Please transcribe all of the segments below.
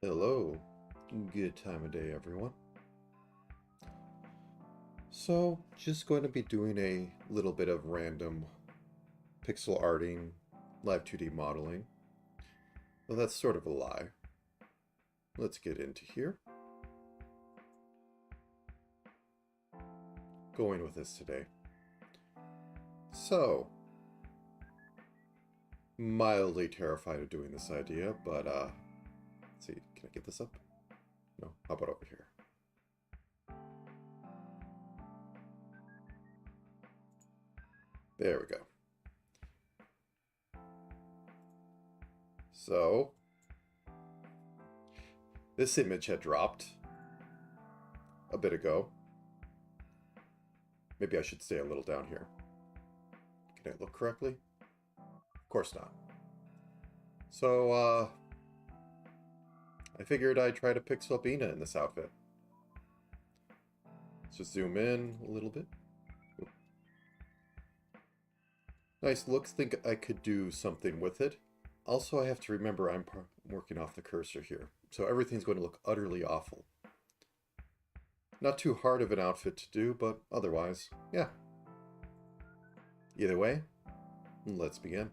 Hello, good time of day, everyone. So, just going to be doing a little bit of random pixel arting, live 2D modeling. Well, that's sort of a lie. Let's get into here. Going with this today. So, mildly terrified of doing this idea, but let's see, can I get this up? No, how about over here? There we go. So, this image had dropped a bit ago. Maybe I should stay a little down here. Can I look correctly? Of course not. So, I figured I'd try to pixel up Ina in this outfit. Let's just zoom in a little bit. Oop. Nice looks. Think I could do something with it. Also, I have to remember I'm working off the cursor here, so everything's going to look utterly awful. Not too hard of an outfit to do, but otherwise, yeah. Either way, let's begin.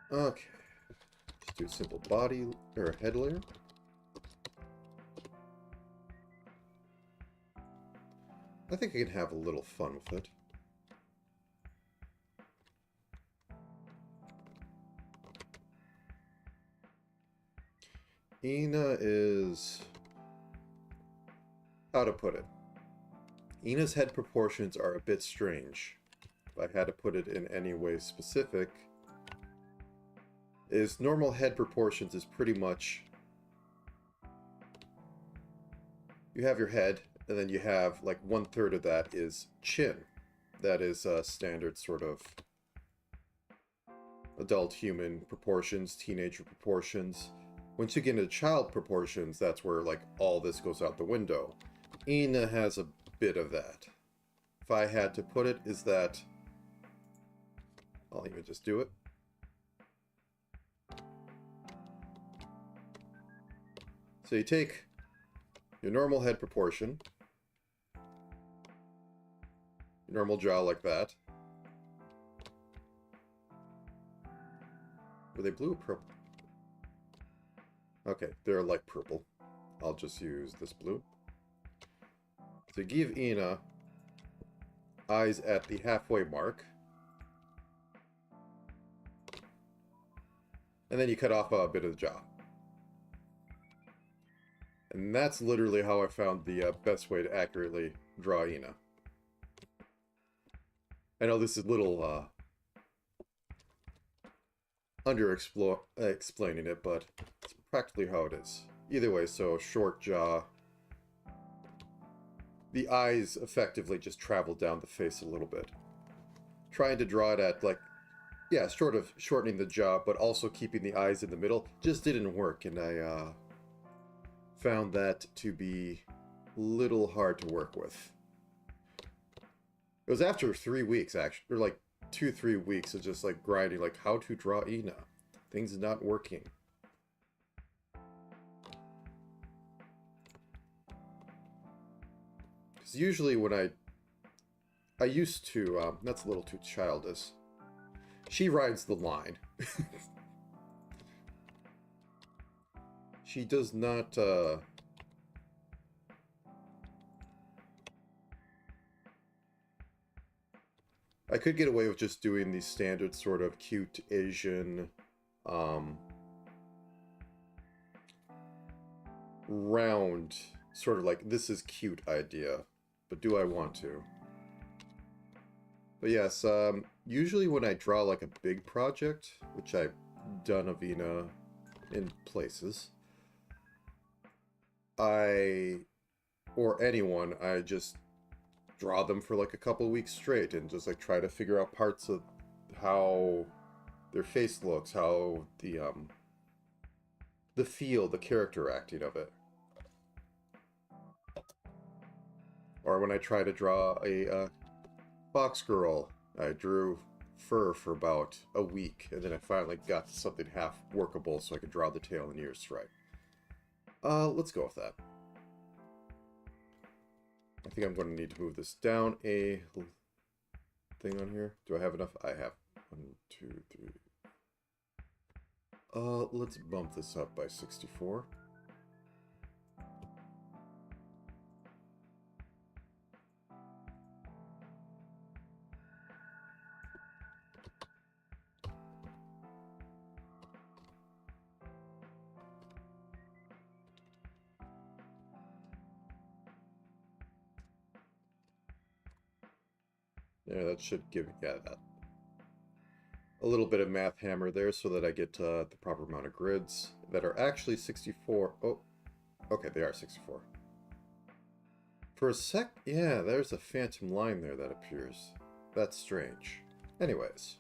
Okay, just do a simple body or head layer. I think I can have a little fun with it. Ina is... how to put it? Ina's head proportions are a bit strange. If I had to put it in any way specific, is normal head proportions is pretty much... you have your head, and then you have like 1/3 of that is chin. That is standard sort of adult human proportions, teenager proportions. Once you get into child proportions, that's where like all this goes out the window. Ina has a bit of that. If I had to put it, is that... I'll even just do it. So you take your normal head proportion, your normal jaw like that. Were they blue or purple? Okay, they're like purple. I'll just use this blue. To give Ina eyes at the halfway mark. And then you cut off a bit of the jaw. And that's literally how I found the best way to accurately draw Ina. I know this is a little explaining it, but it's practically how it is. Either way, so short jaw. The eyes effectively just travel down the face a little bit. Trying to draw it at like, yeah, sort of shortening the jaw, but also keeping the eyes in the middle just didn't work, and I found that to be a little hard to work with. It was after 3 weeks, actually, or like 2-3 weeks of just like grinding, like how to draw Ina. Things not working. Because usually when I used to, that's a little too childish. She rides the line. She does not, I could get away with just doing the standard sort of cute Asian, round, sort of like, this is cute idea. But do I want to? But yes, usually when I draw like a big project, which I've done of Ina in places, or anyone, I just draw them for like a couple weeks straight and just like try to figure out parts of how their face looks, how the feel, the character acting of it. Or when I try to draw a Fox Girl, I drew fur for about a week, and then I finally got something half workable so I could draw the tail and ears right. Let's go with that. I think I'm going to need to move this down a thing on here. Do I have enough? I have 1, 2, 3. Let's bump this up by 64. Yeah, that should give, yeah, that. A little bit of math hammer there so that I get the proper amount of grids that are actually 64. Oh, okay, they are 64. For a sec, yeah, there's a phantom line there that appears. That's strange. Anyways.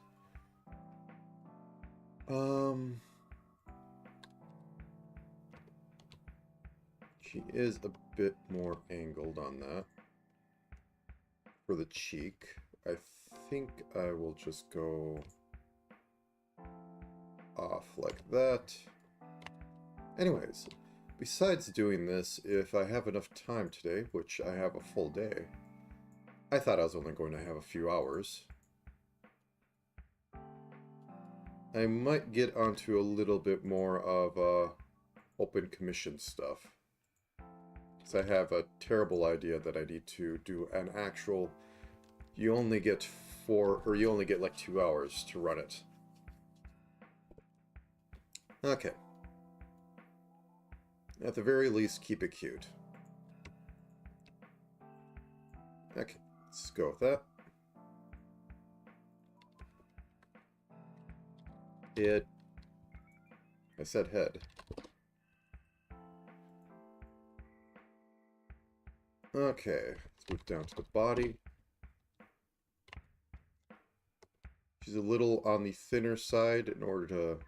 She is a bit more angled on that. For the cheek, I think I will just go off like that. Anyways, besides doing this, if I have enough time today, which I have a full day, I thought I was only going to have a few hours, I might get onto a little bit more of open commission stuff. Because I have a terrible idea that I need to do an actual, you only get like 2 hours to run it. Okay. At the very least, keep it cute. Okay, let's go with that. I said head. Okay, let's move down to the body. She's a little on the thinner side in order to,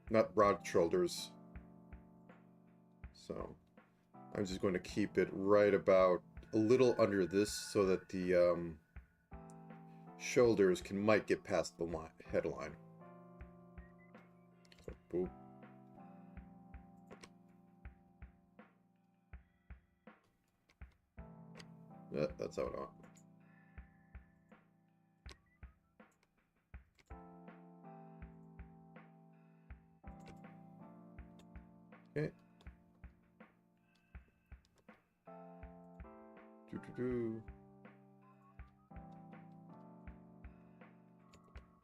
not broad shoulders. So, I'm just going to keep it right about a little under this so that the, shoulders might get past the headline. So, boop. Yeah, that's how I want. Okay.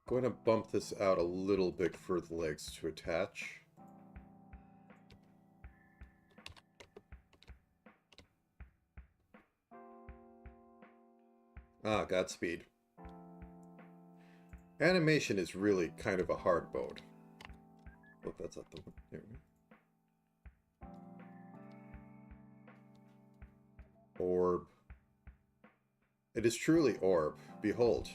Going to bump this out a little bit for the legs to attach. Ah, Godspeed. Animation is really kind of a hard mode. Oh, that's not the one. There we go. Orb. It is truly orb. Behold.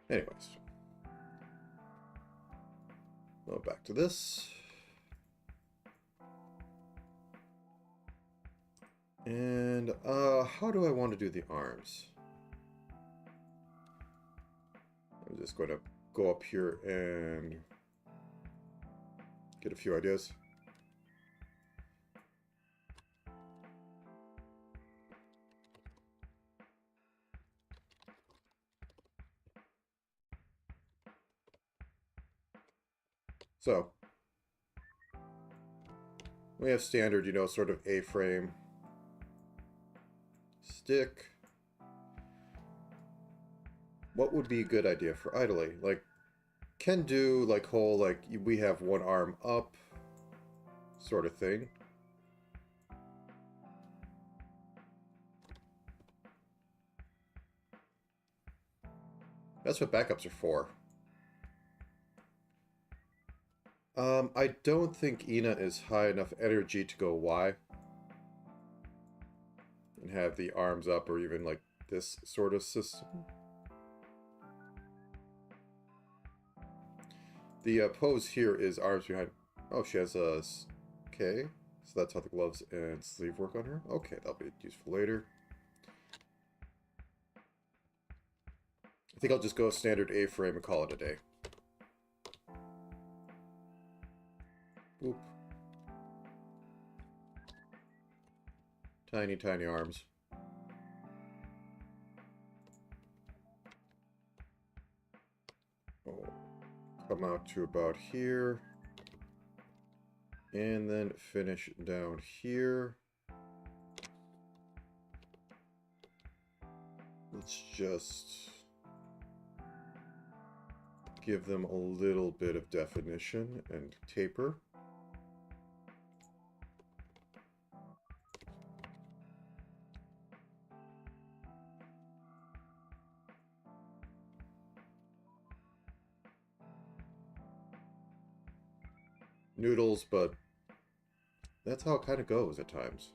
Anyways. Well, back to this. And, how do I want to do the arms? I'm just going to go up here and get a few ideas. So, we have standard, you know, sort of A-frame stick. What would be a good idea for Idoly? Like, can do, like, whole, like, we have one arm up sort of thing. That's what backups are for. I don't think Ina is high enough energy to go Y. And have the arms up, or even like this sort of system. The pose here is arms behind. Oh, she has a... Okay. So that's how the gloves and sleeve work on her. Okay, that'll be useful later. I think I'll just go standard A-frame and call it a day. Boop. Tiny, tiny arms. Oh, come out to about here. And then finish down here. Let's just give them a little bit of definition and taper. Noodles, but that's how it kind of goes at times.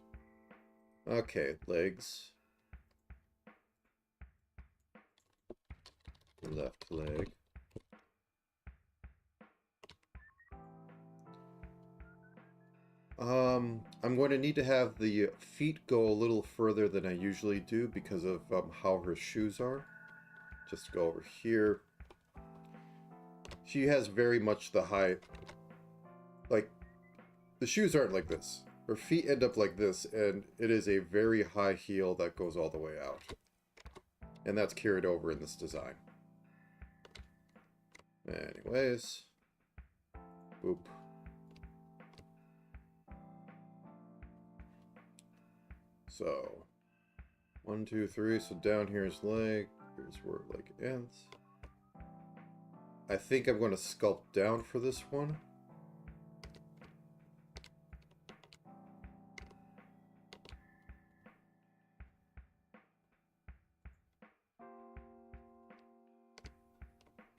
Okay, legs. Left leg. I'm going to need to have the feet go a little further than I usually do because of how her shoes are. Just go over here. She has very much the high... Like, the shoes aren't like this. Her feet end up like this, and it is a very high heel that goes all the way out. And that's carried over in this design. Anyways. Boop. So, 1, 2, 3. So down here's leg. Here's where leg ends. I think I'm going to sculpt down for this one.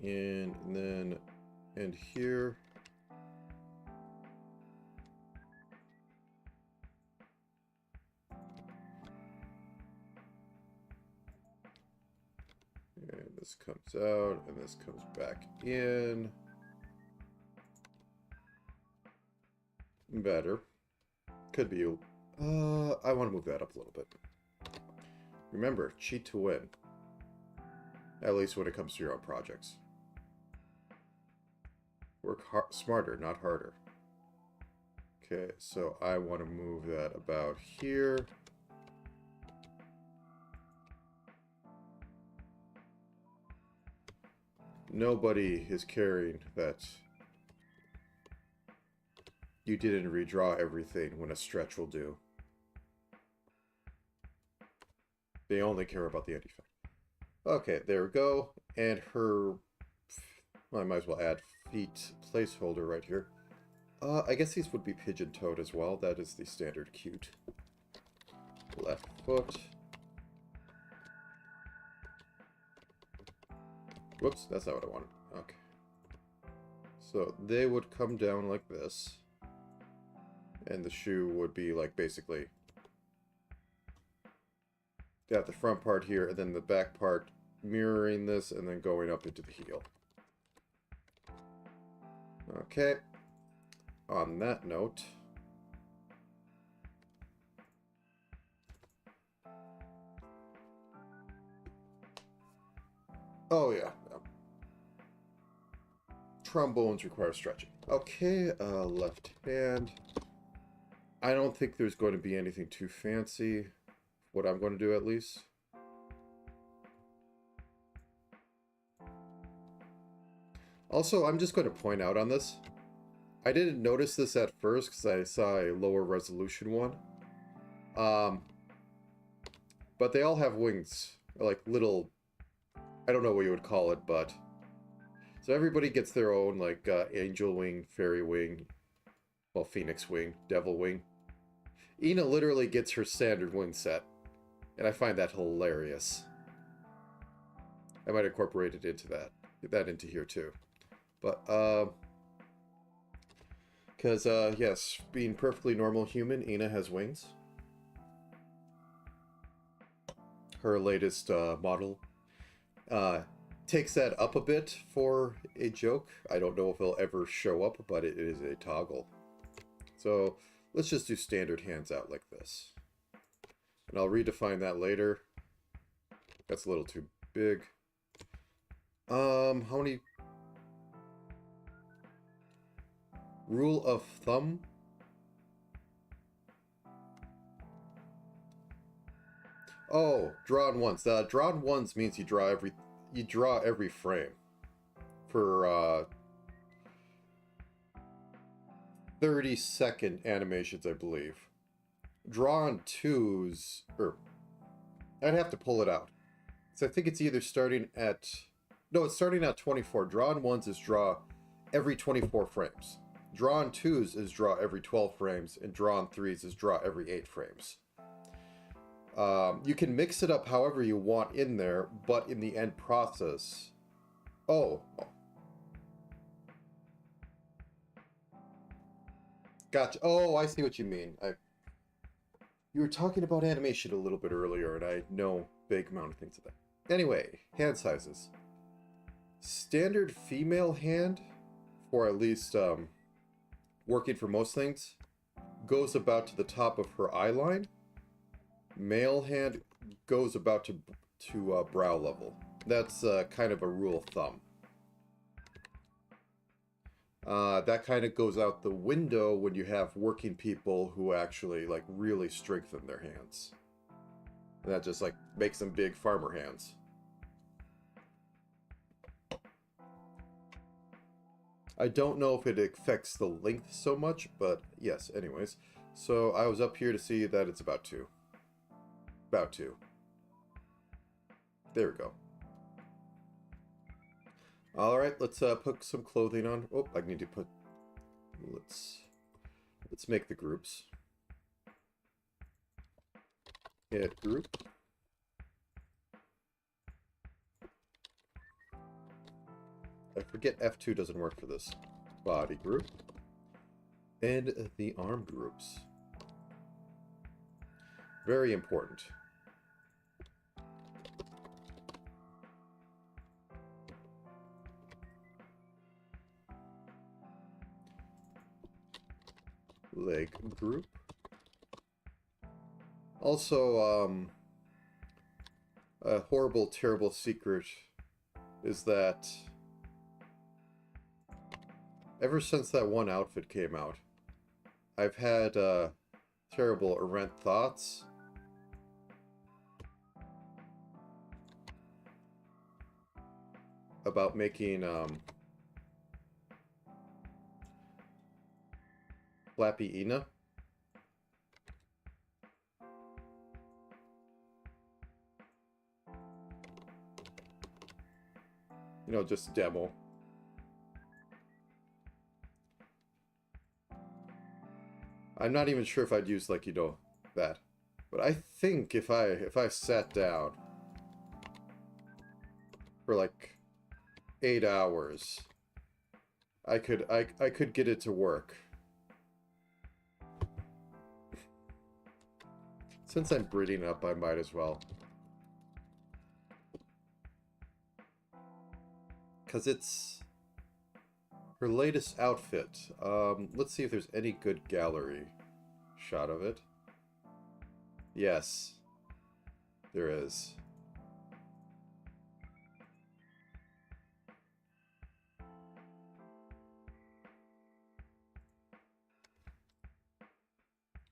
And then end here. And this comes out, and this comes back in. Better. Could be. I want to move that up a little bit. Remember, cheat to win. At least when it comes to your own projects. Work smarter, not harder. Okay, so I want to move that about here. Nobody is caring that you didn't redraw everything when a stretch will do. They only care about the end effect. Okay, there we go. And her... Well, I might as well add feet placeholder right here. I guess these would be pigeon-toed as well. That is the standard cute. Left foot. Whoops, that's not what I wanted. Okay. So they would come down like this. And the shoe would be like basically... Got the front part here, and then the back part mirroring this, and then going up into the heel. Okay. On that note... Oh, yeah. Trombones require stretching. Okay, left hand. I don't think there's going to be anything too fancy. What I'm going to do, at least. Also, I'm just going to point out on this. I didn't notice this at first because I saw a lower resolution one. But they all have wings. Like little... I don't know what you would call it, but... So everybody gets their own, like, angel wing, fairy wing, well, phoenix wing, devil wing. Ina literally gets her standard wing set. And I find that hilarious. I might incorporate it into that into here too. But, because, yes, being perfectly normal human, Ina has wings. Her latest, model. takes that up a bit for a joke. I don't know if it'll ever show up, but it is a toggle. So let's just do standard hands out like this. And I'll redefine that later. That's a little too big. How many? Rule of thumb? Oh, drawn once. Drawn once means you draw every frame for 30-second animations, I believe. Drawn twos, or I'd have to pull it out. So I think it's either starting at, no, it's starting at 24. Drawn ones is draw every 24 frames. Drawn twos is draw every 12 frames, and drawn threes is draw every 8 frames. You can mix it up however you want in there, but in the end process... Oh. Gotcha. Oh, I see what you mean. You were talking about animation a little bit earlier, and I know a big amount of things of that. Anyway, hand sizes. Standard female hand, or at least working for most things, goes about to the top of her eye line. Male hand goes about to brow level. That's kind of a rule of thumb. That kind of goes out the window when you have working people who actually like really strengthen their hands. And that just like makes them big farmer hands. I don't know if it affects the length so much, but yes, anyways. So I was up here to see that it's about 2. About 2. There we go. Alright, let's put some clothing on. Oh, I need to put... Let's make the groups. Hit group. I forget F2 doesn't work for this. Body group. And the arm groups. Very important. Leg group. Also, a horrible, terrible secret is that ever since that one outfit came out, I've had terrible errant thoughts. About making Flappy Ina. You know, just demo. I'm not even sure if I'd use, like, you know, that. But I think if I sat down for like 8 hours, I could get it to work. Since I'm breeding up, I might as well. Because it's her latest outfit. Let's see if there's any good gallery shot of it. Yes, there is.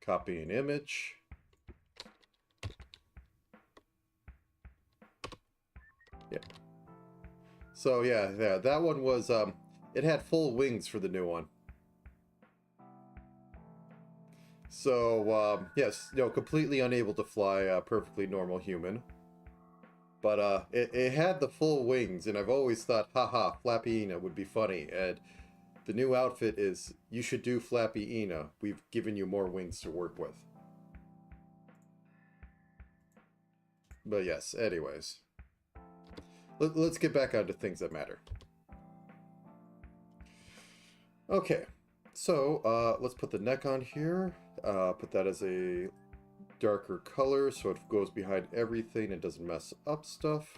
Copying image. Yeah. So yeah, that one was it had full wings for the new one. So yes, you know, completely unable to fly, perfectly normal human. But it had the full wings, and I've always thought, haha, Flappy Ina would be funny. And the new outfit is, you should do Flappy Ina. We've given you more wings to work with. But yes, anyways. Let's get back onto things that matter. Okay, so let's put the neck on here. Put that as a darker color so it goes behind everything and doesn't mess up stuff.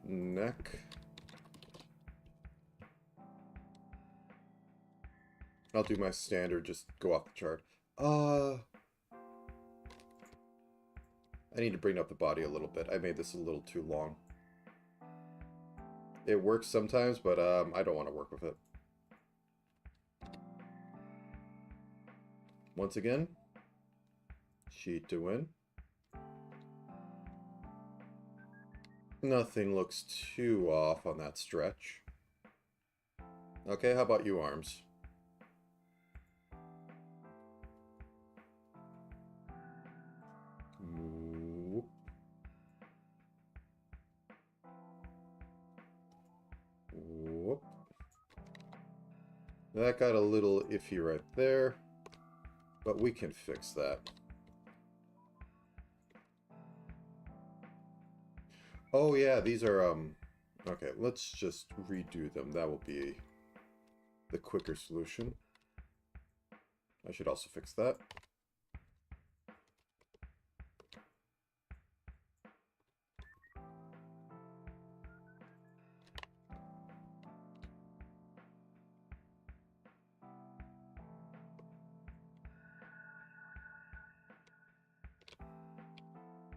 Neck. I'll do my standard, just go off the chart. I need to bring up the body a little bit. I made this a little too long. It works sometimes, but I don't want to work with it. Once again, sheet to win. Nothing looks too off on that stretch. Okay, how about you, arms? Whoop. Whoop. That got a little iffy right there, but we can fix that. Oh yeah, these are, okay, let's just redo them. That will be the quicker solution. I should also fix that.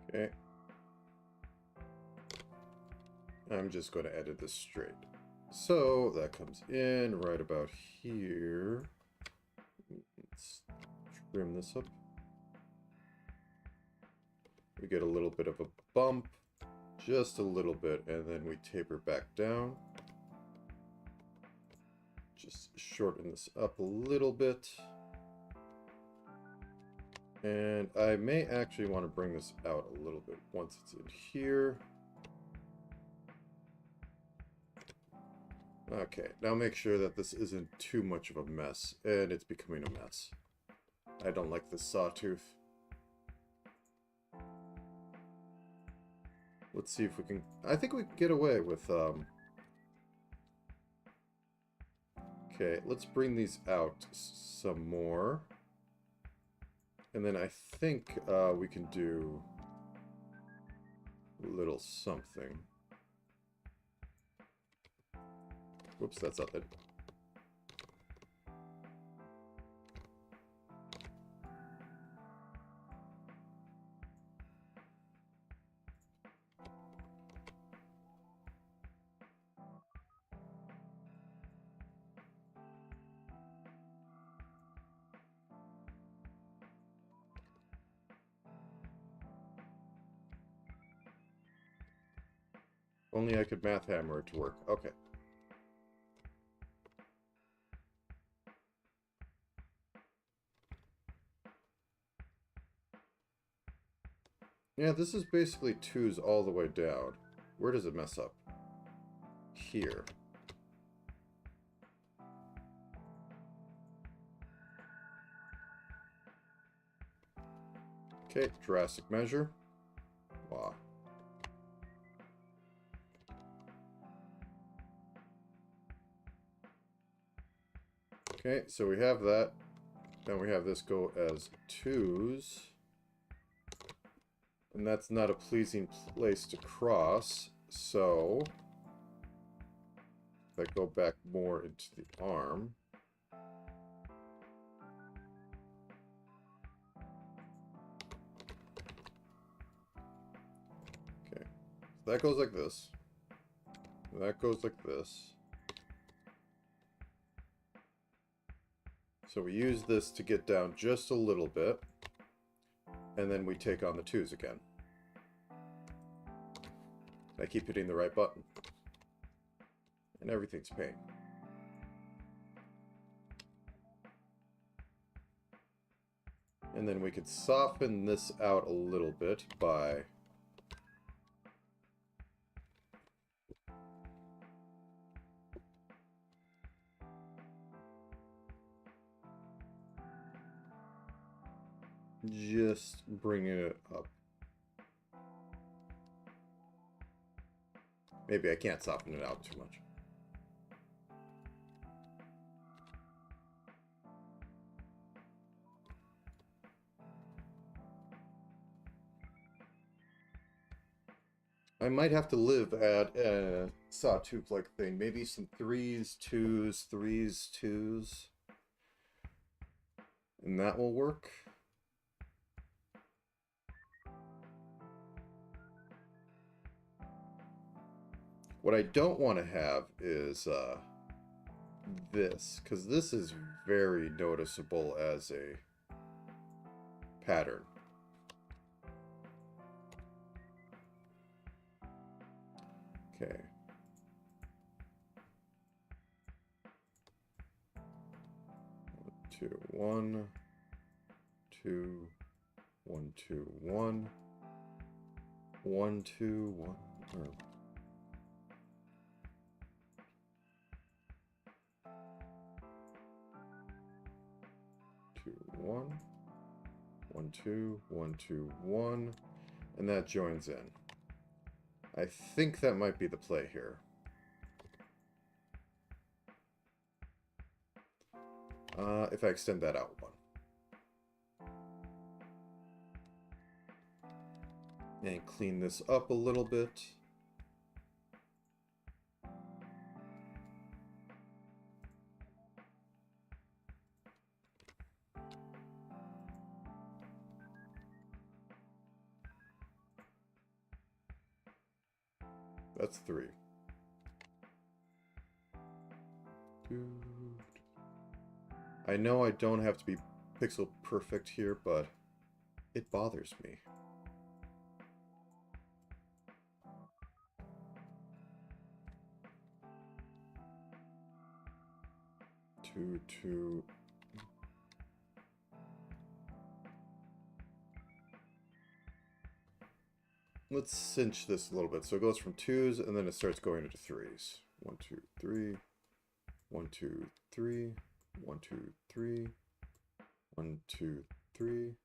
Okay. I'm just going to edit this straight. So that comes in right about here. Let's trim this up. We get a little bit of a bump, just a little bit, and then we taper back down. Just shorten this up a little bit. And I may actually want to bring this out a little bit once it's in here. Okay, now make sure that this isn't too much of a mess, and it's becoming a mess. I don't like this sawtooth. Let's see if we can... I think we can get away with... Okay, let's bring these out some more. And then I think we can do a little something. Whoops, that's not it. Only I could math hammer it to work. Okay. Yeah, this is basically 2s all the way down. Where does it mess up? Here. Okay, drastic measure. Wow. Okay, so we have that. Now we have this go as 2s. And that's not a pleasing place to cross, so if I go back more into the arm. Okay, so that goes like this. That goes like this. So we use this to get down just a little bit, and then we take on the 2s again. I keep hitting the right button. And everything's paint. And then we could soften this out a little bit by just bringing it up. Maybe I can't soften it out too much. I might have to live at a sawtooth-like thing. Maybe some 3s, 2s, 3s, 2s. And that will work. What I don't want to have is this, because this is very noticeable as a pattern. Okay. Two, one, two, one, two, one, one, two, one. Or... two, one, one, two, one, two, one, and that joins in. I think that might be the play here. If I extend that out one. And clean this up a little bit. That's 3. I know I don't have to be pixel perfect here, but it bothers me. Two. Let's cinch this a little bit. So it goes from 2s and then it starts going into 3s. 1, 2, 3. 1, 2, 3. 1, 2, 3. 1, 2, 3.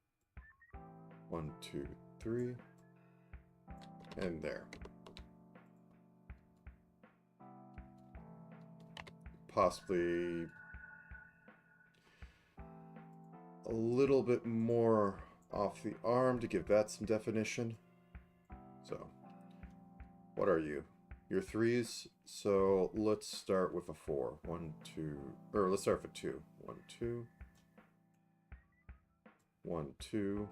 1, 2, 3. And there. Possibly a little bit more off the arm to give that some definition. So, what are you? You're 3s, so let's start with a 4. 1, 2, or let's start with 2. 1, 2. 1, 2.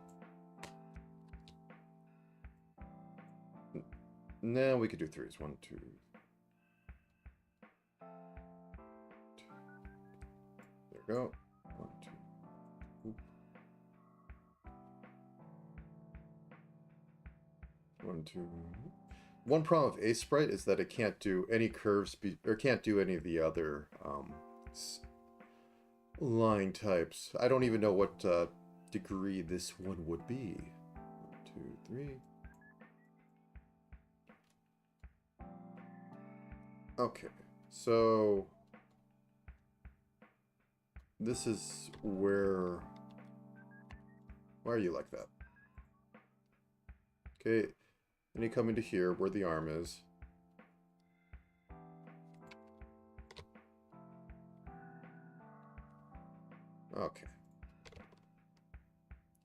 Now we could do 3s. 1, 2. There we go. 1, 2. Oop. 1, 2. One problem with Ace Sprite is that it can't do any curves, or can't do any of the other line types. I don't even know what degree this one would be. 1, 2, 3. Okay, so this is where... Why are you like that? Okay, then you come into here where the arm is. Okay.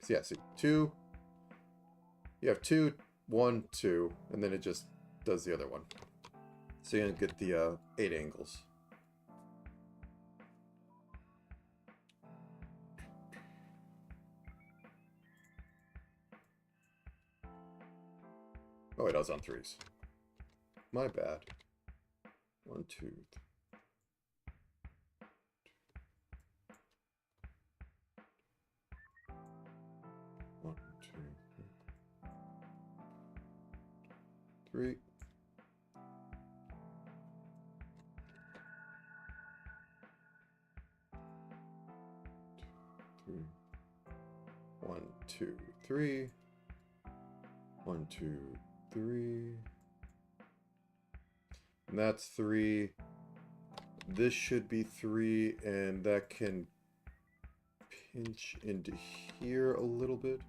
So yeah, see, 2. You have 2, 1, 2, and then it just does the other one. So you're gonna get the 8 angles. Oh wait, I was on 3s. My bad. 1, 2, 3. 1, 2, 3. 1, 2, 3. 1, 2, 3. And that's 3. This should be 3, and that can pinch into here a little bit.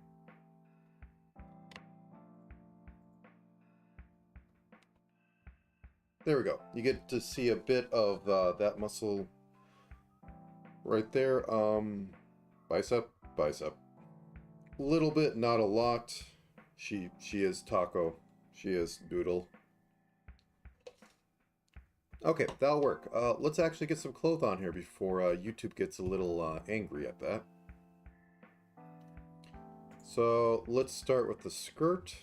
There we go. You get to see a bit of that muscle right there. Bicep, bicep. A little bit, not a lot. She is Taco. She is Doodle. Okay, that'll work. Let's actually get some clothes on here before YouTube gets a little angry at that. So let's start with the skirt.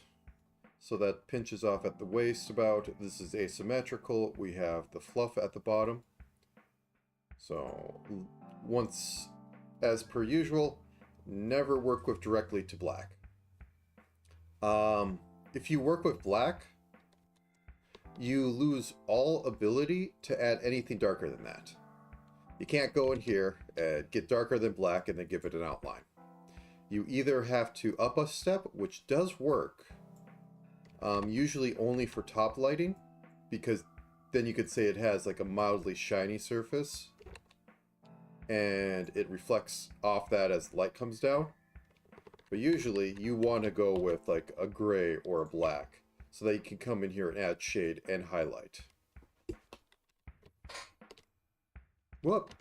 So that pinches off at the waist about. This is asymmetrical. We have the fluff at the bottom. So once, as per usual, never work with directly to black. If you work with black, you lose all ability to add anything darker than that. You can't go in here and get darker than black and then give it an outline. You either have to up a step, which does work, usually only for top lighting, because then you could say it has like a mildly shiny surface, and it reflects off that as light comes down. But usually you want to go with like a gray or a black, so that you can come in here and add shade and highlight. Whoop!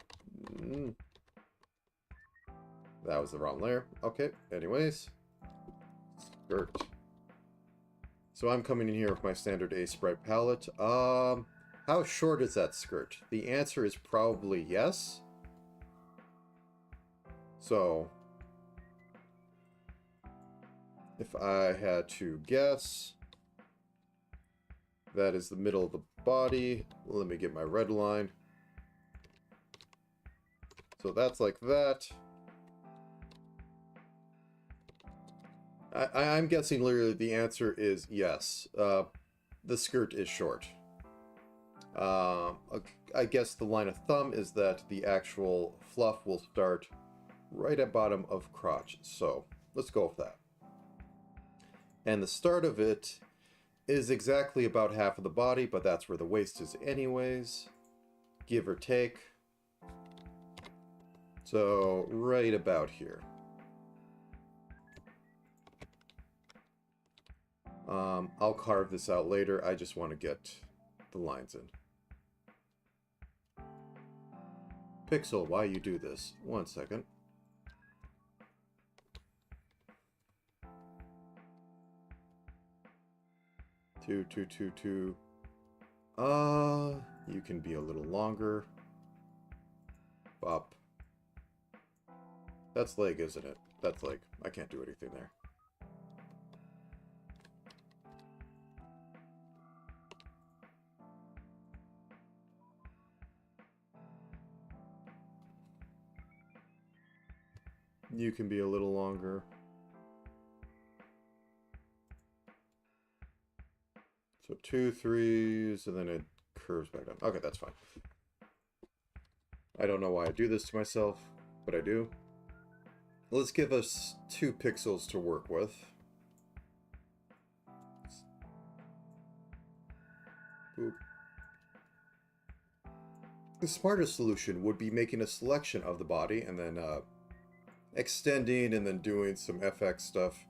That was the wrong layer. Okay, anyways. Skirt. So I'm coming in here with my standard A sprite palette. How short is that skirt? The answer is probably yes. So, if I had to guess, that is the middle of the body. Let me get my red line. So that's like that. I'm guessing literally the answer is yes. The skirt is short. I guess the line of thumb is that the actual fluff will start right at bottom of crotch. So let's go with that. And the start of it is exactly about half of the body, but that's where the waist is anyways, give or take. So right about here. I'll carve this out later. I just want to get the lines in. Pixel, why you do this? 1 second. Two. You can be a little longer. Bop. That's leg, isn't it? That's leg. I can't do anything there. You can be a little longer. So 2 3s, and then it curves back down. Okay, that's fine. I don't know why I do this to myself, but I do. Let's give us 2 pixels to work with. Boop. The smarter solution would be making a selection of the body and then extending and then doing some FX stuff.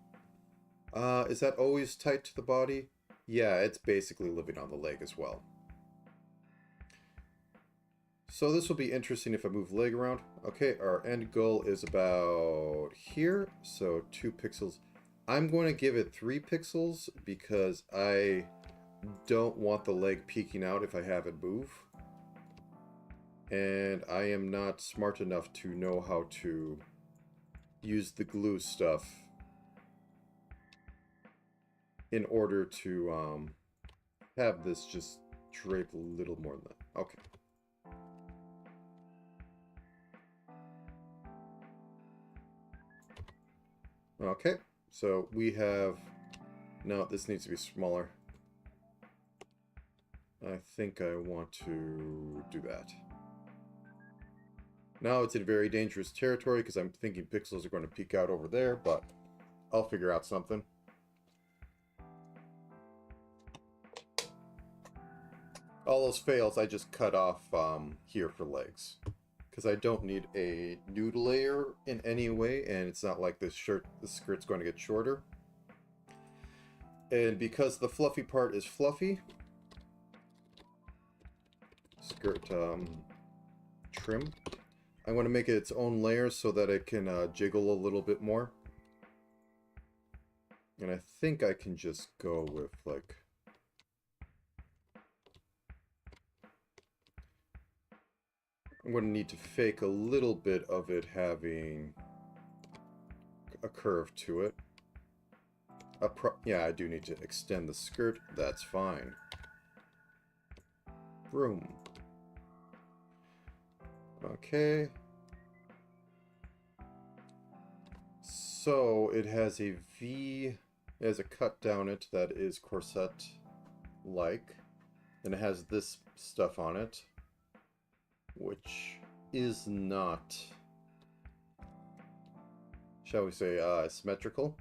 Is that always tight to the body? Yeah, it's basically living on the leg as well. So this will be interesting if I move leg around. Okay, our end goal is about here, so 2 pixels. I'm going to give it 3 pixels because I don't want the leg peeking out if I have it move. And I am not smart enough to know how to use the glue stuff in order to have this just drape a little more than that. Okay. Okay, so we have... No, this needs to be smaller. I think I want to do that. Now it's in very dangerous territory because I'm thinking pixels are going to peek out over there, but I'll figure out something. All those fails, I just cut off here for legs. Because I don't need a nude layer in any way, and it's not like this skirt's going to get shorter. And because the fluffy part is fluffy, skirt trim, I'm going to make it its own layer so that it can jiggle a little bit more. And I think I can just go with like... I'm going to need to fake a little bit of it having a curve to it. Yeah, I do need to extend the skirt. That's fine. Broom. Okay. So it has a V, it has a cut down it that is corset-like. And it has this stuff on it, which is not, shall we say, symmetrical.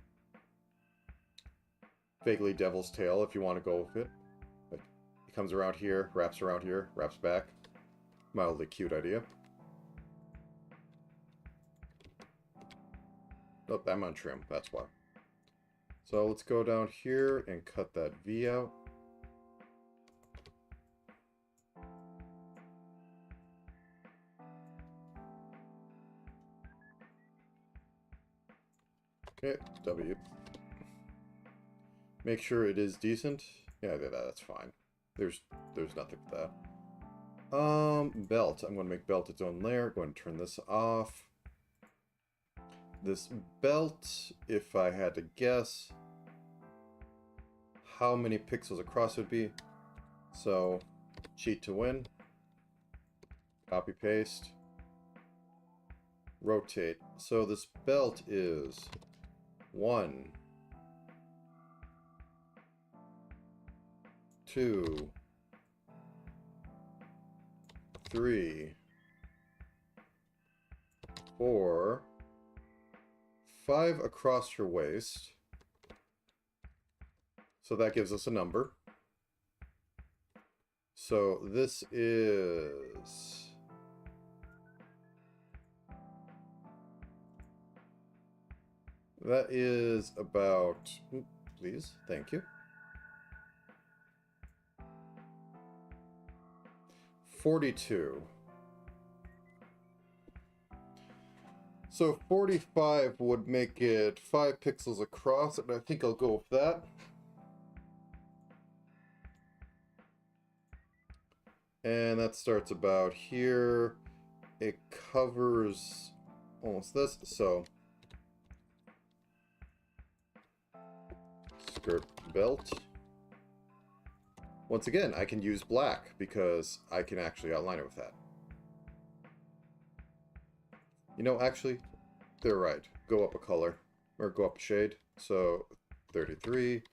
Vaguely Devil's Tail, if you want to go with it. Like, it comes around here, wraps back. Mildly cute idea. Oh, I'm on trim, that's why. So let's go down here and cut that V out. Okay, W. Make sure it is decent. Yeah, that's fine. There's nothing to that. Belt. I'm going to make belt its own layer. Go ahead and turn this off. This belt, if I had to guess how many pixels across it would be. So, cheat to win. Copy paste. Rotate. So this belt is 1, 2, 3, 4, 5 across your waist. So that gives us a number. So this is about, please, thank you. 42. So 45 would make it 5 pixels across, and I think I'll go with that. And that starts about here. It covers almost this, so skirt belt. Once again, I can use black because I can actually outline it with that. You know, actually, they're right. Go up a color, or go up a shade. So, 33,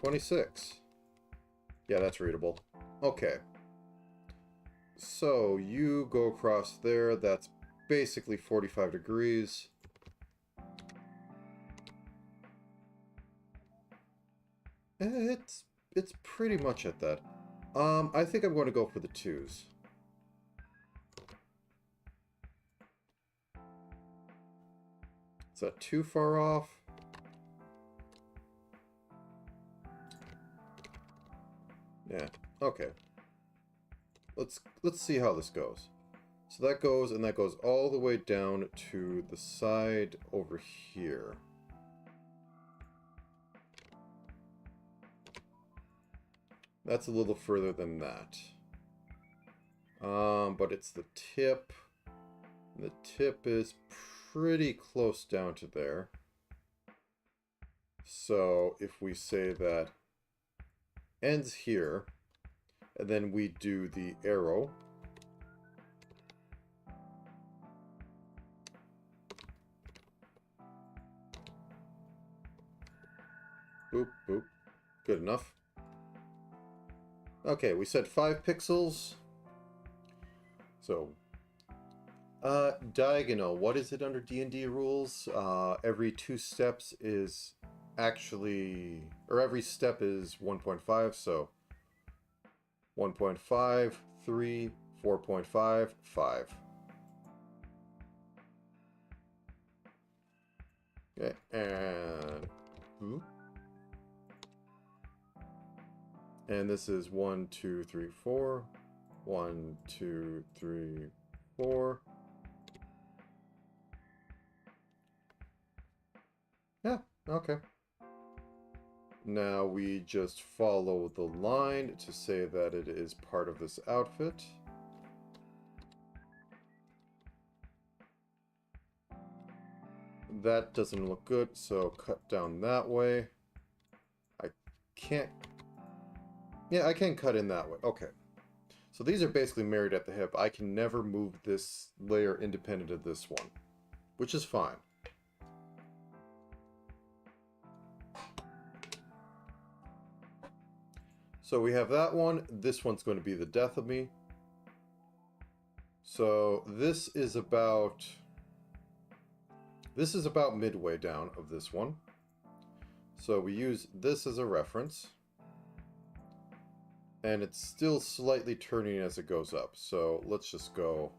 26. Yeah, that's readable. Okay. So, you go across there. That's basically 45 degrees. It's pretty much at that. I think I'm going to go for the 2s. Is that too far off? Yeah, okay. Let's see how this goes. So that goes, and that goes all the way down to the side over here. That's a little further than that. But it's the tip. The tip is pretty close down to there. So if we say that ends here, and then we do the arrow. Boop, boop. Good enough. Okay, we said 5 pixels. So, diagonal. What is it under D&D rules? Every 2 steps is actually, or every step is 1.5, so 1.5, 3, 4.5, 5. Okay, and... And this is 1, 2, 3, 4. 1, 2, 3, 4. Yeah, okay. Now we just follow the line to say that it is part of this outfit. that doesn't look good, so cut down that way. I can't... Yeah, I can cut in that way. Okay. So these are basically married at the hip. I can never move this layer independent of this one, which is fine. So we have that one. This one's going to be the death of me. So this is about midway down of this one. So we use this as a reference. And it's still slightly turning as it goes up. So let's just go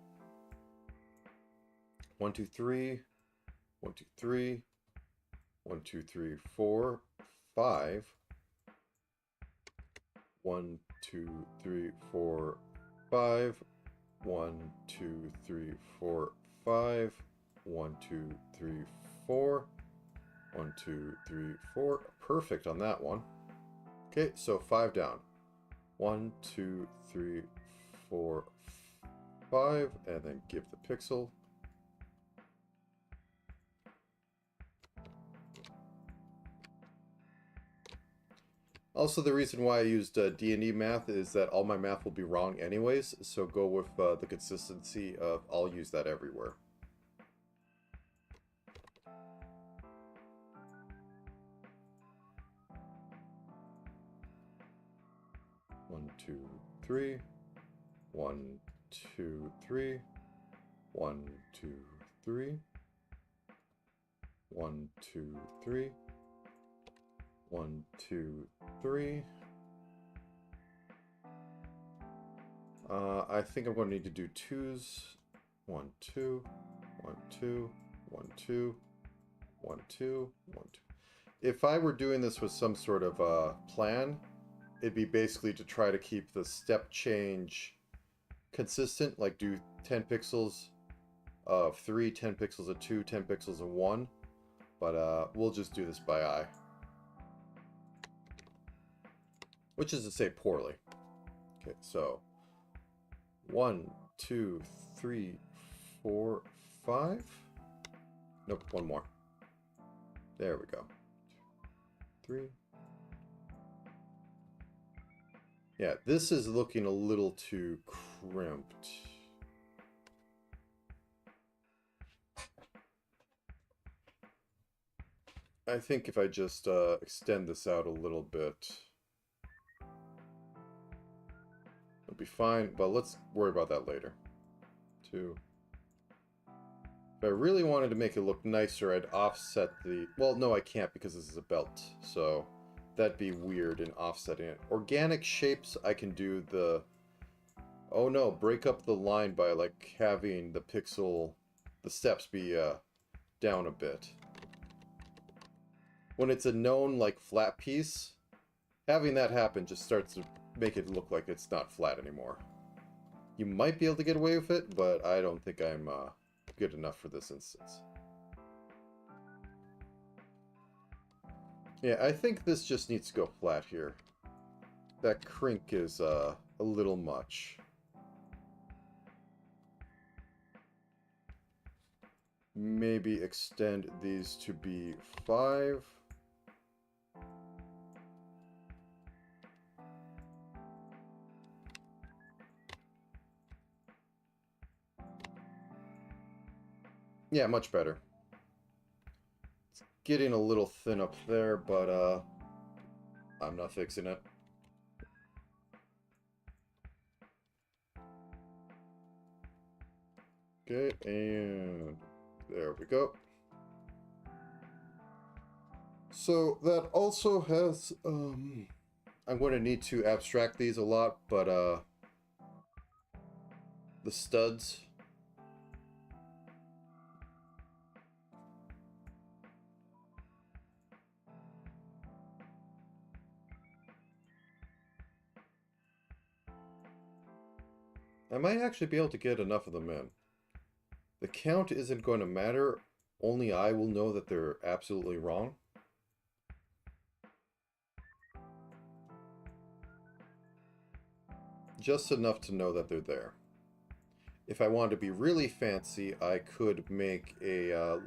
1, 2, 3, 1, 2, 3, 1, 2, 3, 4, 5. 1, 2, 3, 4, 5. 1, 2, 3, 4, 5. 1, 2, 3, 4. 1, 2, 3, 4. Perfect on that one. Okay, so 5 down. 1, 2, 3, 4, 5, and then give the pixel. Also, the reason why I used D&D math is that all my math will be wrong anyways, so go with the consistency of I'll use that everywhere. One, 2, 3. 1, 2, 3. 1, 2, 3. 1, 2, 3. 1, 2, 3. I think I'm going to need to do 2s. 1, 2, 1, 2, 1, 2, 1, 2, 1, 2. If I were doing this with some sort of plan, it'd be basically to try to keep the step change consistent, like do 10 pixels of 3, 10 pixels of 2, 10 pixels of 1. But we'll just do this by eye. Which is to say poorly. Okay, so 1, 2, 3, 4, 5. Nope, one more. There we go. 3. Yeah, this is looking a little too crimped. I think if I just extend this out a little bit, it'll be fine, but let's worry about that later. 2. If I really wanted to make it look nicer, I'd offset the... Well, no, I can't because this is a belt, so that'd be weird in offsetting it. Organic shapes, I can do the... Oh no, break up the line by like having the pixel, the steps be down a bit. When it's a known like flat piece, having that happen just starts to make it look like it's not flat anymore. You might be able to get away with it, but I don't think I'm good enough for this instance. Yeah, I think this just needs to go flat here. That crink is a little much. Maybe extend these to be 5. Yeah, much better. It's getting a little thin up there, but I'm not fixing it. Okay, and there we go. So that also has, I'm going to need to abstract these a lot, but the studs. I might actually be able to get enough of them in. The count isn't going to matter, only I will know that they're absolutely wrong. Just enough to know that they're there. If I wanted to be really fancy, I could make a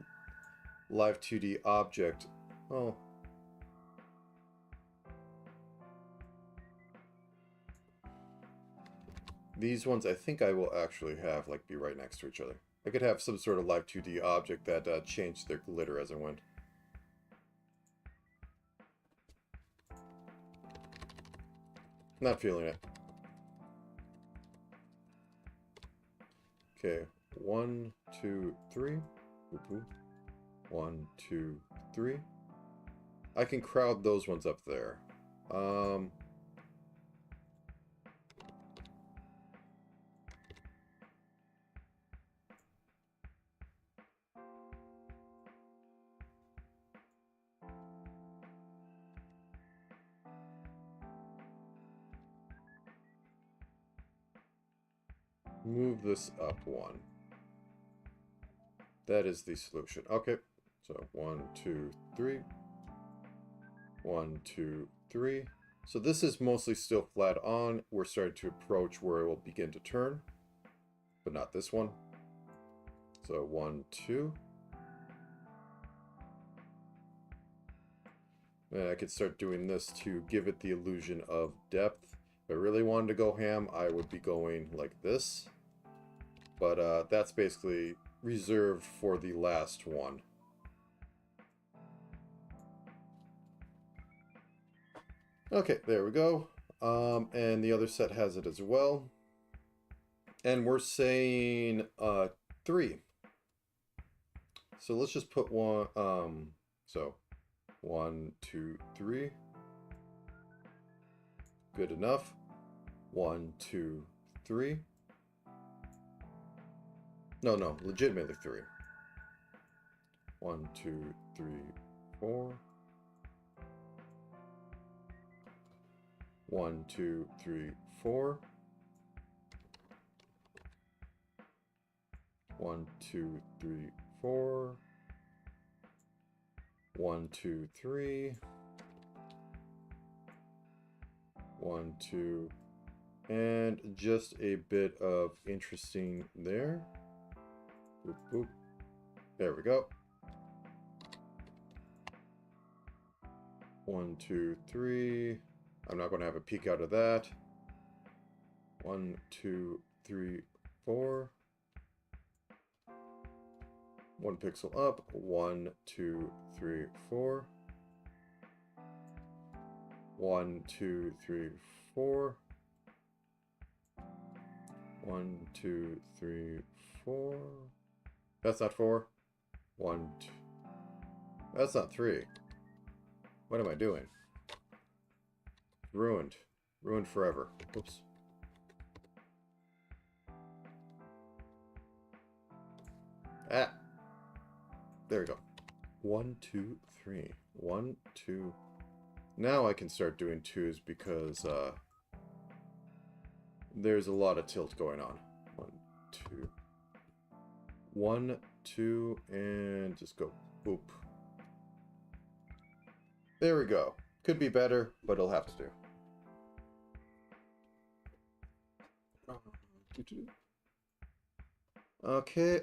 live 2D object. Oh. These ones I think I will actually have like be right next to each other. I could have some sort of live 2D object that changed their glitter as I went. Not feeling it. Okay, 1, 2, 3. 1, 2, 3. I can crowd those ones up there. Move this up 1. That is the solution. Okay, so 1, 2, 3. 1, 2, 3. So this is mostly still flat on. We're starting to approach where it will begin to turn, but not this one. So 1, 2. And I could start doing this to give it the illusion of depth. If I really wanted to go ham, I would be going like this. But that's basically reserved for the last one. Okay, there we go. And the other set has it as well. And we're saying 3. So let's just put one, so 1, 2, 3. Good enough. 1, 2, 3. No, legitimately 3. 1, 2, 3, 4. 1, 2, 3, 4. 1, 2, 3, 4. 1, 2, 3. 1, 2. And just a bit of interesting there. Boop, boop. There we go. 1, 2, 3. I'm not going to have a peek out of that. 1, 2, 3, 4. 1 pixel up. 1, 2, 3, 4. 1, 2, 3, 4. 1, 2, 3, 4. That's not 4. 1, 2. That's not 3. What am I doing? Ruined. Ruined forever. Oops. Ah. There we go. 1, 2, 3. 1, 2. Now I can start doing 2s because there's a lot of tilt going on. 1, 2. 1, 2, and just go boop. There we go. Could be better, but it'll have to do. Okay,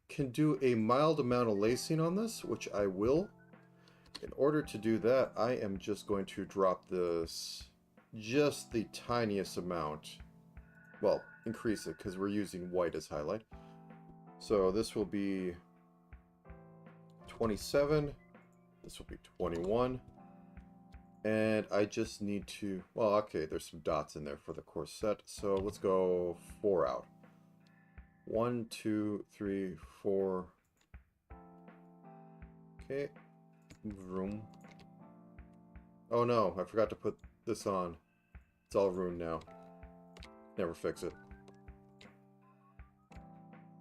can do a mild amount of lacing on this, which I will. In order to do that, I am just going to drop this just the tiniest amount. Well, increase it because we're using white as highlight. So this will be 27. This will be 21. And I just need to, well, okay, there's some dots in there for the corset. So let's go 4 out. 1, 2, 3, 4. Okay. Room. Oh no, I forgot to put this on. It's all ruined now. Never fix it.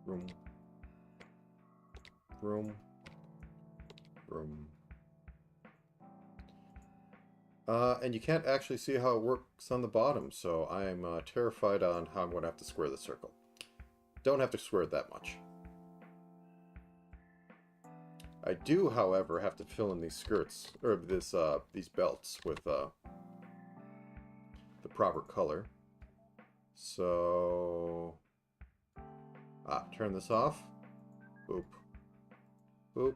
Room. Room. Room. And you can't actually see how it works on the bottom, so I'm terrified on how I'm going to have to square the circle. Don't have to square it that much. I do, however, have to fill in these skirts, or these belts with the proper color. So, turn this off. Boop. Boop.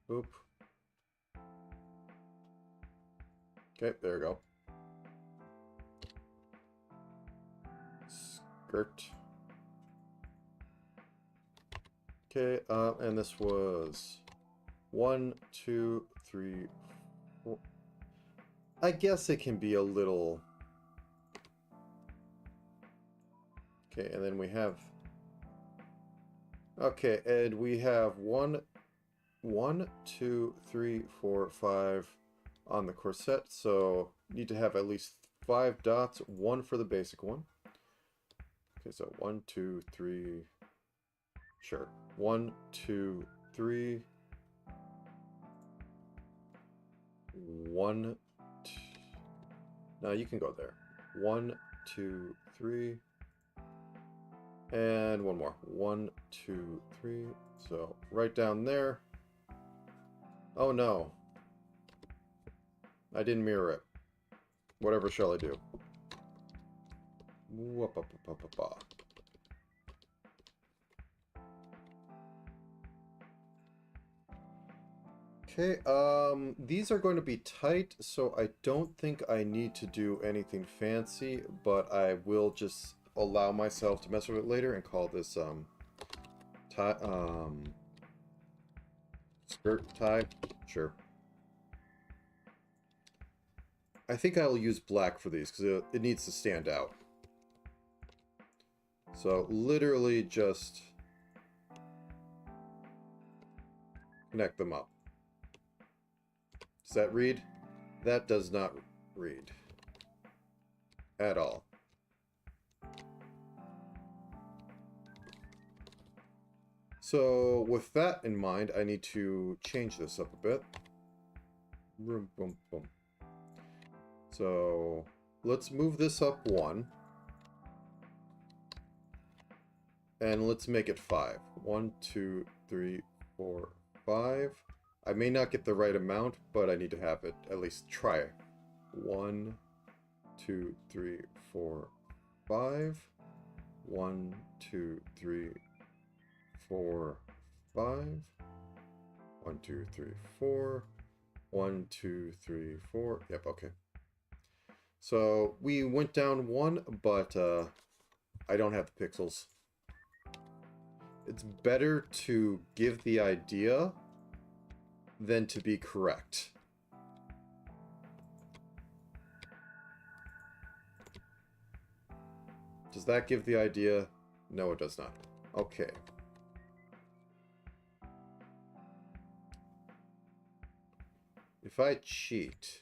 Boop. Okay, there we go. Skirt. Okay, and this was 1, 2, 3, 4. I guess it can be a little... Okay, and then we have... Okay, and we have 1, 2, 3, 4, 5 on the corset, so need to have at least 5 dots, 1 for the basic one. Okay, so 1, 2, 3... Sure. 1, 2, 3... 1, 2... No, you can go there. 1, 2, 3... And one more. 1, 2, 3. So right down there. Oh no. I didn't mirror it. Whatever shall I do? Okay, these are going to be tight, so I don't think I need to do anything fancy, but I will just allow myself to mess with it later and call this skirt tie. Sure. I think I'll use black for these because it needs to stand out. So literally just connect them up. Does that read? That does not read at all. So with that in mind, I need to change this up a bit. Boom, boom, boom. So let's move this up 1. And let's make it 5. 1, 2, 3, 4, 5. I may not get the right amount, but I need to have it at least try. 1, 2, 3, 4, 5. 1, 2, 3, 4, 5. 1, 2, 3, 4. 1, 2, 3, 4. Yep, okay. So we went down 1, but I don't have the pixels. It's better to give the idea than to be correct. Does that give the idea? No, it does not. Okay. If I cheat...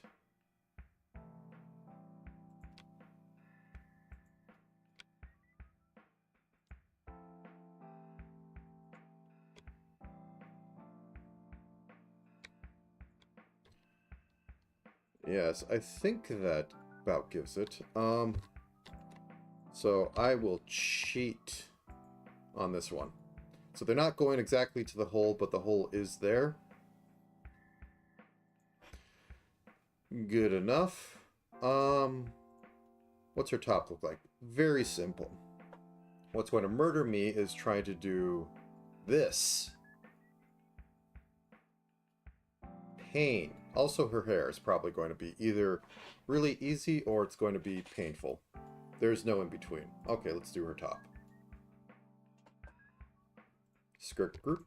Yes, I think that about gives it. So I will cheat on this one. So they're not going exactly to the hole, but the hole is there. Good enough. What's her top look like? Very simple. What's going to murder me is trying to do this. Pain. Also, her hair is probably going to be either really easy or it's going to be painful. There's no in between. Okay, let's do her top. Skirt group.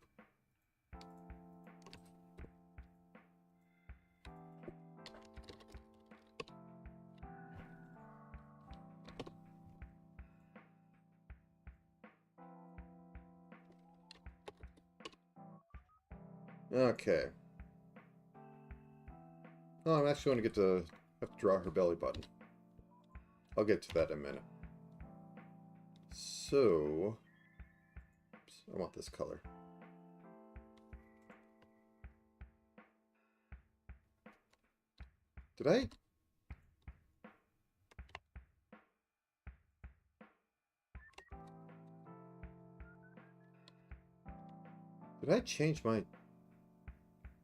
Okay. Oh, I'm actually going to have to draw her belly button. I'll get to that in a minute. So, oops, I want this color. Did I change my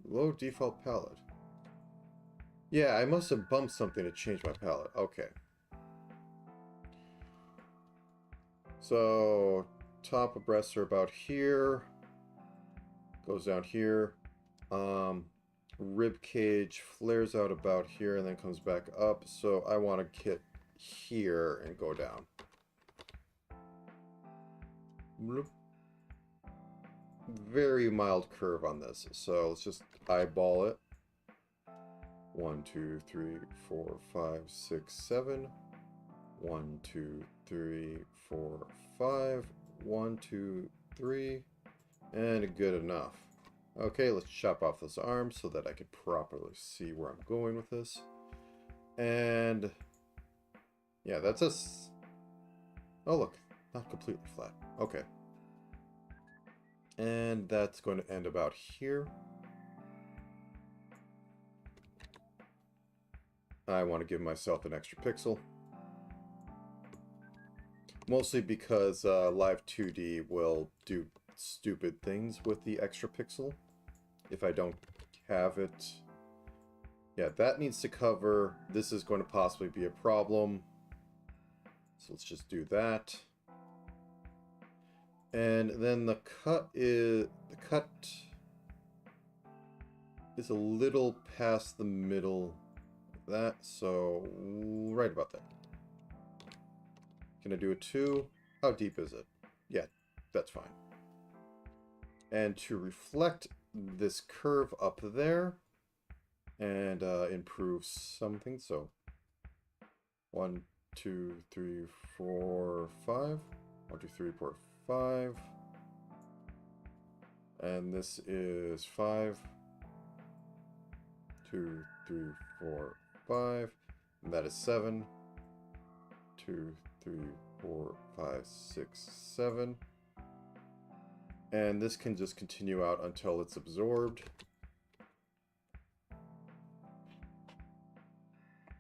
low default palette? Yeah, I must have bumped something to change my palette. Okay. So, top of breasts are about here. Goes down here. Rib cage flares out about here and then comes back up. So I want to hit here and go down. Very mild curve on this. So let's just eyeball it. 1, 2, 3, 4, 5, 6, 7. 1, 2, 3, 4, 5. 1, 2, 3. And good enough. Okay, let's chop off this arm so that I can properly see where I'm going with this. And yeah, that's us. Oh, look, not completely flat. Okay. And that's going to end about here. I want to give myself an extra pixel. Mostly because Live 2D will do stupid things with the extra pixel if I don't have it. Yeah, that needs to cover. This is going to possibly be a problem. So let's just do that. And then the cut is a little past the middle of that, so right about there. Can I do a 2? How deep is it? Yeah, that's fine. And to reflect this curve up there and improve something, so 1, 2, 3, 4, 5. 1, 2, 3, 4, 5. And this is 5. 2, 3, 4, 5. And that is 7. 2, 3, 4, 5, 6, 7. And this can just continue out until it's absorbed.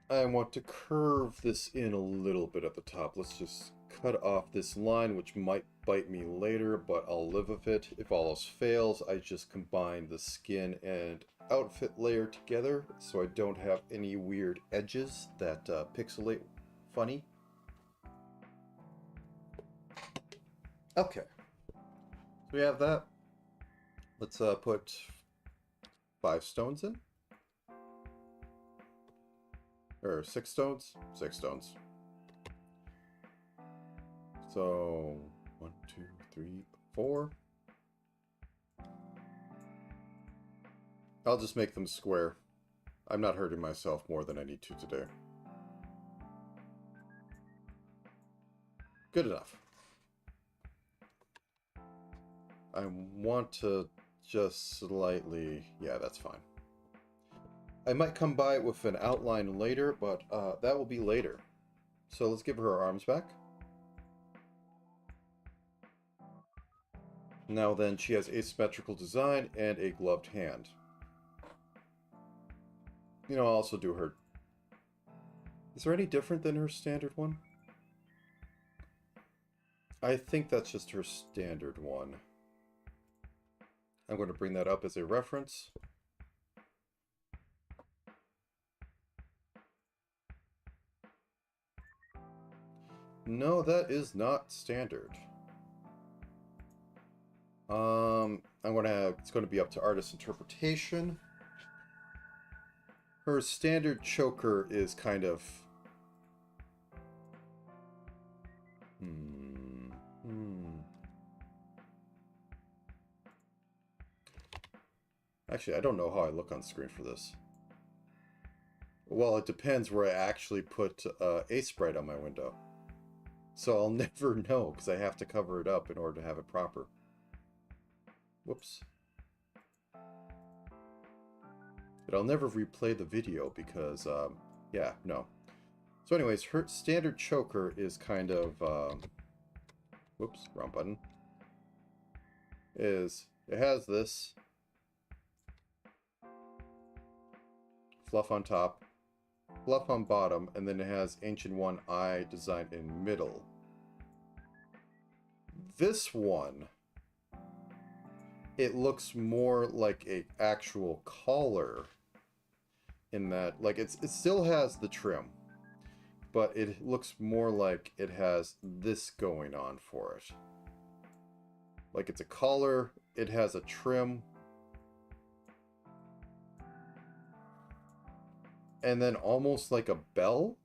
I want to curve this in a little bit at the top. Let's just cut off this line, which might bite me later, but I'll live with it. If all else fails, I just combine the skin and outfit layer together so I don't have any weird edges that pixelate funny. Okay. So we have that. Let's put 5 stones in. Or 6 stones? 6 stones. So 1, 2, 3, 4. I'll just make them square. I'm not hurting myself more than I need to today. Good enough. I want to just slightly... yeah, that's fine. I might come by with an outline later, but that will be later. So let's give her arms back. Now then, she has asymmetrical design and a gloved hand. You know, I'll also do her... is there any different than her standard one? I think that's just her standard one. I'm going to bring that up as a reference. No, that is not standard. It's going to be up to artist interpretation. Her standard choker is kind of... Actually, I don't know how I look on screen for this. Well, it depends where I actually put a sprite on my window. So I'll never know, because I have to cover it up in order to have it proper. Whoops. But I'll never replay the video because, yeah, no. So anyways, her standard choker is kind of, whoops, wrong button. It has this fluff on top, fluff on bottom, and then it has Ancient One eye design in middle. This one, it looks more like a actual collar in that, like, it still has the trim, but it looks more like it has this going on for it. Like it's a collar, it has a trim. And then almost like a bell?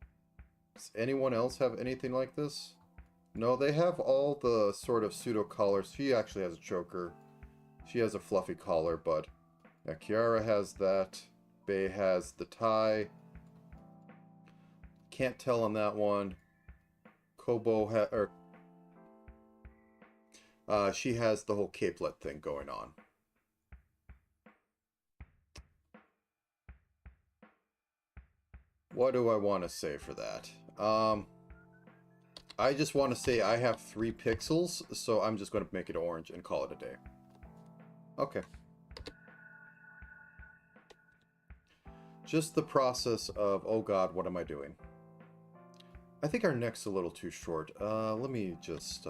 Does anyone else have anything like this? No, they have all the sort of pseudo collars. She actually has a choker. She has a fluffy collar, but yeah, Kiara has that. Bay has the tie. Can't tell on that one. Kobo she has the whole capelet thing going on. What do I want to say for that? I just want to say I have 3 pixels, so I'm just going to make it orange and call it a day. Okay. Just the process of, oh god, what am I doing? I think our neck's a little too short. Let me just,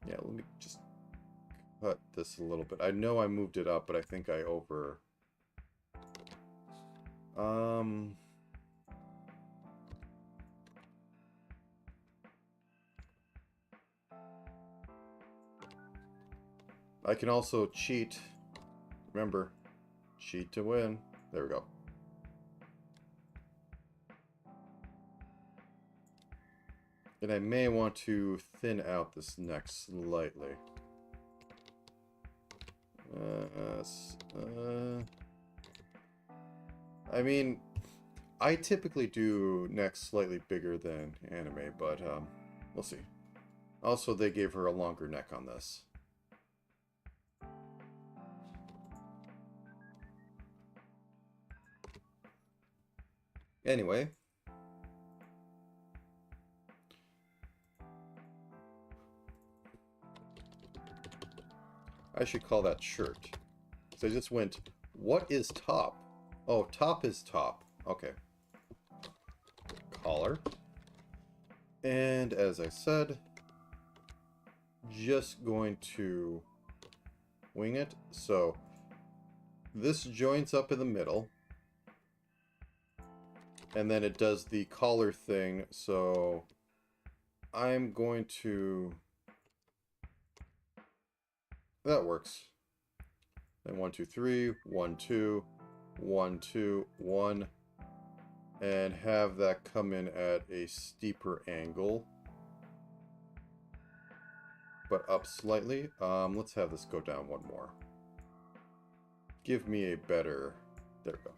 yeah, let me just cut this a little bit. I know I moved it up, but I think I I can also cheat. Remember, cheat to win. There we go. And I may want to thin out this neck slightly. I mean, I typically do necks slightly bigger than anime, but we'll see. Also, they gave her a longer neck on this. Anyway. I should call that shirt. So I just went, what is top? Oh, top is top. Okay. Collar. And as I said, just going to wing it. So this joins up in the middle. And then it does the collar thing. So I'm going to... That works. Then 1, 2, 3, 1, 2, 1, 2, 1, and have that come in at a steeper angle, but up slightly. Let's have this go down one more. Give me a better. There we go.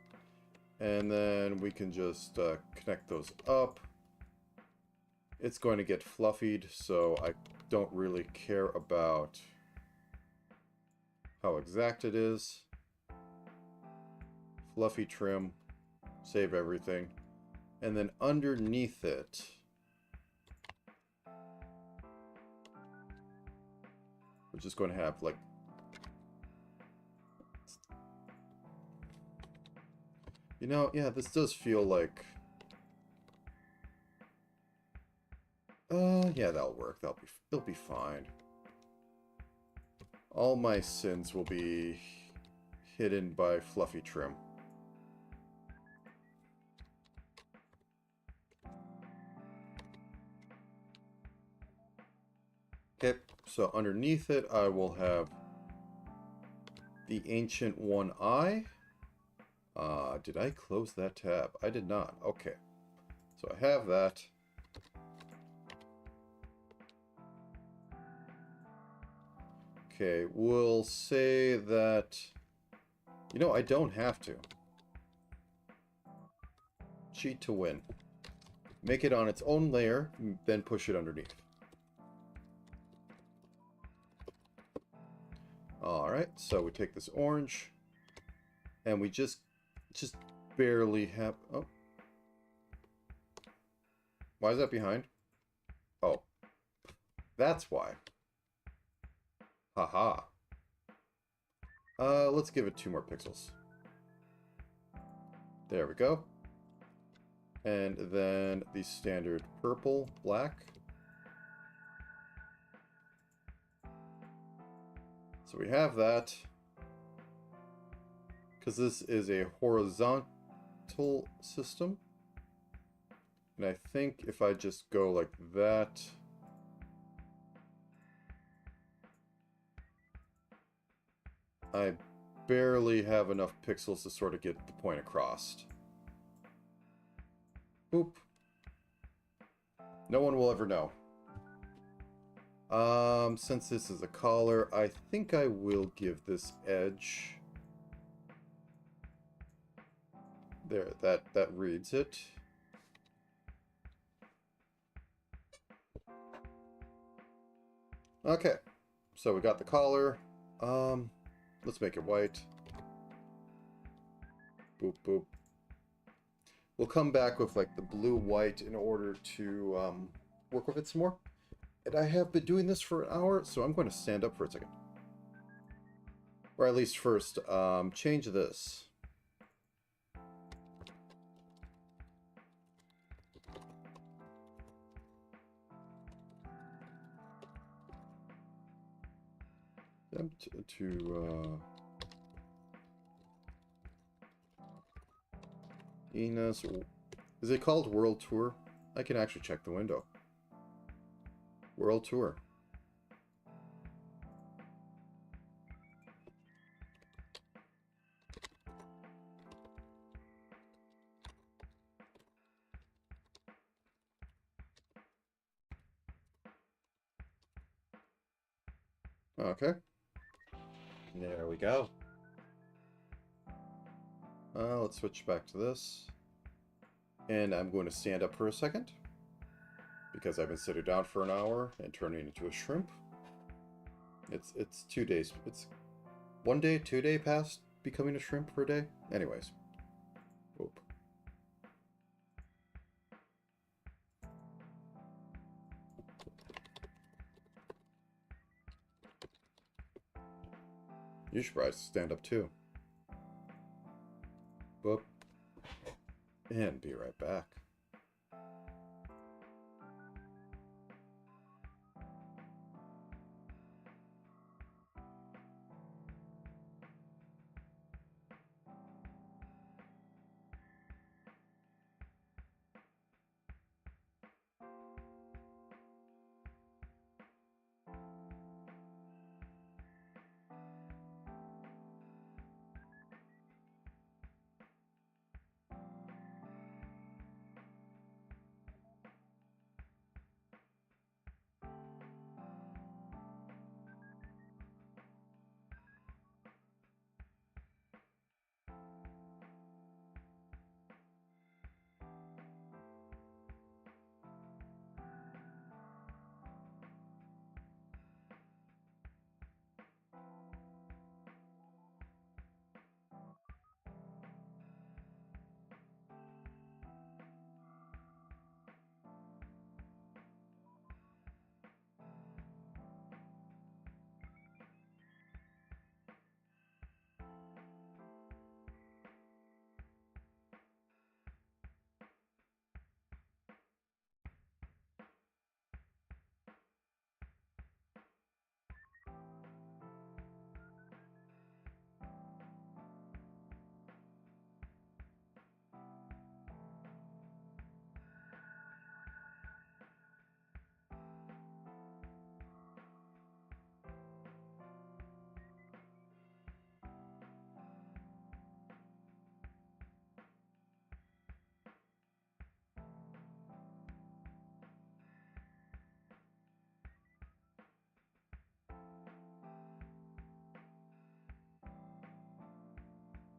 And then we can just connect those up. It's going to get fluffied, so I don't really care about how exact it is. Fluffy trim, save everything. And then underneath it, we're just going to have like, you know, yeah, this does feel like, yeah, that'll work. They'll be fine. All my sins will be hidden by fluffy trim. Okay, so underneath it I will have the ancient one eye. Did I close that tab? I did not. Okay. So I have that. Okay, we'll say that... You know, I don't have to. Cheat to win. Make it on its own layer, then push it underneath. Alright, so we take this orange, and we just barely have... Oh. Why is that behind? Oh. That's why. Haha. Let's give it 2 more pixels. There we go. And then the standard purple, black. So we have that. Because this is a horizontal system. And I think if I just go like that... I barely have enough pixels to sort of get the point across. Boop. No one will ever know. Since this is a collar, I think I will give this edge. There, that reads it. Okay, so we got the collar. Let's make it white. Boop, boop. We'll come back with like the blue-white in order to work with it some more. And I have been doing this for an hour, so I'm going to stand up for a second. Or at least first, change this. Enos. Is it called World Tour? I can actually check the window. World Tour. Okay. There we go. Let's switch back to this. And I'm going to stand up for a second. Because I've been sitting down for an hour and turning into a shrimp. It's 2 days. It's 1 day, 2 day past becoming a shrimp per day. Anyways. Oop. You should probably stand up too. Boop. And be right back.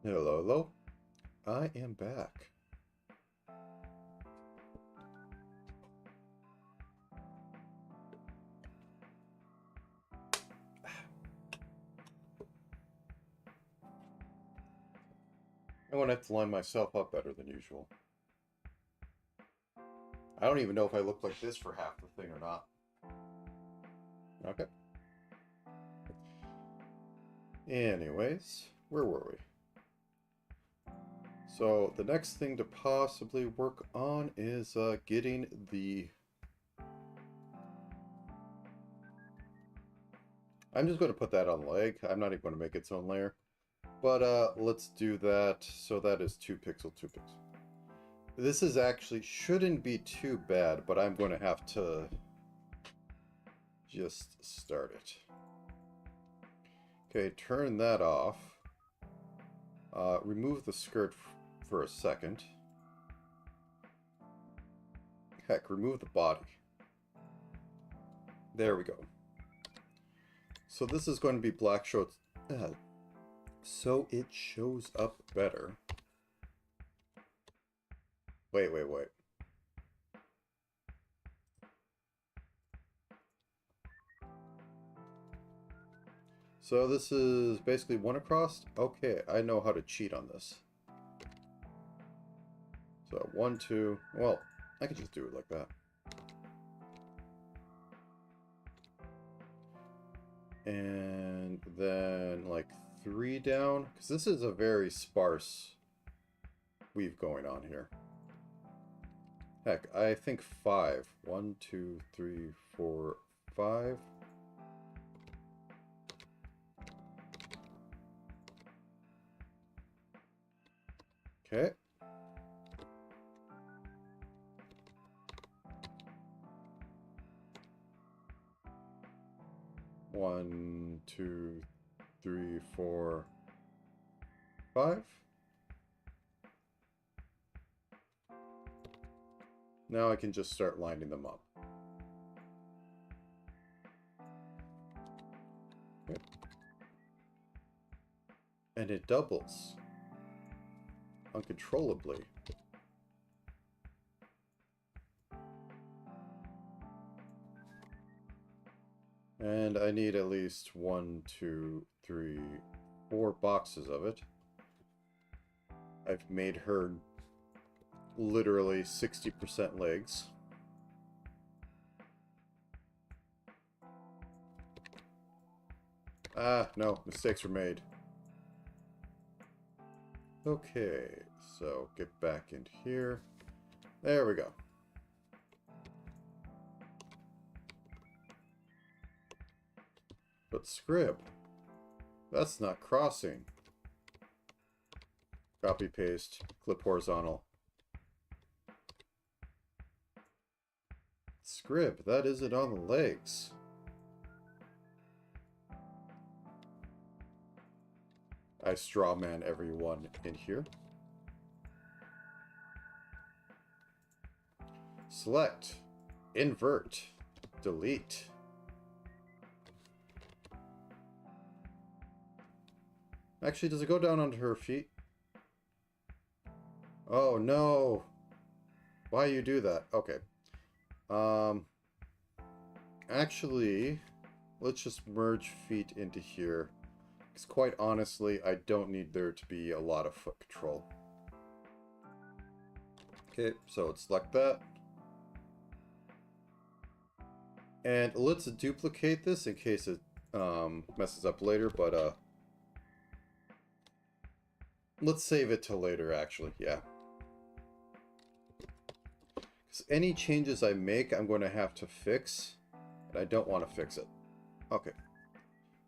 Hello, hello. I am back. I want to have to line myself up better than usual. I don't even know if I look like this for half the thing or not. Okay. Anyways, where were we? So the next thing to possibly work on is getting the... I'm just going to put that on leg. I'm not even going to make its own layer. But let's do that. So that is 2 pixel, 2 pixel. This is actually shouldn't be too bad, but I'm going to have to just start it. Okay, turn that off. Remove the skirt for a second. Heck, remove the body. There we go. So this is going to be black shorts. So it shows up better. Wait. So this is basically one across? Okay, I know how to cheat on this. So 1, 2, well, I could just do it like that. And then like 3 down, because this is a very sparse weave going on here. Heck, I think 5. 1, 2, 3, 4, 5. Okay. One, 2, 3, 4, 5. Now I can just start lining them up. Okay. And it doubles uncontrollably. And I need at least 1, 2, 3, 4 boxes of it. I've made her literally 60% legs. Ah, no, mistakes were made. Okay, so get back into here. There we go. But scrib, that's not crossing. Copy, paste, clip horizontal. Scrib, that isn't on the legs. I strawman everyone in here. Select, invert, delete. Actually, does it go down onto her feet? Oh no! Why you do that? Okay. Actually, let's just merge feet into here. Because quite honestly, I don't need there to be a lot of foot control. Okay, so let's select that. And let's duplicate this in case it messes up later, but let's save it till later, actually, yeah. Because any changes I make, I'm going to have to fix, and I don't want to fix it. Okay,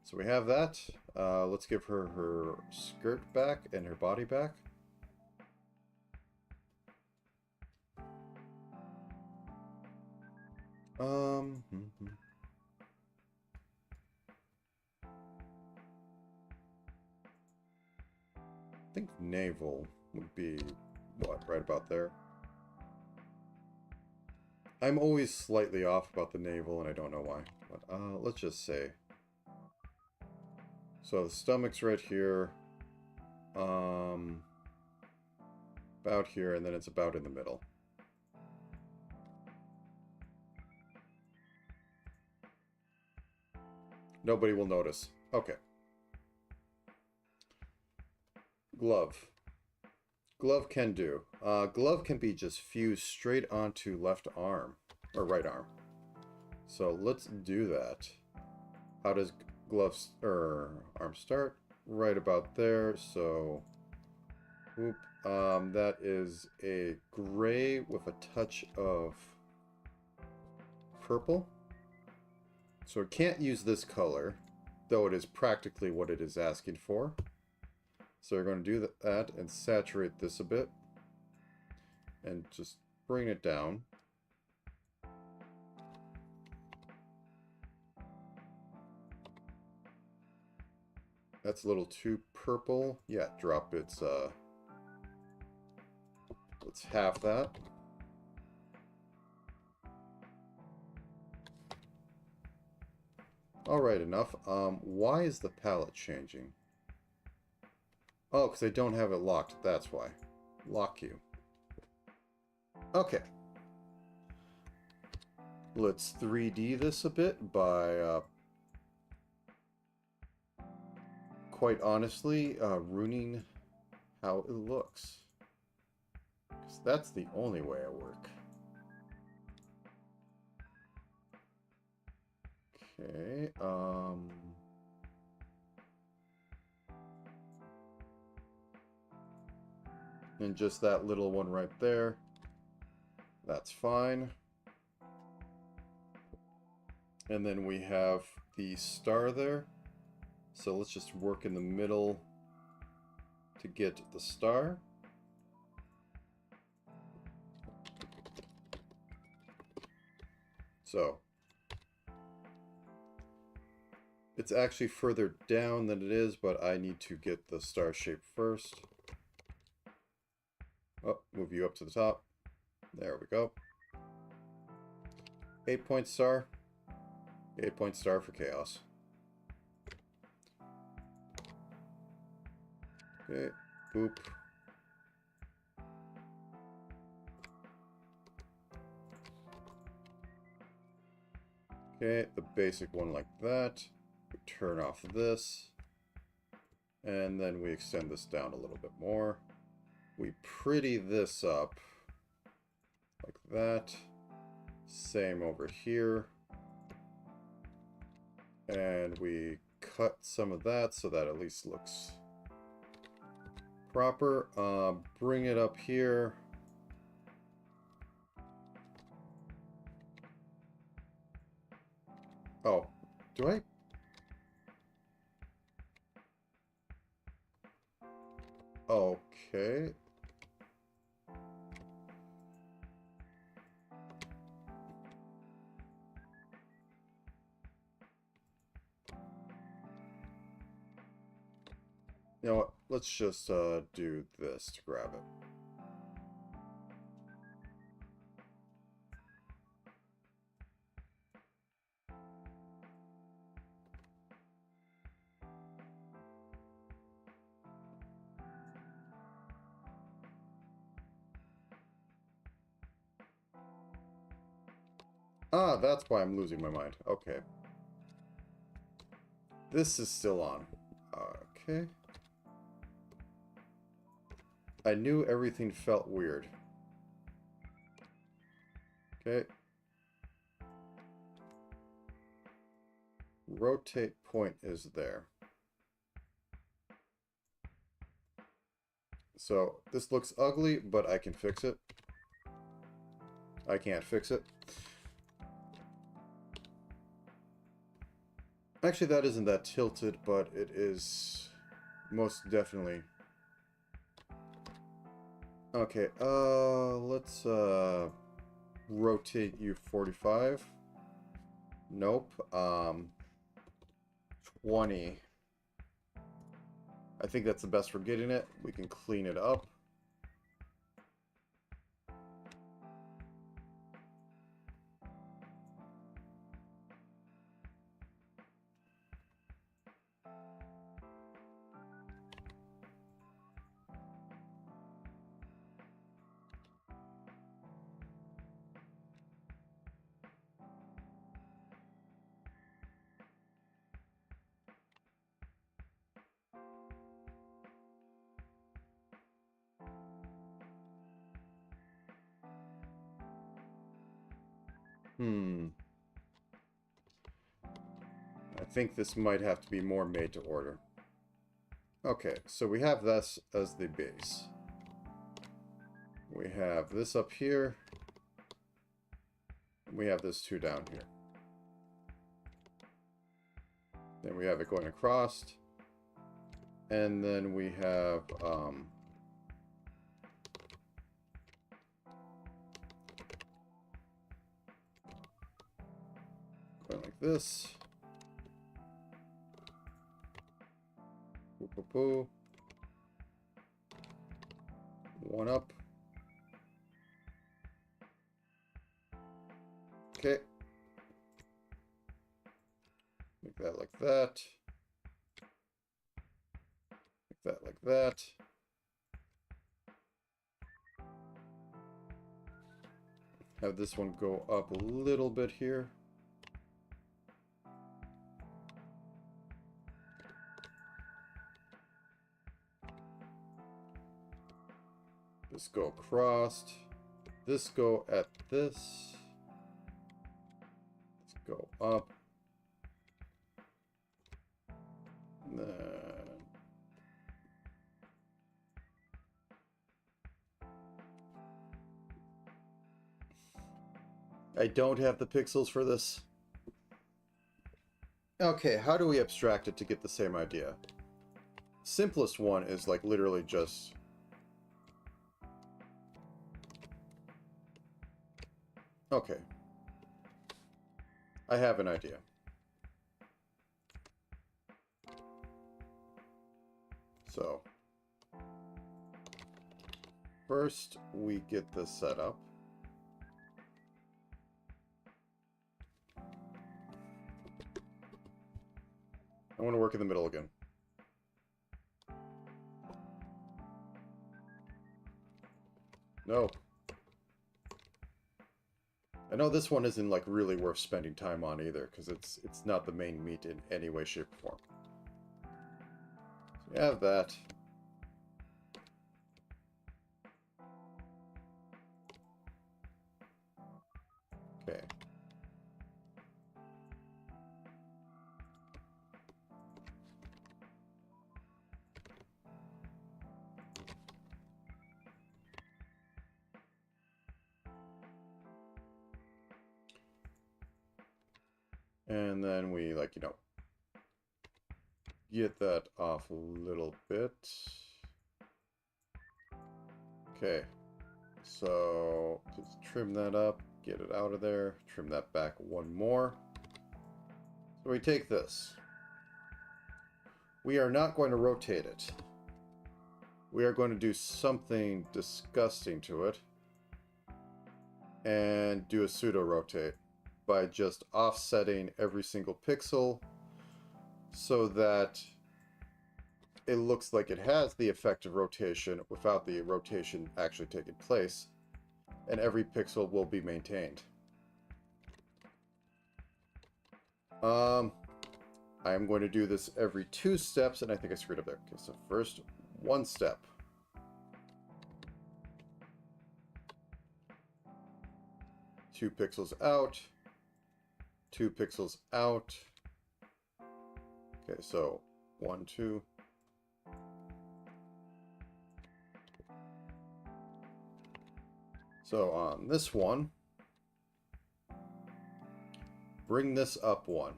so we have that. Let's give her her skirt back and her body back. I think navel would be, what, right about there. I'm always slightly off about the navel, and I don't know why. But let's just say. So the stomach's right here. About here, and then it's about in the middle. Nobody will notice. Okay. Glove. Glove can do. Glove can be just fused straight onto left arm, or right arm. So let's do that. How does gloves or arm start? Right about there. So, whoop. That is a gray with a touch of purple. So it can't use this color, though it is practically what it is asking for. So we're going to do that and saturate this a bit. and just bring it down. That's a little too purple. Yeah, drop its, let's half that. Alright, enough. Why is the palette changing? Oh, because I don't have it locked. That's why. Lock you. Okay. Let's 3D this a bit by, quite honestly, ruining how it looks. Because that's the only way I work. Okay, and just that little one right there. That's fine. And then we have the star there. So let's just work in the middle to get the star. So it's actually further down than it is, but I need to get the star shape first. Oh, move you up to the top. There we go. 8-point star. 8-point star for chaos. Okay, boop. Okay, the basic one like that. We turn off this. And then we extend this down a little bit more. We pretty this up like that. Same over here. And we cut some of that so that at least looks proper. Bring it up here. Oh, do I? Okay. You know what? Let's just do this to grab it. Ah, that's why I'm losing my mind. Okay. This is still on. Okay. I knew everything felt weird. Okay. Rotate point is there. So this looks ugly, but I can fix it. I can't fix it. Actually, that isn't that tilted, but it is most definitely. Okay, let's rotate you 45. Nope. 20. I think that's the best for getting it. We can clean it up. I think this might have to be more made to order. Okay, so we have this as the base. We have this up here. We have this two down here. Then we have it going across. And then we have like this. Poo, poo, poo. One up. Okay. Make that like that. Make that like that. Have this one go up a little bit here. This go across. This go at this. Let's go up. And then I don't have the pixels for this. Okay, how do we abstract it to get the same idea? Simplest one is like literally just okay. I have an idea. So first we get this set up. I want to work in the middle again. No. I know this one isn't like really worth spending time on either, because it's not the main meat in any way, shape, or form. So we have that. Okay. And then we, like, you know, get that off a little bit. Okay. So just trim that up, get it out of there, trim that back one more. So we take this. We are not going to rotate it. We are going to do something disgusting to it and do a pseudo rotate by just offsetting every single pixel so that it looks like it has the effect of rotation without the rotation actually taking place, and every pixel will be maintained. I am going to do this every 2 steps, and I think I screwed up there. Okay, so first, 1 step. Two pixels out. 2 pixels out. Okay, so 1, 2. So on this one, bring this up 1.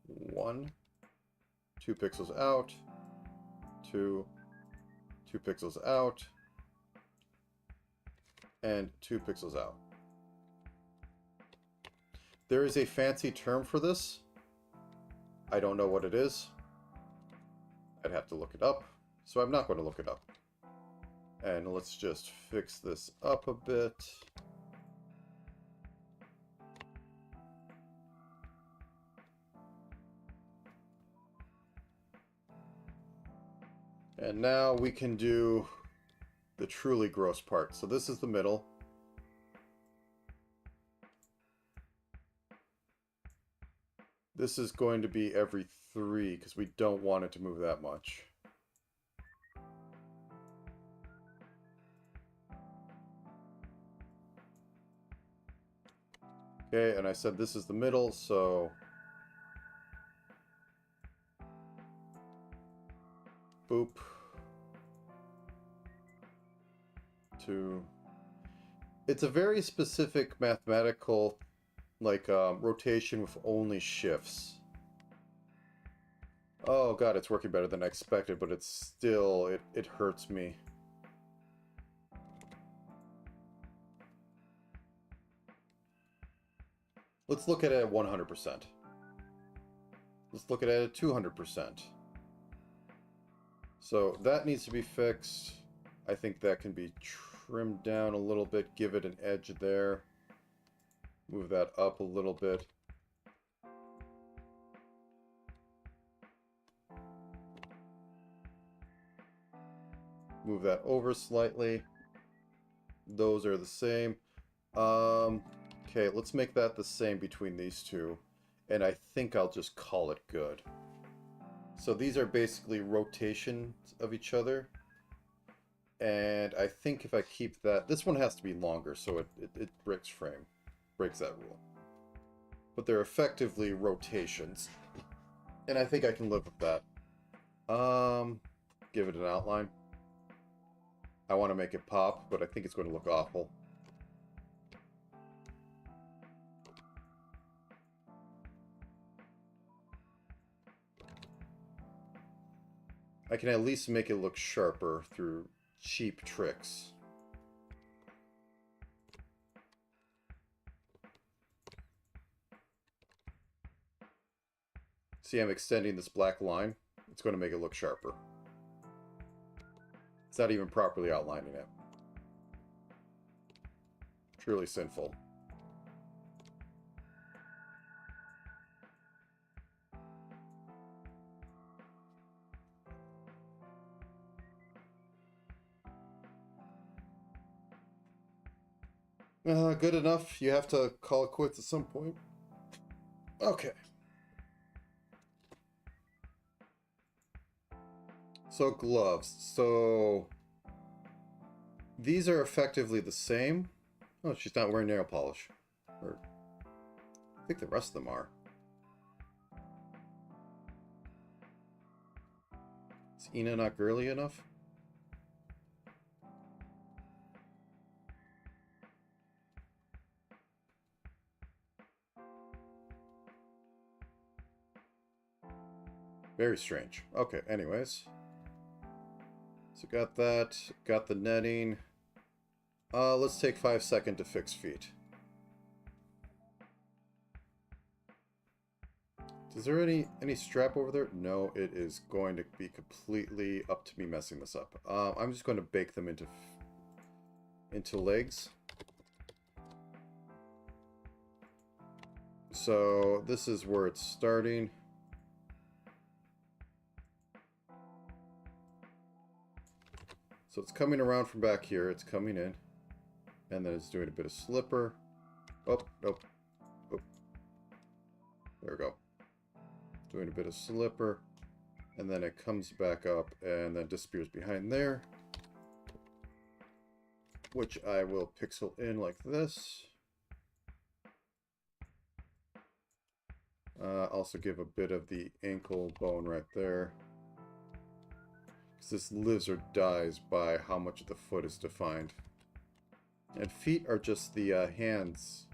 1, 2 pixels out, 2, 2 pixels out, and 2 pixels out. There is a fancy term for this. I don't know what it is. I'd have to look it up, so I'm not going to look it up. And let's just fix this up a bit. And now we can do the truly gross part. So this is the middle. This is going to be every 3 because we don't want it to move that much. Okay, and I said this is the middle, so boop. 2. It's a very specific mathematical, like, rotation with only shifts. Oh god, it's working better than I expected, but it's still, it hurts me. Let's look at it at 100%. Let's look at it at 200%. So that needs to be fixed. I think that can be trimmed down a little bit, give it an edge there. Move that up a little bit. Move that over slightly. Those are the same. Okay, let's make that the same between these two. And I think I'll just call it good. So these are basically rotations of each other. And I think if I keep that... This one has to be longer, so it breaks frame. Breaks that rule. But they're effectively rotations. And I think I can live with that. Give it an outline. I want to make it pop, but I think it's going to look awful. I can at least make it look sharper through cheap tricks. See, I'm extending this black line. It's going to make it look sharper. It's not even properly outlining it. Truly sinful. Good enough. You have to call it quits at some point. Okay. So gloves. So these are effectively the same. Oh, she's not wearing nail polish. Or I think the rest of them are. Is Ina not girly enough? Very strange. Okay, anyways. So got that. Got the netting. Let's take 5 seconds to fix feet. Is there any strap over there? No, it is going to be completely up to me messing this up. I'm just going to bake them into legs. So this is where it's starting. So it's coming around from back here. It's coming in. And then it's doing a bit of slipper. Oh, nope. Oh. There we go. Doing a bit of slipper. And then it comes back up and then disappears behind there. Which I will pixel in like this. Also give a bit of the ankle bone right there. Because this lives or dies by how much of the foot is defined. And feet are just the hands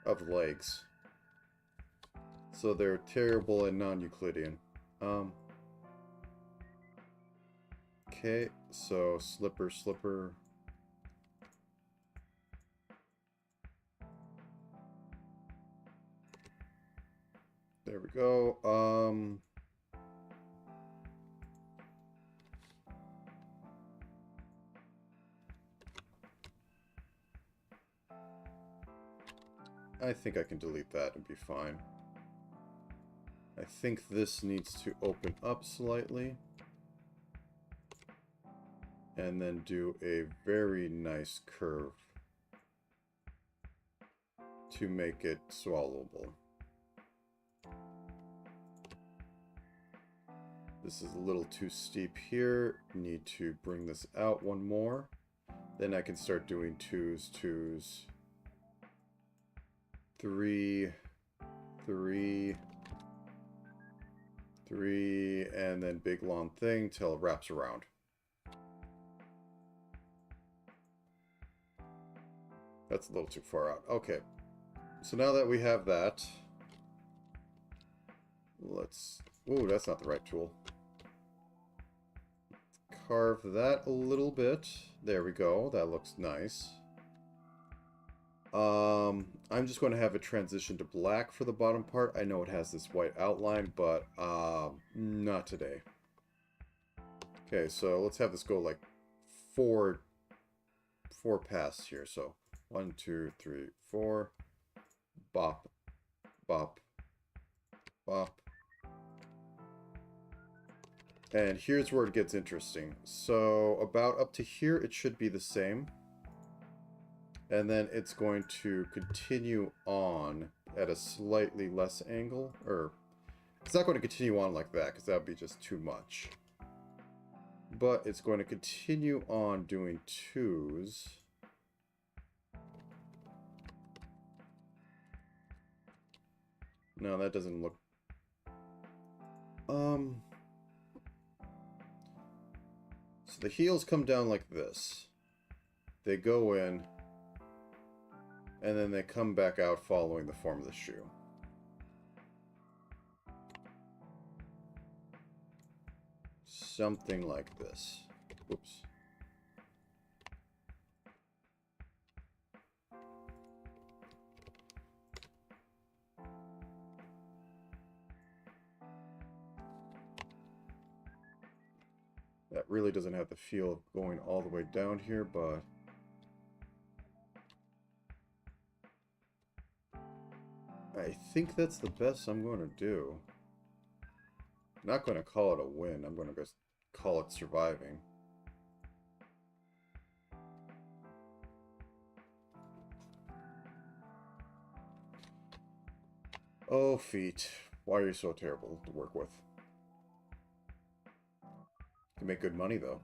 of legs. So they're terrible and non-Euclidean. Okay, so slipper, slipper. There we go. I think I can delete that and be fine. I think this needs to open up slightly. And then do a very nice curve to make it swallowable. This is a little too steep here. Need to bring this out one more. Then I can start doing twos, twos. 3, 3, 3, and then big long thing till it wraps around. That's a little too far out. Okay. So now that we have that, let's... Ooh, that's not the right tool. Carve that a little bit. There we go. That looks nice. I'm just going to have it transition to black for the bottom part. I know it has this white outline, but not today. Okay, so let's have this go like four passes here. So 1, 2, 3, 4. Bop, bop, bop. And here's where it gets interesting. So about up to here, it should be the same. And then it's going to continue on at a slightly less angle. Or it's not going to continue on like that, because that would be just too much. But it's going to continue on doing 2s. No, that doesn't look... So the heels come down like this. They go in, and then they come back out following the form of the shoe. Something like this. Oops. That really doesn't have the feel of going all the way down here, but I think that's the best I'm going to do. I'm not going to call it a win. I'm going to just call it surviving. Oh, feet. Why are you so terrible to work with? You can make good money, though.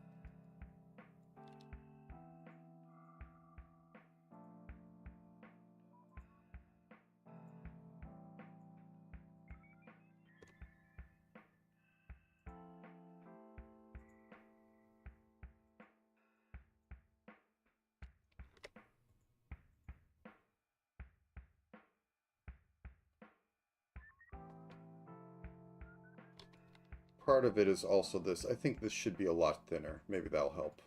Part of it is also this. I think this should be a lot thinner. Maybe that'll help.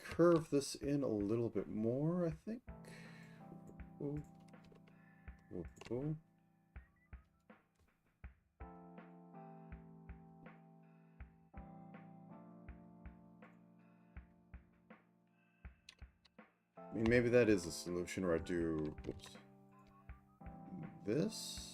Curve this in a little bit more, I think. Ooh. Ooh, ooh. I mean, maybe that is a solution where I do, oops, this.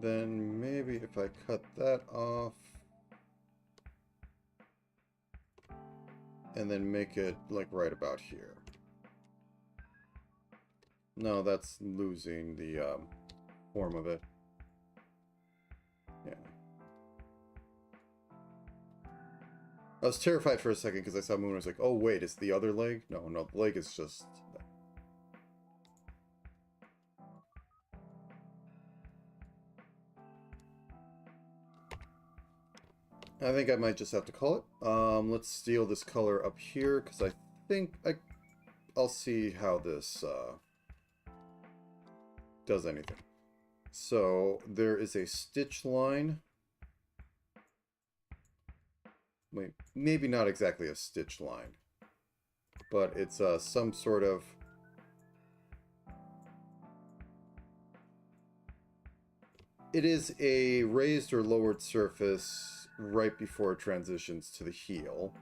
Then maybe if I cut that off and then make it like right about here. No, that's losing the form of it. Yeah. I was terrified for a second because I saw Moon. I was like, oh wait, it's the other leg? No, the leg is just... I think I might just have to call it. Let's steal this color up here, because I think I'll see how this does anything. So, there is a stitch line. Wait, maybe not exactly a stitch line, but it's some sort of... It is a raised or lowered surface right before it transitions to the heel.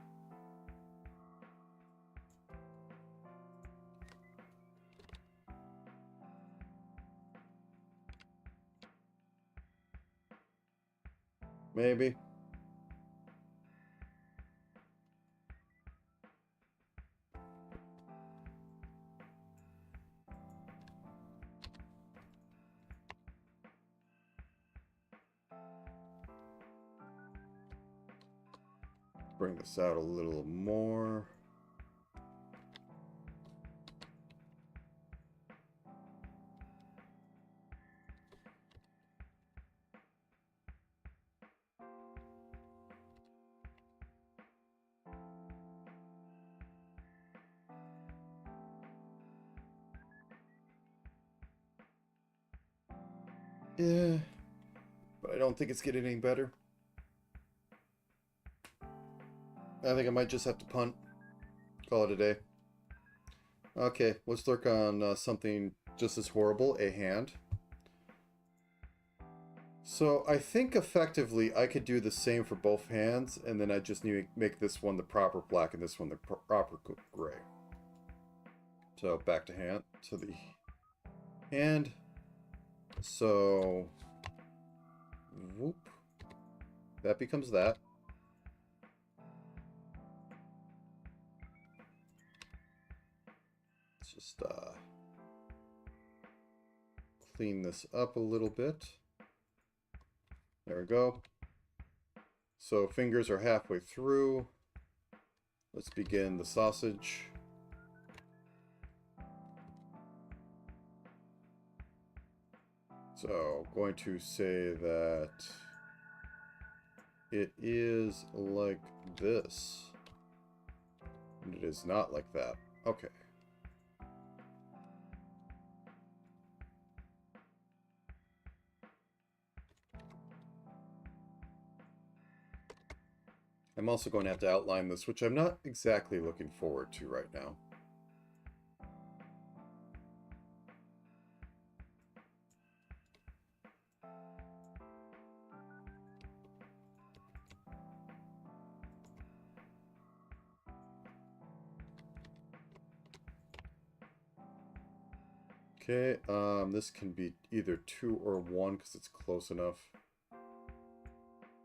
Maybe. Bring this out a little more. Yeah, but I don't think it's getting any better. I think I might just have to punt. Call it a day. Okay, let's work on something just as horrible, a hand. So I think effectively I could do the same for both hands, and then I just need to make this one the proper black and this one the proper gray. So back to hand, to the hand. So, whoop, that becomes that. Let's just clean this up a little bit. There we go. So fingers are halfway through. Let's begin the sausage. So, going to say that it is like this. And it is not like that. Okay. I'm also going to have to outline this, which I'm not exactly looking forward to right now. Okay, this can be either 2 or 1 because it's close enough.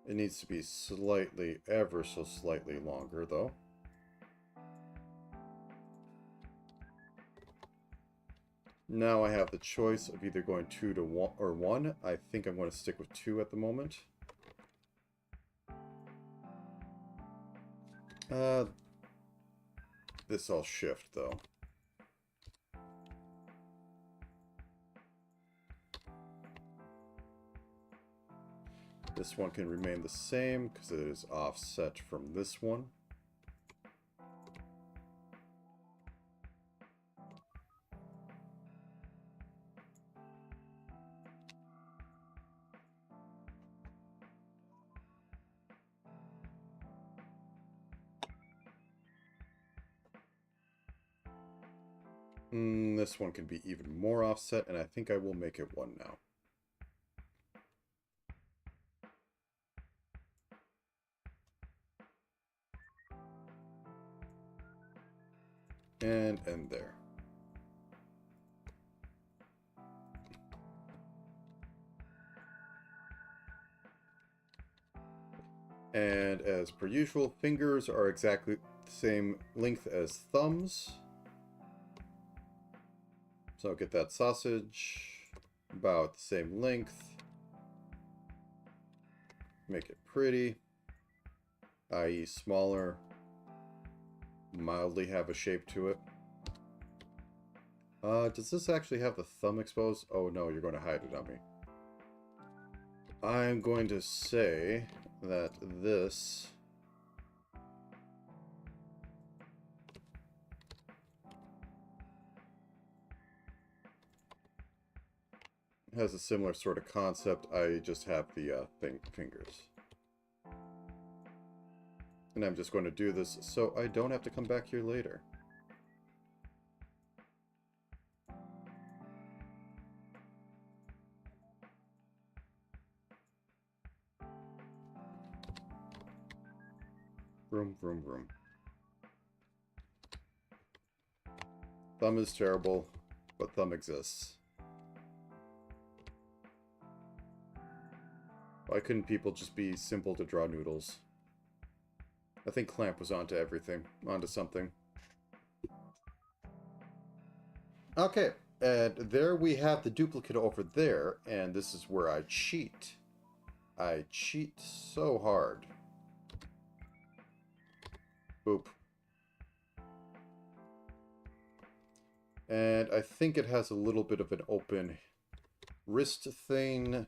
It needs to be slightly, ever so slightly longer, though. Now I have the choice of either going 2 to 1 or 1. I think I'm going to stick with 2 at the moment. This I'll shift, though. This one can remain the same because it is offset from this one. This one can be even more offset, and I think I will make it 1 now. And end there. And as per usual, fingers are exactly the same length as thumbs. So get that sausage about the same length. Make it pretty, i.e. smaller. Mildly have a shape to it. Does this actually have the thumb exposed? Oh no, you're going to hide it on me. I'm going to say that this has a similar sort of concept. I just have the fingers. And I'm just going to do this so I don't have to come back here later. Vroom, vroom, vroom. Thumb is terrible, but thumb exists. Why couldn't people just be simple to draw noodles? I think Clamp was onto everything, onto something. Okay, and there we have the duplicate over there, and this is where I cheat. I cheat so hard. Boop. And I think it has a little bit of an open wrist thing,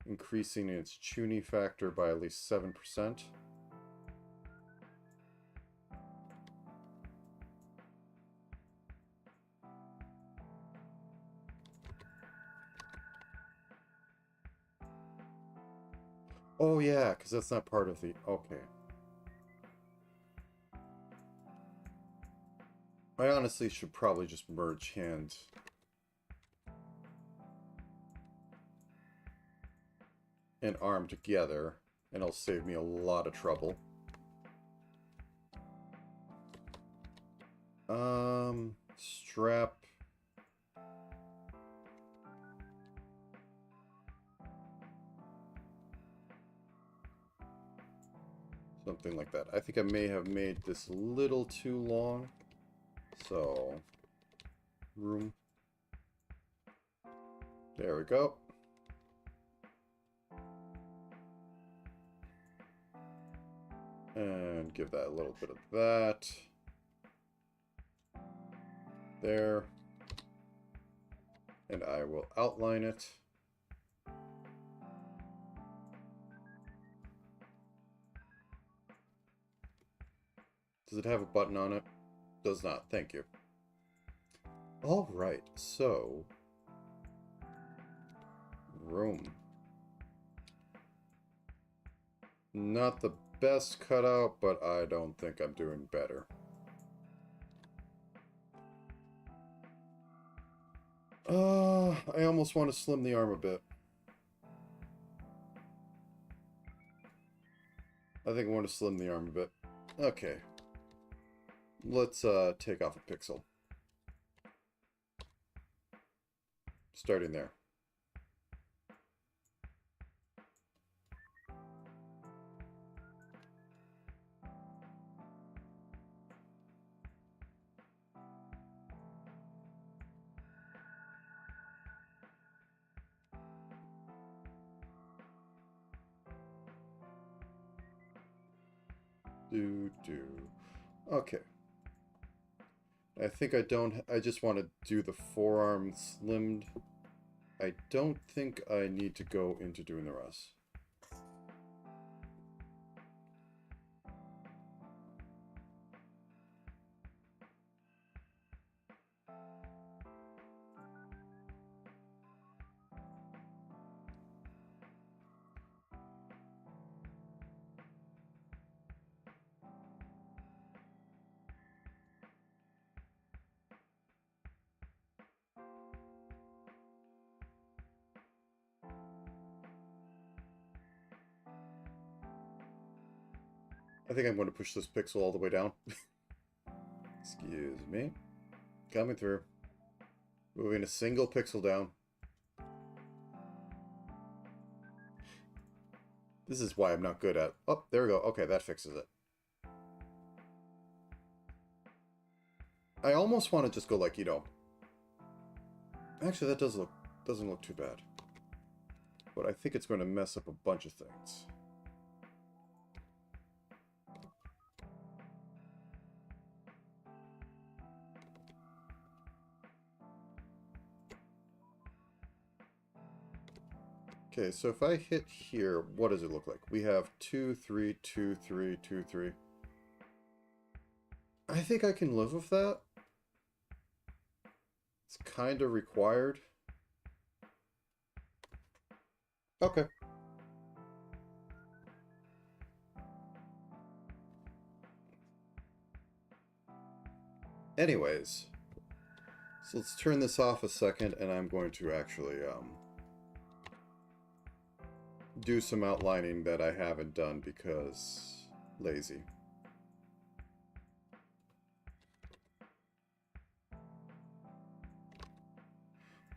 increasing its tuning factor by at least 7%. Oh yeah, because that's not part of the... Okay. I honestly should probably just merge hand and arm together, and it'll save me a lot of trouble. Strap. Something like that. I think I may have made this a little too long. So, room. There we go. And give that a little bit of that. There. And I will outline it. Does it have a button on it? Does not. Thank you. All right, so room. Not the best cutout, but I don't think I'm doing better. I almost want to slim the arm a bit. I think I want to slim the arm a bit. Okay. Let's take off a pixel. Starting there. Okay. I think I just want to do the forearm slimmed. I don't think I need to go into doing the rest. I think I'm going to push this pixel all the way down. Excuse me. Coming through. Moving a single pixel down. This is why I'm not good at... Oh, there we go. Okay, that fixes it. I almost want to just go like, you know... Actually, that doesn't look too bad. But I think it's going to mess up a bunch of things. Okay, so if I hit here, what does it look like? We have 2, 3, 2, 3, 2, 3. I think I can live with that. It's kind of required. Okay. Anyways, so let's turn this off a second, and I'm going to actually do some outlining that I haven't done because lazy.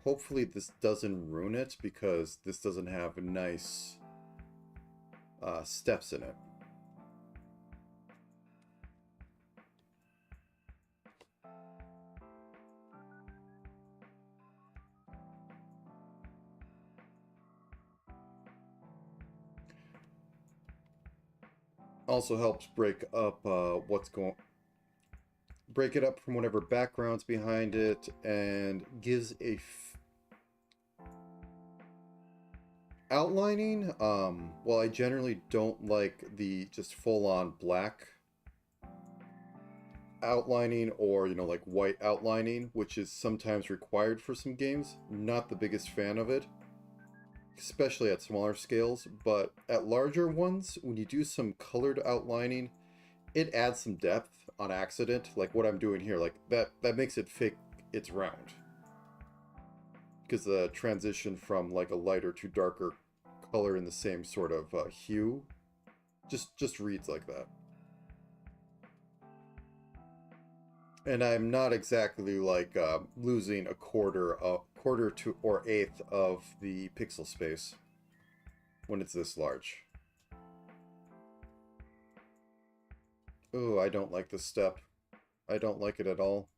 Hopefully this doesn't ruin it because this doesn't have nice steps in it. Also helps break up break it up from whatever background's behind it, and gives a outlining. Well, I generally don't like the just full-on black outlining, or like white outlining, which is sometimes required for some games. Not the biggest fan of it, especially at smaller scales, but at larger ones, when you do some colored outlining, it adds some depth on accident, like what I'm doing here. Like that makes it fake it's round, because the transition from like a lighter to darker color in the same sort of hue just reads like that. And I'm not exactly like losing a quarter to or eighth of the pixel space when it's this large. Oh, I don't like this step. I don't like it at all.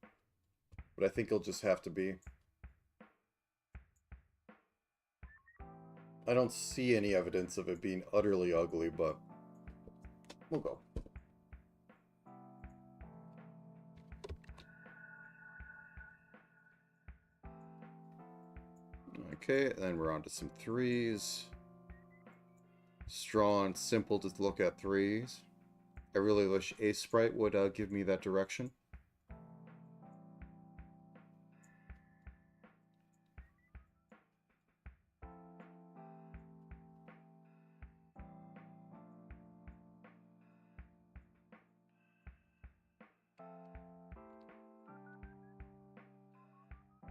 But I think it'll just have to be. I don't see any evidence of it being utterly ugly, but we'll go. Okay, then we're on to some threes. Strong, simple to look at threes. I really wish Ace Sprite would give me that direction.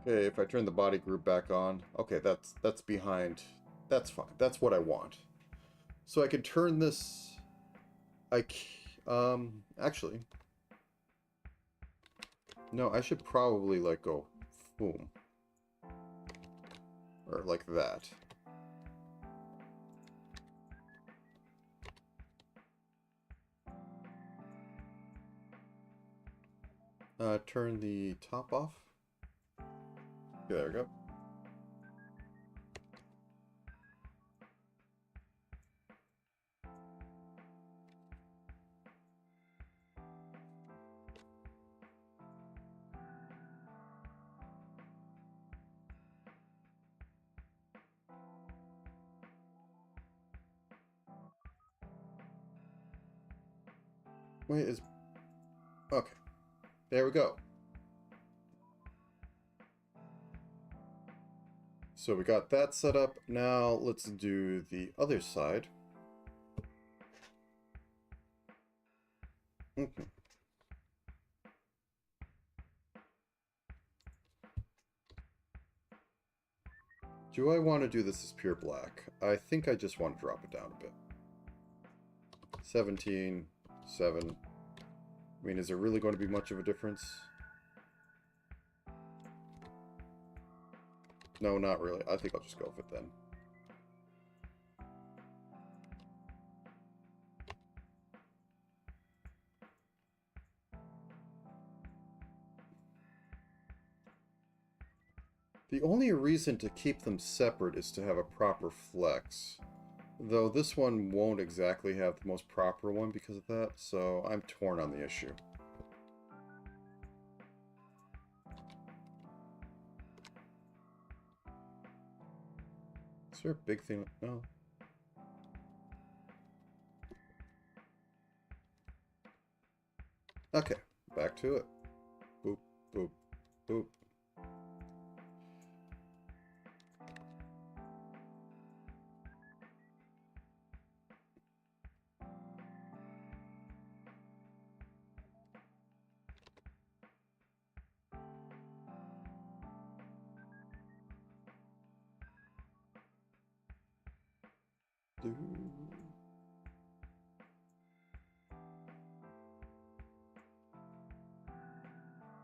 Okay, if I turn the body group back on, okay, that's behind. That's fine. That's what I want. So I can turn this. Actually, no, I should probably like go, boom, or like that. Turn the top off. Okay, there we go. Wait, is... Okay. There we go. So we got that set up. Now let's do the other side. Okay. Do I want to do this as pure black? I think I just want to drop it down a bit. 17, 7. I mean, is there really going to be much of a difference? No, not really. I think I'll just go with it then. The only reason to keep them separate is to have a proper flex. Though this one won't exactly have the most proper one because of that, so I'm torn on the issue. Is there a big thing? No. Okay, back to it. Boop, boop, boop.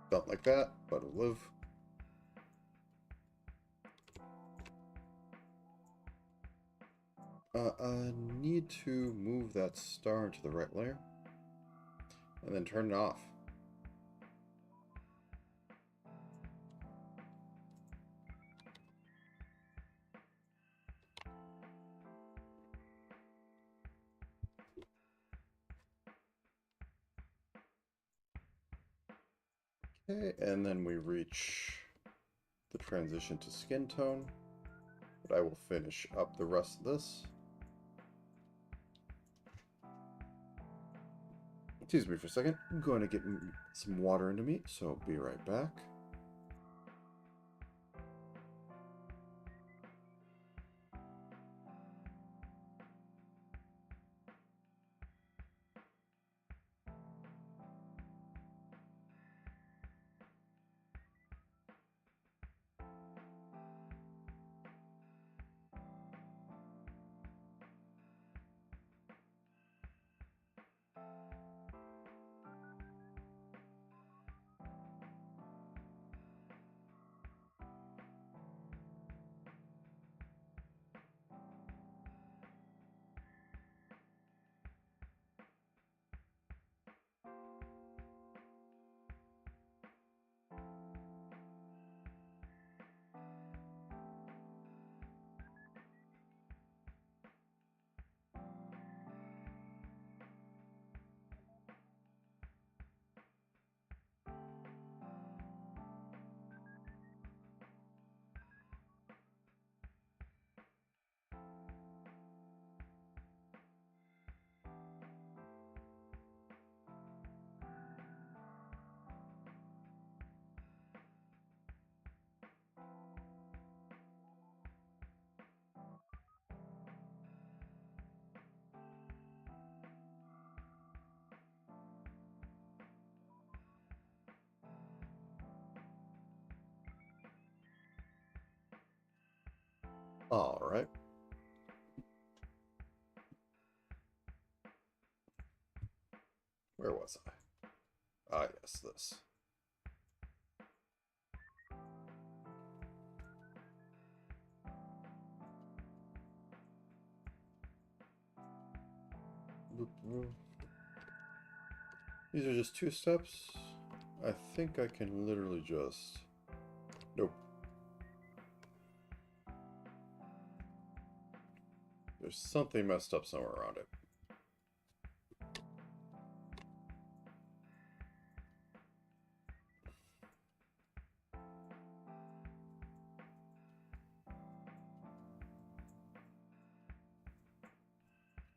Don't like that, but it'll live. I need to move that star into the right layer, and then turn it off. Okay, and then we reach the transition to skin tone. But I will finish up the rest of this. Excuse me for a second. I'm going to get some water into me, so I'll be right back. All right. Where was I? Ah, yes, this. These are just 2 steps. I think I can literally just... Nope. There's something messed up somewhere around it.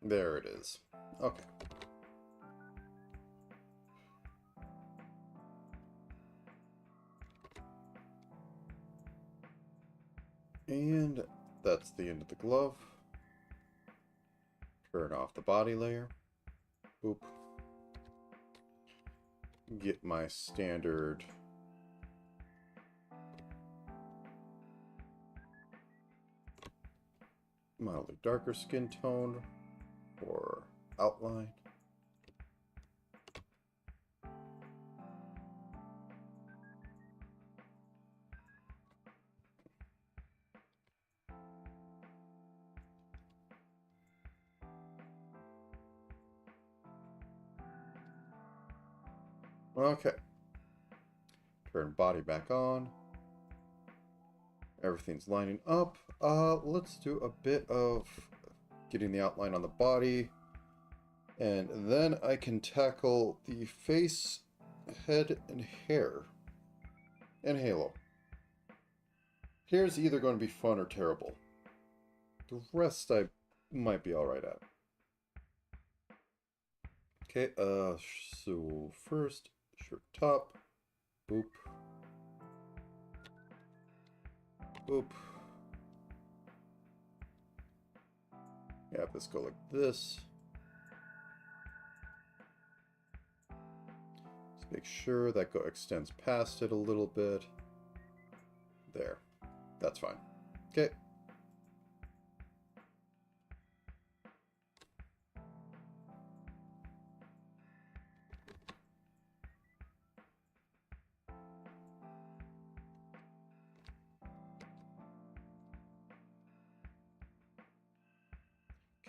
There it is. Okay. And that's the end of the glove. Turn off the body layer. Boop. Get my standard mildly darker skin tone for outline. Okay. Turn body back on. Everything's lining up. Let's do a bit of getting the outline on the body. And then I can tackle the face, head, and hair. And halo. Hair's either going to be fun or terrible. The rest I might be alright at. Okay, so first, shirt top. Boop. Boop. Have this go like this. Just make sure that extends past it a little bit. There. That's fine. Okay.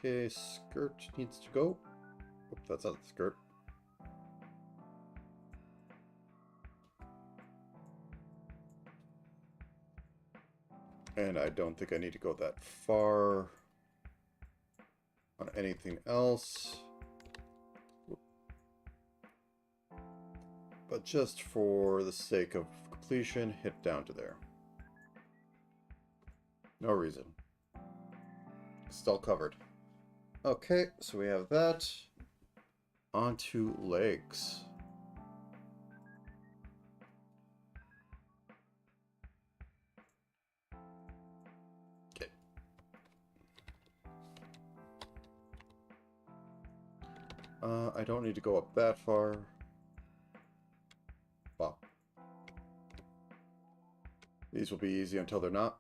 Okay, skirt needs to go. Oh, that's not the skirt. And I don't think I need to go that far on anything else. But just for the sake of completion, hit down to there. No reason. Still covered. Okay, so we have that. Onto legs. Okay. I don't need to go up that far. Wow. These will be easy until they're not.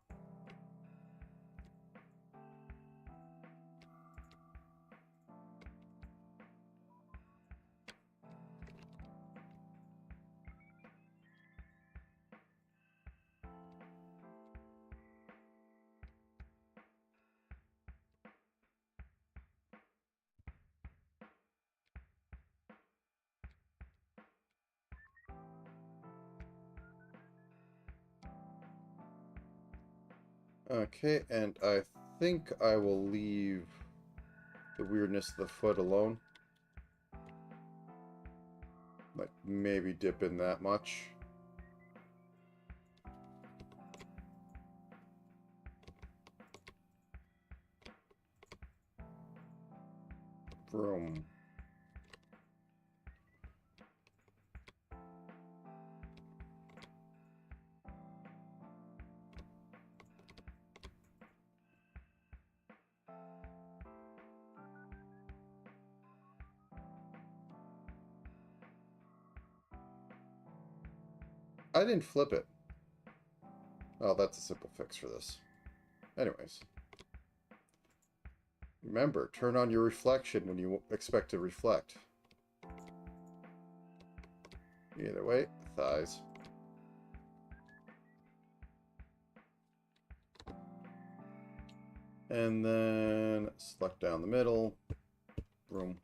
Okay, and I think I will leave the weirdness of the foot alone. Like, maybe dip in that much. Vroom. I didn't flip it. Oh, that's a simple fix for this. Anyways. Remember, turn on your reflection when you expect to reflect. Either way, thighs. And then select down the middle. Boom.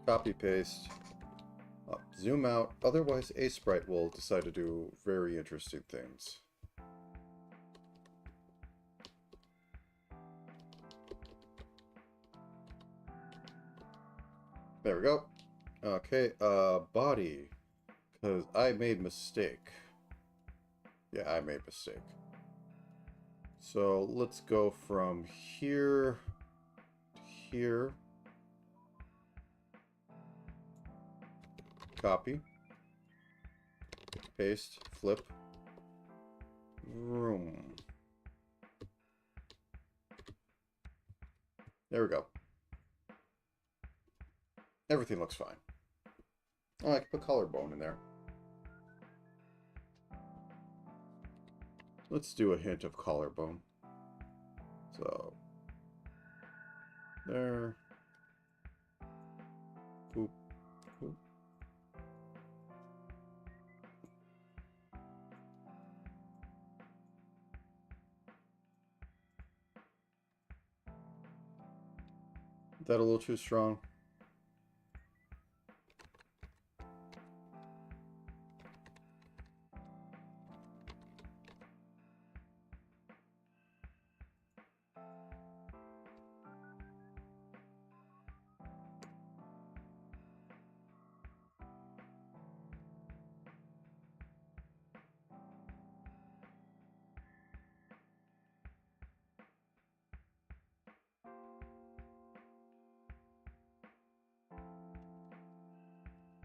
Copy, paste. Up, zoom out. Otherwise, a sprite will decide to do very interesting things. There we go. Okay, body. Because I made mistake. Yeah, I made mistake. So let's go from here to here. Copy. Paste. Flip. Room. There we go. Everything looks fine. Oh, I can put collarbone in there. Let's do a hint of collarbone. So, there. Boop, boop. Is that a little too strong?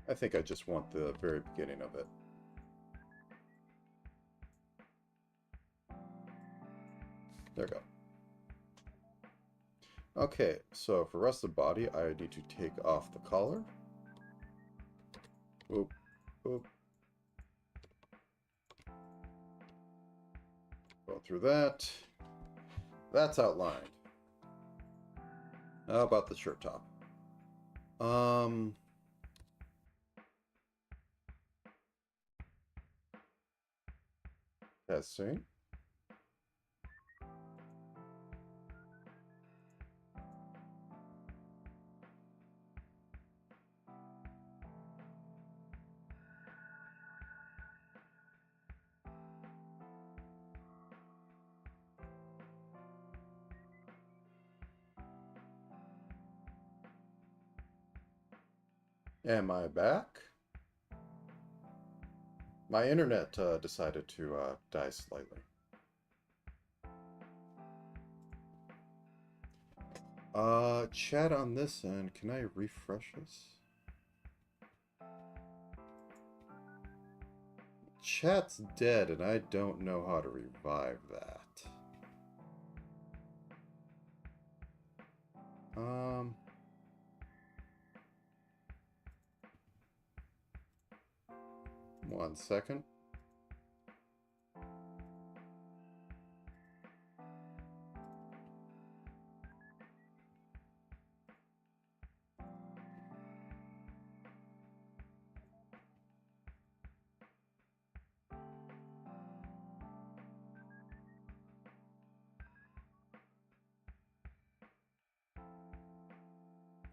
I think I just want the very beginning of it. There we go. Okay, so for the rest of the body, I need to take off the collar. Oop, oop. Go through that. That's outlined. How about the shirt top? Testing. Am I back? My internet decided to die slightly. Chat on this end. Can I refresh this? Chat's dead, and I don't know how to revive that. One second.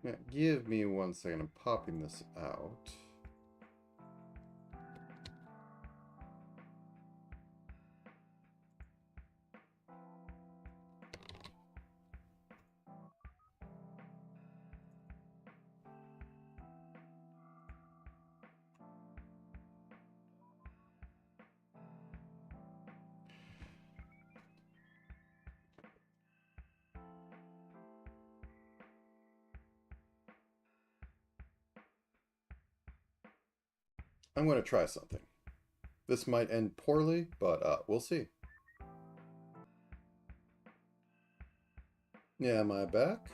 Now, give me 1 second. I'm popping this out. I'm going to try something. This might end poorly, but we'll see. Yeah, am I back?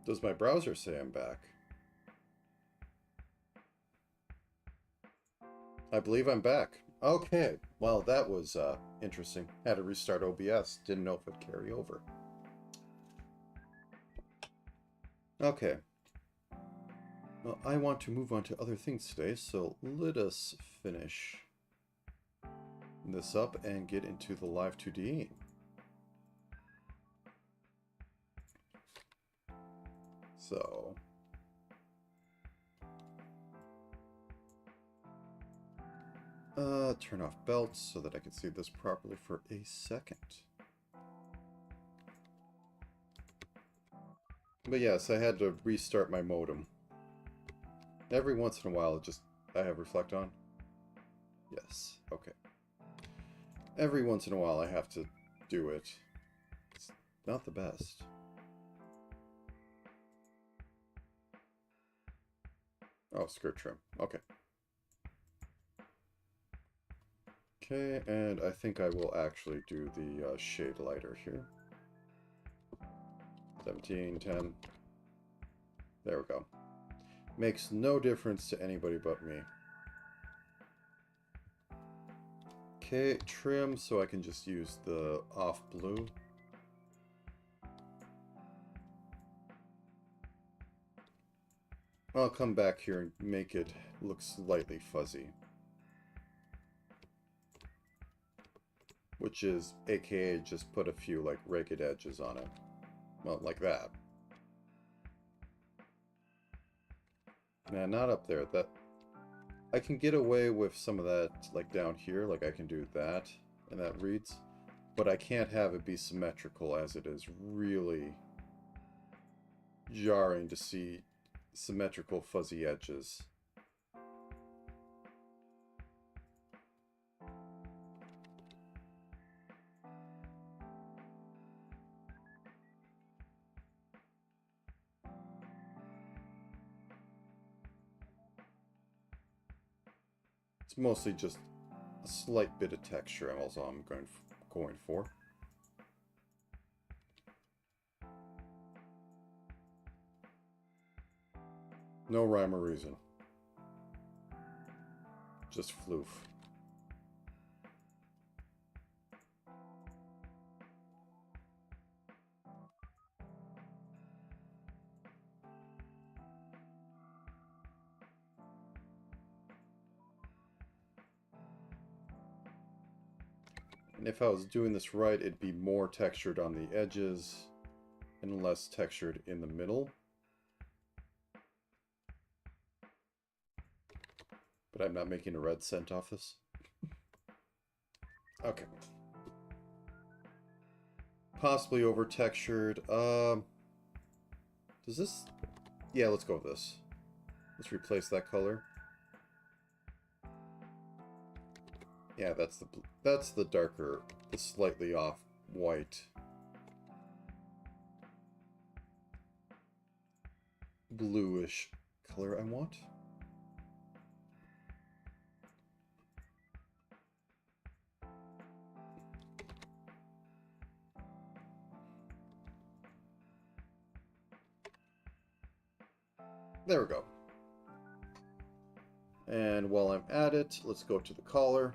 Does my browser say I'm back? I believe I'm back. Okay, well that was interesting. Had to restart OBS. Didn't know if it'd carry over. Okay. Well, I want to move on to other things today, so let us finish this up and get into the live 2D. So... turn off belts so that I can see this properly for a second. But yes, I had to restart my modem. Every once in a while, I have reflect on. Yes, okay. Every once in a while, I have to do it. It's not the best. Oh, skirt trim. Okay. Okay, and I think I will actually do the shade lighter here. 17, 10. There we go. Makes no difference to anybody but me. Okay, trim so I can just use the off blue. I'll come back here and make it look slightly fuzzy. Which is, aka, just put a few, like, ragged edges on it. Well, like that. Nah, not up there. That I can get away with some of that, like, down here. Like, I can do that, and that reads. But I can't have it be symmetrical, as it is really jarring to see symmetrical fuzzy edges. It's mostly just a slight bit of texture, and also I'm going for. No rhyme or reason. Just floof. And if I was doing this right, it'd be more textured on the edges and less textured in the middle. But I'm not making a red scent off this. Okay. Possibly over textured. Does this... Yeah, let's go with this. Let's replace that color. Yeah, that's the darker, the slightly off white. Bluish color I want. There we go. And while I'm at it, let's go to the collar.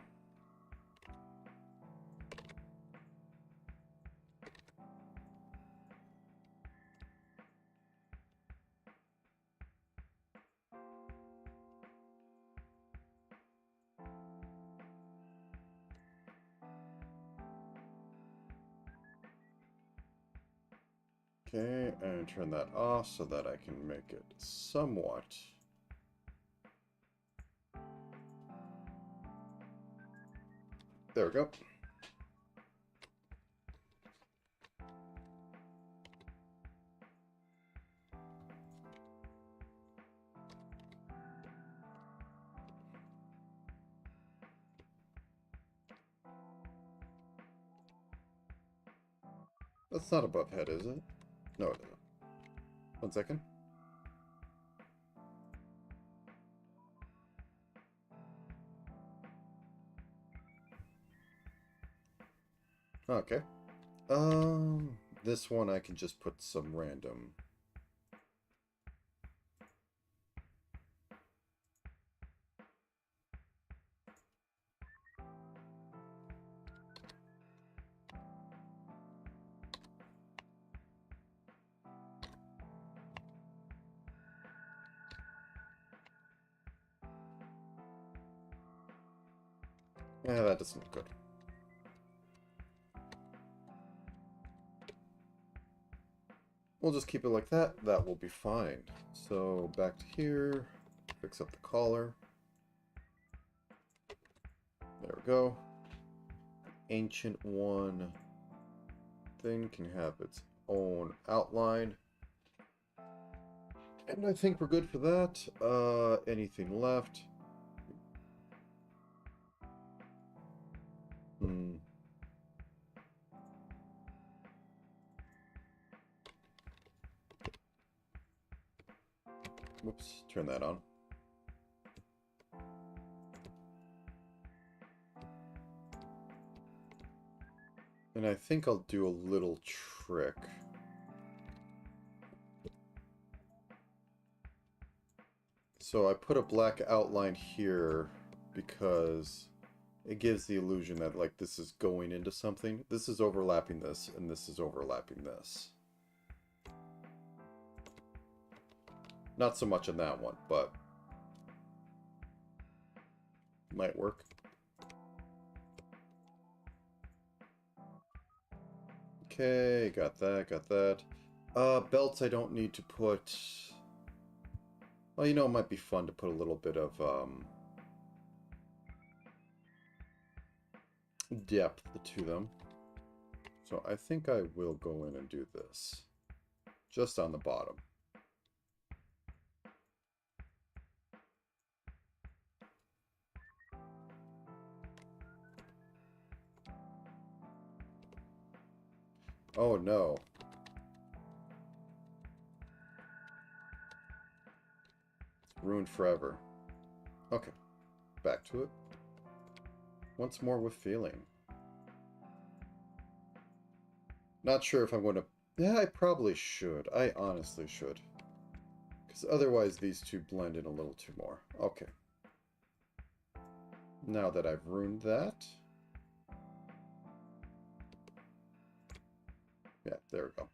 Okay, and turn that off so that I can make it somewhat. There we go. That's not above head, is it? No, it isn't. 1 second. Okay. This one I can just put some random. Yeah, that doesn't look good. We'll just keep it like that. That will be fine. So back to here. Fix up the collar. There we go. Ancient one thing can have its own outline. And I think we're good for that. Anything left? Whoops, turn that on. And I think I'll do a little trick. So I put a black outline here because it gives the illusion that like this is going into something. This is overlapping this, and this is overlapping this. Not so much on that one, but might work. Okay, got that, got that. Belts I don't need to put... Well, you know, it might be fun to put a little bit of depth to them. So I think I will go in and do this. Just on the bottom. Oh no. Ruined forever. Okay. Back to it. Once more with feeling. Not sure if I'm going to... Yeah, I probably should. I honestly should. Because otherwise these two blend in a little too more. Okay. Now that I've ruined that... Yeah, there we go.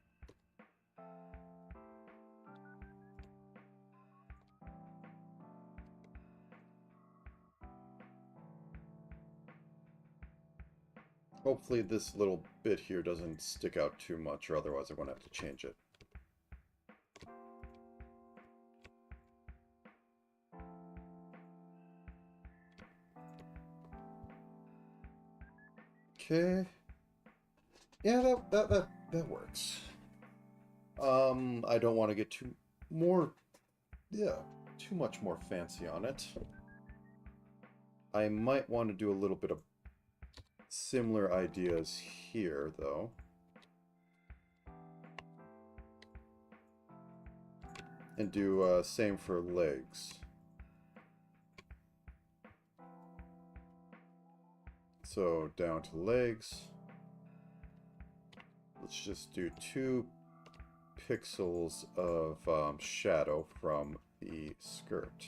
Hopefully this little bit here doesn't stick out too much, or otherwise I'm going to have to change it. Okay. Yeah, that That works. I don't want to get too much more fancy on it. I might want to do a little bit of similar ideas here, though. And do same for legs. So down to legs. Let's just do 2 pixels of shadow from the skirt.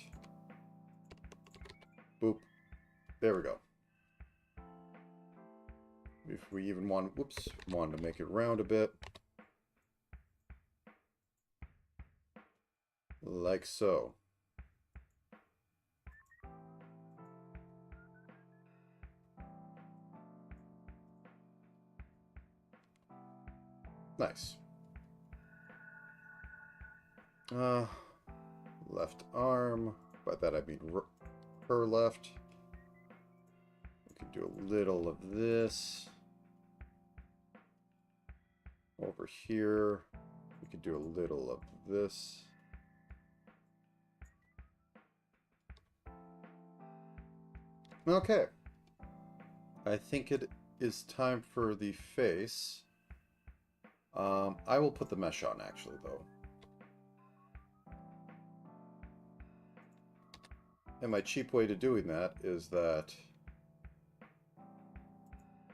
Boop. There we go. If we even want, wanted to make it round a bit. Like so. Nice. Left arm. By that I mean her left. We can do a little of this. Over here, we could do a little of this. Okay. I think it is time for the face. I will put the mesh on, actually, though. And my cheap way to doing that is that...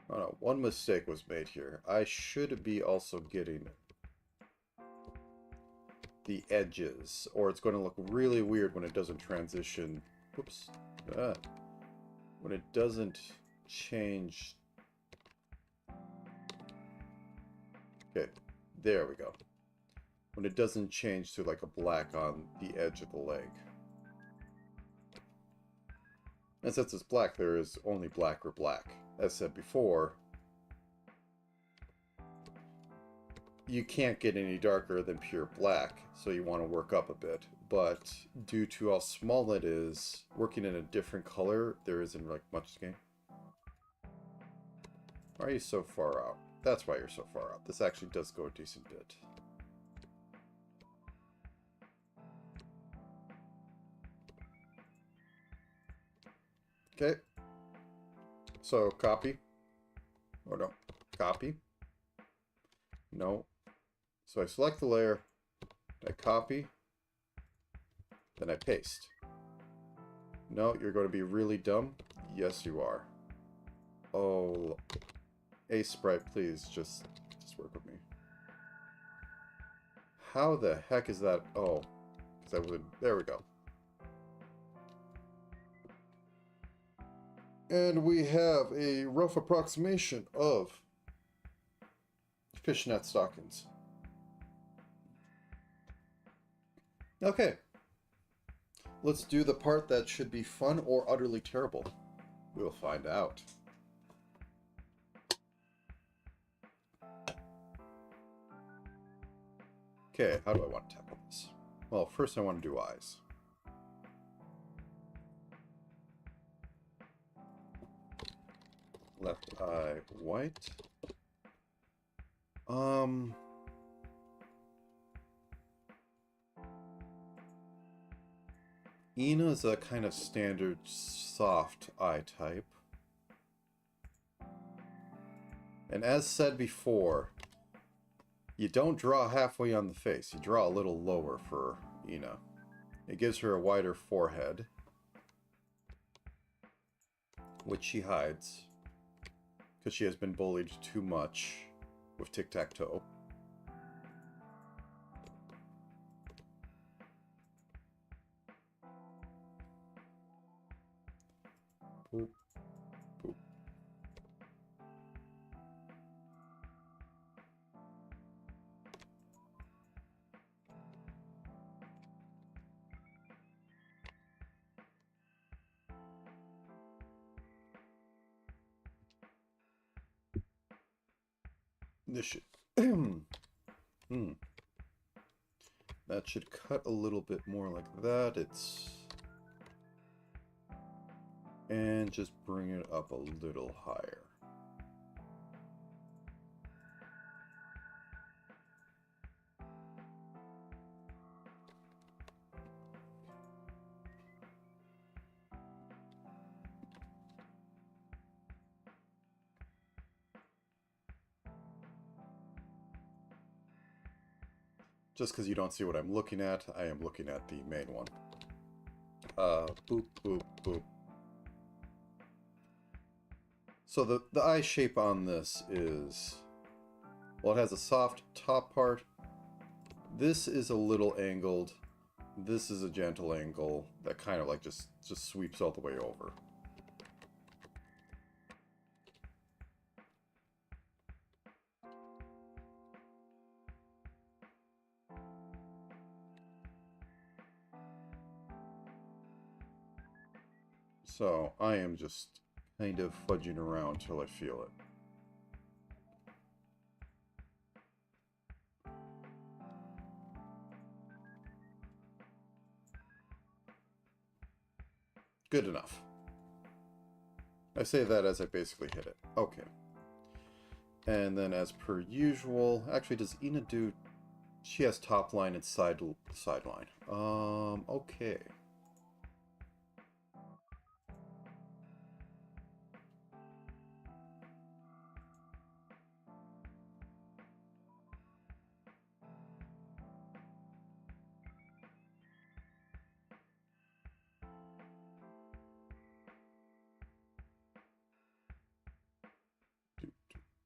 Oh no, one mistake was made here. I should be also getting the edges, or it's going to look really weird when it doesn't transition. Whoops. When it doesn't change. Okay, there we go. When it doesn't change to like a black on the edge of the leg. And since it's black, there is only black or black. As said before, you can't get any darker than pure black, so you want to work up a bit. But due to how small it is, working in a different color, there isn't like much gain. Why are you so far out? That's why you're so far out. This actually does go a decent bit. Okay. So, copy. Oh, no. Copy. No. So I select the layer. I copy. Then I paste. No, you're going to be really dumb. Yes, you are. Oh, Ace Sprite, please, just work with me. How the heck is that? Oh, because I would. There we go. And we have a rough approximation of fishnet stockings. Okay. Let's do the part that should be fun or utterly terrible. We'll find out. Okay, how do I want to tackle this? Well, first I want to do eyes. Left eye white. Ina is a kind of standard soft eye type. And as said before, you don't draw halfway on the face. You draw a little lower for Ina. It gives her a wider forehead, which she hides because she has been bullied too much with tic-tac-toe. Boop, boop. This should... That should cut a little bit more like that. And just bring it up a little higher. Just because you don't see what I'm looking at, I am looking at the main one. Boop, boop, boop. So the eye shape on this is, well, it has a soft top part. This is a little angled. This is a gentle angle that kind of like just sweeps all the way over. So I am just kind of fudging around till I feel it. Good enough. I say that as I basically hit it. Okay. And then as per usual, actually does Ina do, she has top line and sideline. Okay.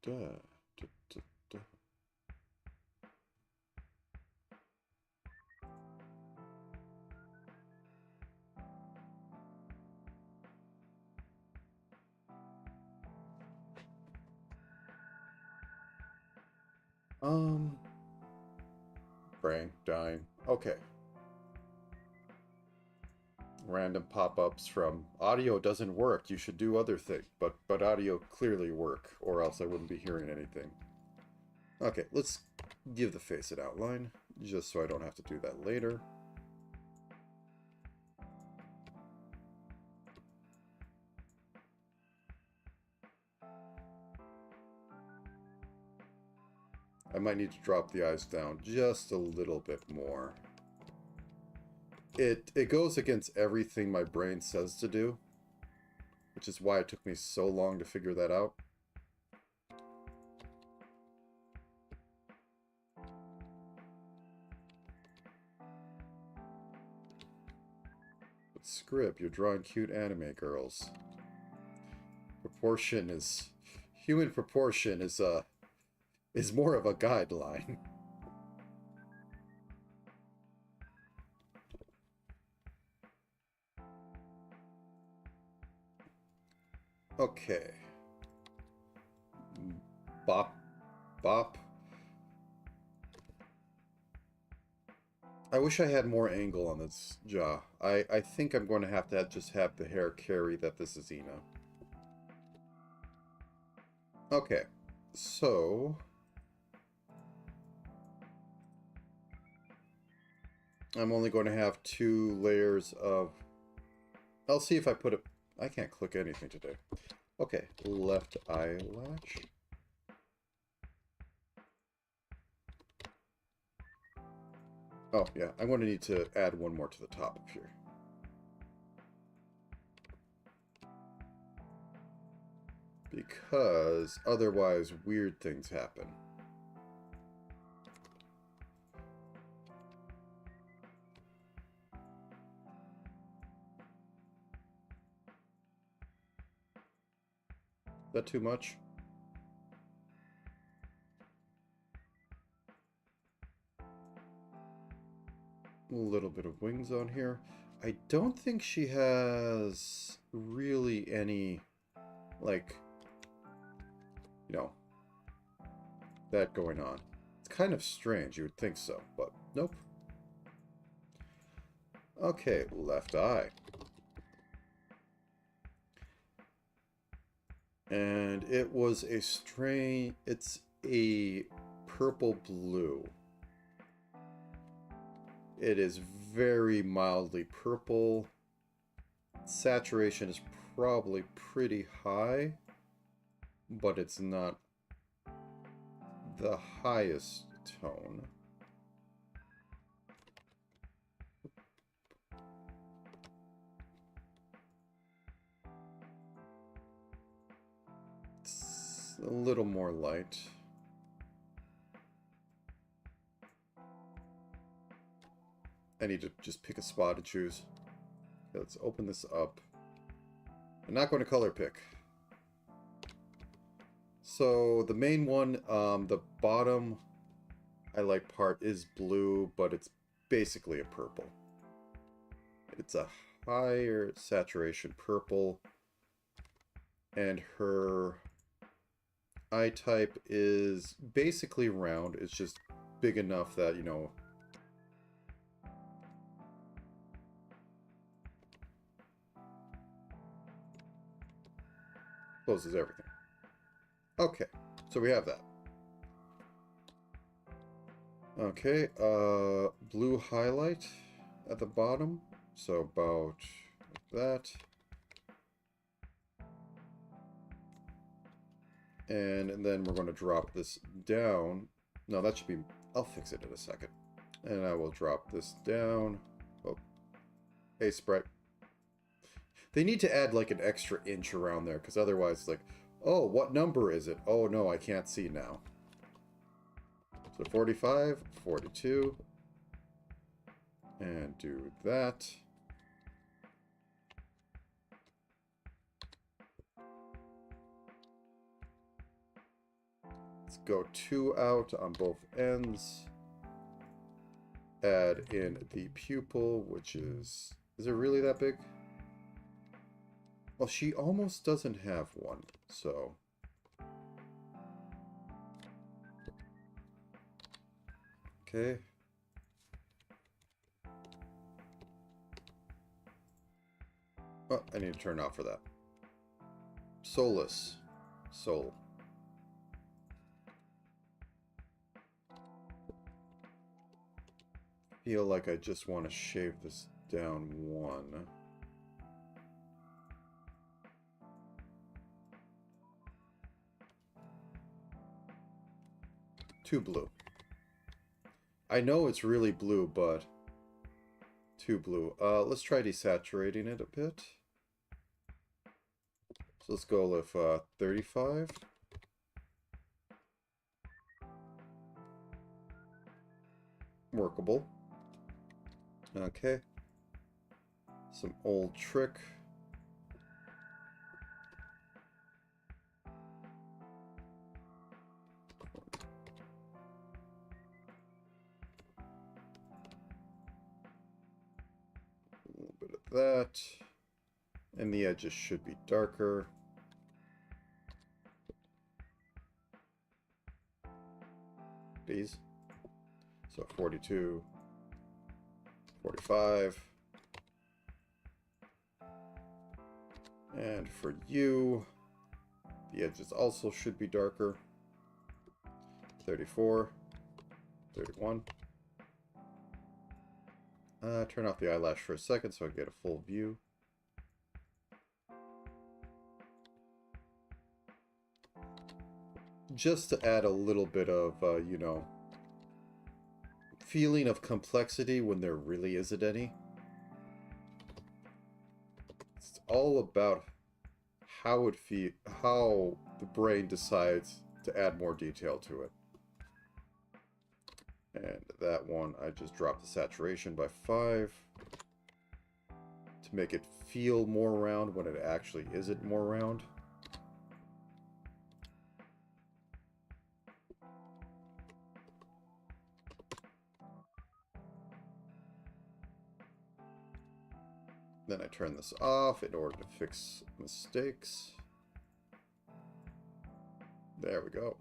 Da, da, da, da. Brain dying. Okay. Random pop-ups from audio doesn't work. You should do other things, but audio clearly work, or else I wouldn't be hearing anything. Okay, let's give the face an outline, just so I don't have to do that later. I might need to drop the eyes down just a little bit more. It goes against everything my brain says to do, which is why it took me so long to figure that out. But Scrib, you're drawing cute anime girls. Human proportion is more of a guideline. Okay. Bop. Bop. I wish I had more angle on this jaw. I think I'm going to have just have the hair carry that this is Ina. Okay. So... I'm only going to have 2 layers of... I'll see if I put it... I can't click anything today. Okay, left eyelash. Oh, yeah, I'm going to need to add one more to the top of here. Because otherwise weird things happen. Is that too much? A little bit of wings on here. I don't think she has really any, like, you know, that going on. It's kind of strange, you would think so, but nope. Okay, left eye. And it was a strange, it's a purple blue. It is very mildly purple. Saturation is probably pretty high, but it's not the highest tone. It's a little more light. I need to just pick a spot and choose. Okay, let's open this up. I'm not going to color pick. So the main one, the bottom highlight part is blue, but it's basically a purple. It's a higher saturation purple. And her eye type is basically round. It's just big enough that, you know, closes everything. Okay, so we have that. Okay, blue highlight at the bottom, so about like that. And then we're going to drop this down. No, that should be... I'll fix it in a second. And I will drop this down. Oh, hey, Sprite. They need to add like an extra inch around there, because otherwise it's like, oh, what number is it? Oh, no, I can't see now. So 45, 42. And do that. Let's go 2 out on both ends. Add in the pupil, which is it really that big? Well, she almost doesn't have one, so. Okay. Oh, I need to turn off for that. Soulless. Soul. Feel like I just want to shave this down 1. Too blue. I know it's really blue, but too blue. Let's try desaturating it a bit. So let's go with 35. Workable. Okay. Some old trick. A little bit of that. And the edges should be darker. These. So 42. 45. And for you, the edges also should be darker. 34. 31. Turn off the eyelash for a second so I get a full view. Just to add a little bit of, you know, feeling of complexity when there really isn't any. It's all about how the brain decides to add more detail to it. And that one, I just dropped the saturation by 5 to make it feel more round when it actually isn't more round. Then I turn this off in order to fix mistakes. There we go.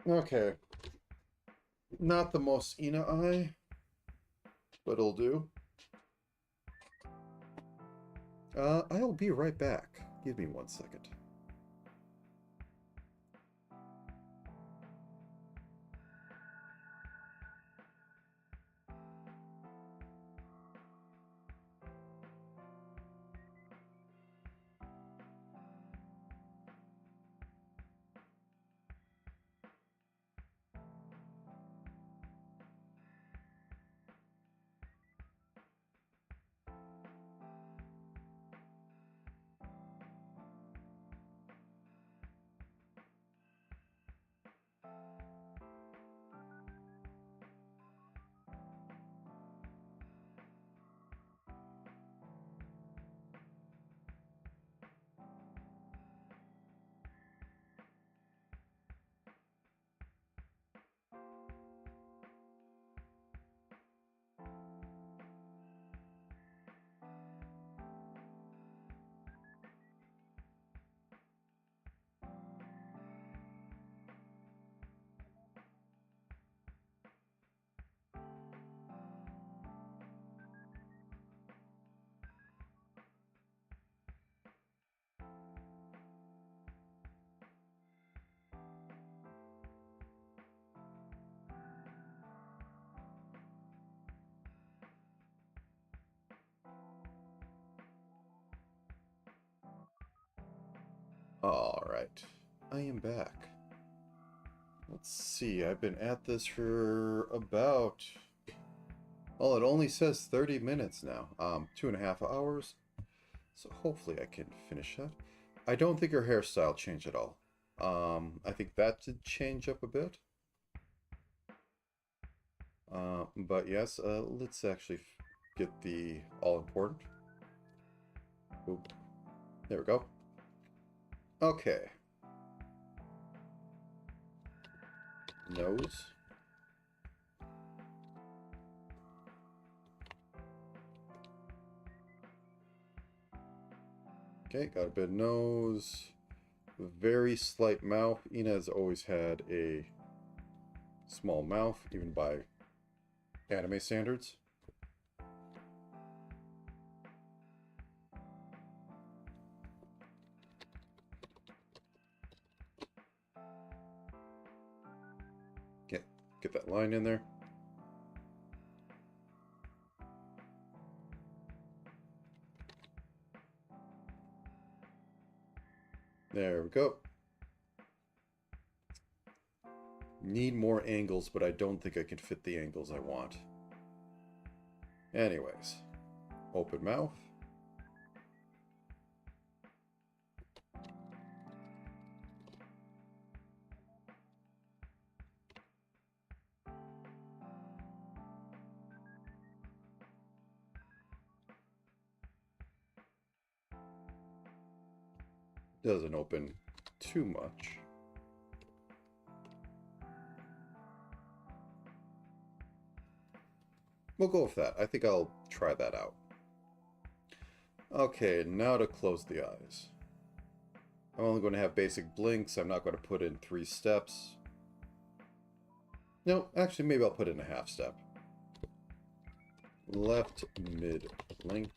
Okay. Not the most Ina eye, but it'll do. I'll be right back. Give me 1 second. Alright, I am back. Let's see, I've been at this for about... Well, it only says 30 minutes now. 2.5 hours. So hopefully I can finish that. I don't think her hairstyle changed at all. I think that did change up a bit. But yes, let's actually get the all-important. Oop. There we go. Okay. Nose. Okay, got a bit of nose. Very slight mouth. Ina has always had a small mouth, even by anime standards. Get that line in there. There we go. Need more angles, but I don't think I can fit the angles I want. Anyways, open mouth. Doesn't open too much. We'll go with that. I think I'll try that out. Okay, now to close the eyes. I'm only going to have basic blinks. I'm not going to put in 3 steps. No, actually, maybe I'll put in a half step. Left mid blink.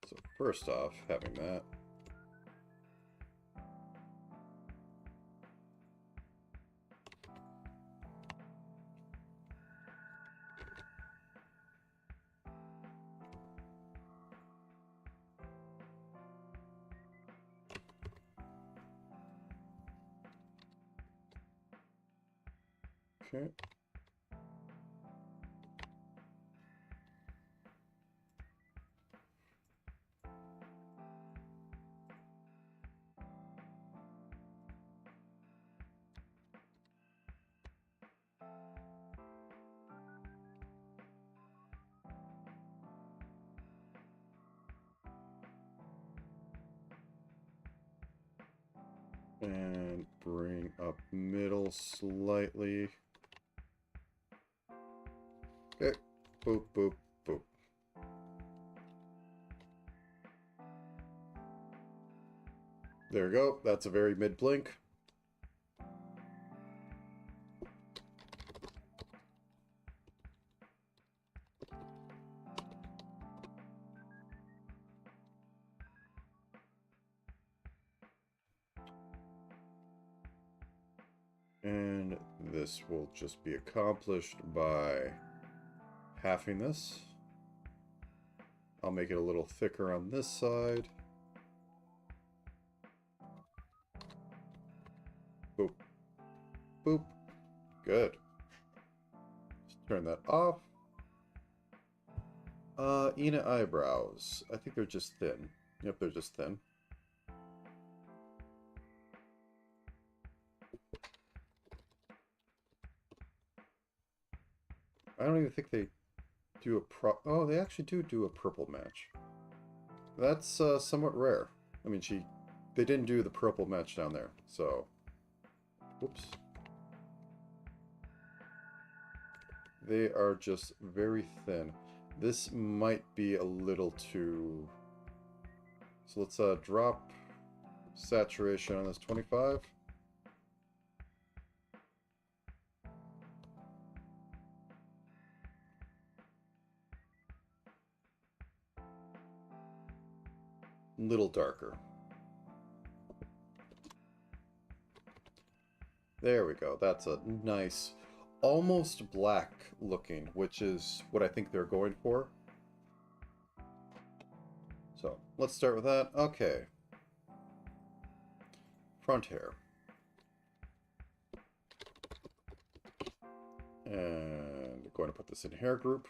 So first off, having that. Okay. And bring up middle slightly. Okay. Boop, boop, boop. There we go. That's a very mid blink. And this will just be accomplished by halving this. I'll make it a little thicker on this side. Boop. Boop. Good. Just turn that off. Ina eyebrows. I think they're just thin. Yep, they're just thin. I don't even think they do a oh, they actually do a purple match. That's somewhat rare. I mean, they didn't do the purple match down there, so... Whoops. They are just very thin. This might be a little too... So let's drop saturation on this 25. Little darker. There we go. That's a nice... almost black looking, which is what I think they're going for. So let's start with that. Okay. Front hair. And going to put this in hair group.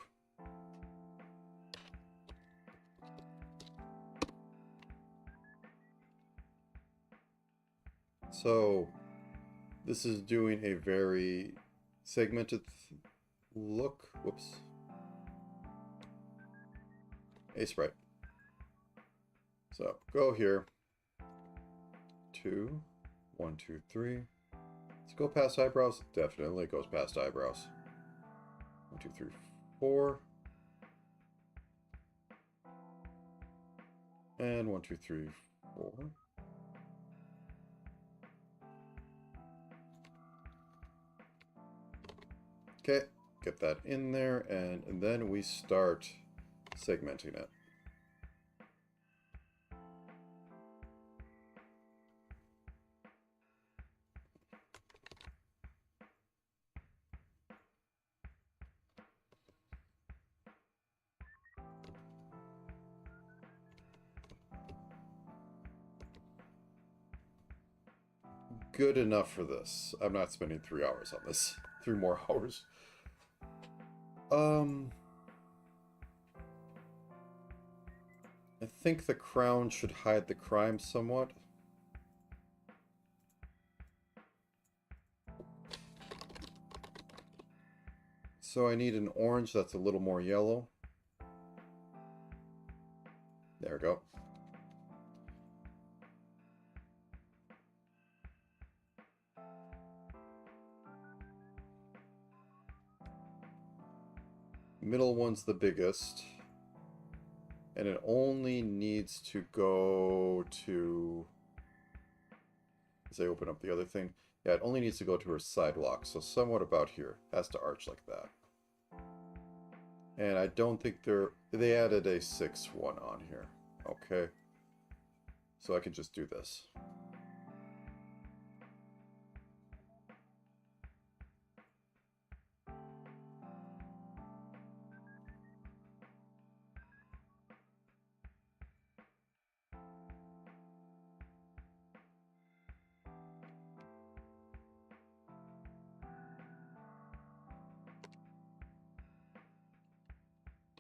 So this is doing a very segmented look. Whoops. A sprite. So go here. 2, 1, 2, 3. Let's go past eyebrows. Definitely goes past eyebrows. 1, 2, 3, 4. And 1, 2, 3, 4. Okay, get that in there, and then we start segmenting it. Good enough for this. I'm not spending 3 hours on this. 3 more hours. I think the crown should hide the crime somewhat. So I need an orange that's a little more yellow. There we go. Middle one's the biggest. And it only needs to go to... As I open up the other thing. Yeah, it only needs to go to her sidewalk. So somewhat about here. Has to arch like that. And I don't think they added a 6-1 on here. Okay. So I can just do this.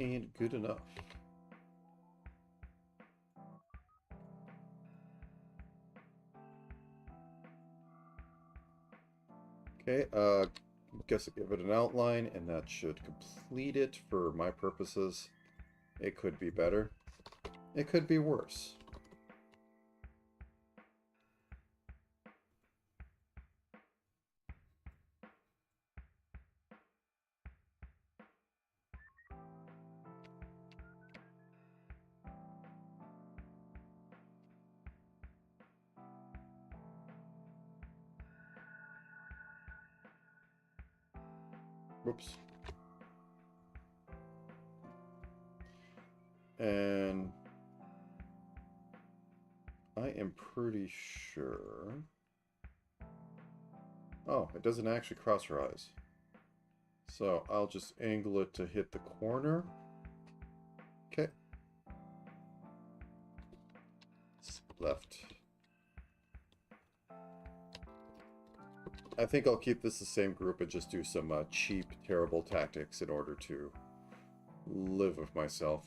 Ain't good enough. Okay, guess I'll give it an outline, and that should complete it for my purposes. It could be better. It could be worse. Whoops. And I am pretty sure... Oh, it doesn't actually cross her eyes. So I'll just angle it to hit the corner. Okay. Left. I think I'll keep this the same group and just do some cheap, terrible tactics in order to live with myself.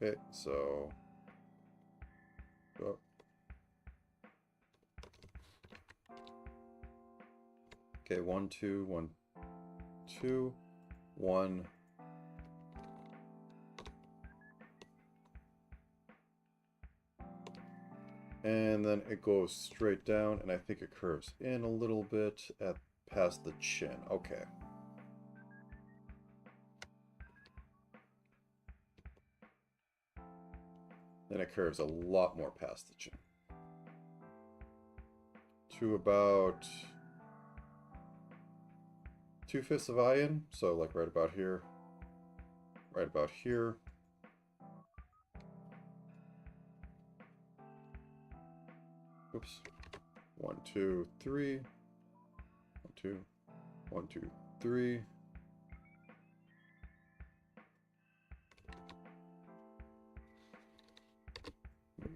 Okay, so... Go. Okay, 1, 2, 1, 2, 1. And then it goes straight down, and I think it curves in a little bit at past the chin. Okay. Then it curves a lot more past the chin. To about 2/5 of eye in, so like right about here. Right about here. Oops. 1, 2, 3. 1, 2, 1, 2, 3.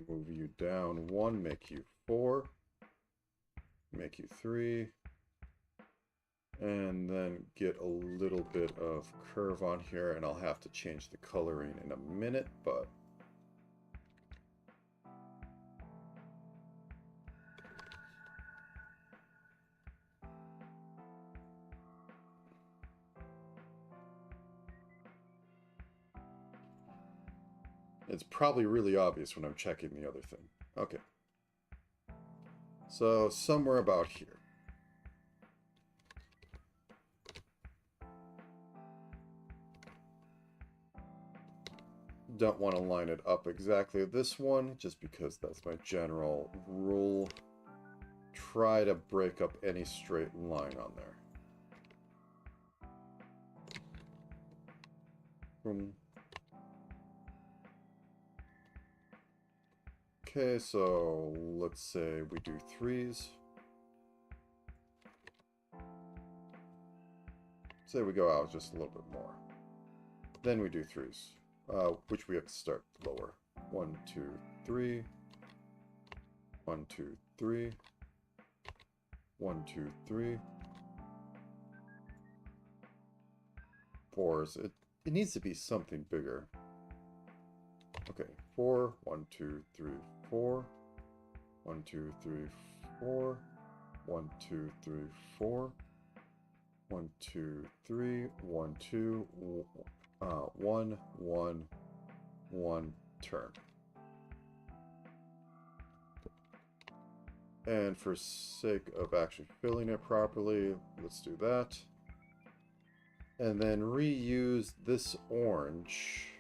Move you down 1, make you 4. Make you 3. And then get a little bit of curve on here, and I'll have to change the coloring in a minute, but it's probably really obvious when I'm checking the other thing. Okay. So somewhere about here. Don't want to line it up exactly this one, just because that's my general rule. Try to break up any straight line on there. Okay, so let's say we do 3s. Say we go out just a little bit more. Then we do 3s, which we have to start lower. 1, 2, 3. 1, 2, 3. 1, 2, 3. 4s. It needs to be something bigger. Okay, 4. 1, 2, 3, 4. 1, 2, 3, 4. 1, 2, 3, 4. 1, 2, 3. 1, 2. 1, 1, 1. Turn. And for sake of actually filling it properly, let's do that. And then reuse this orange.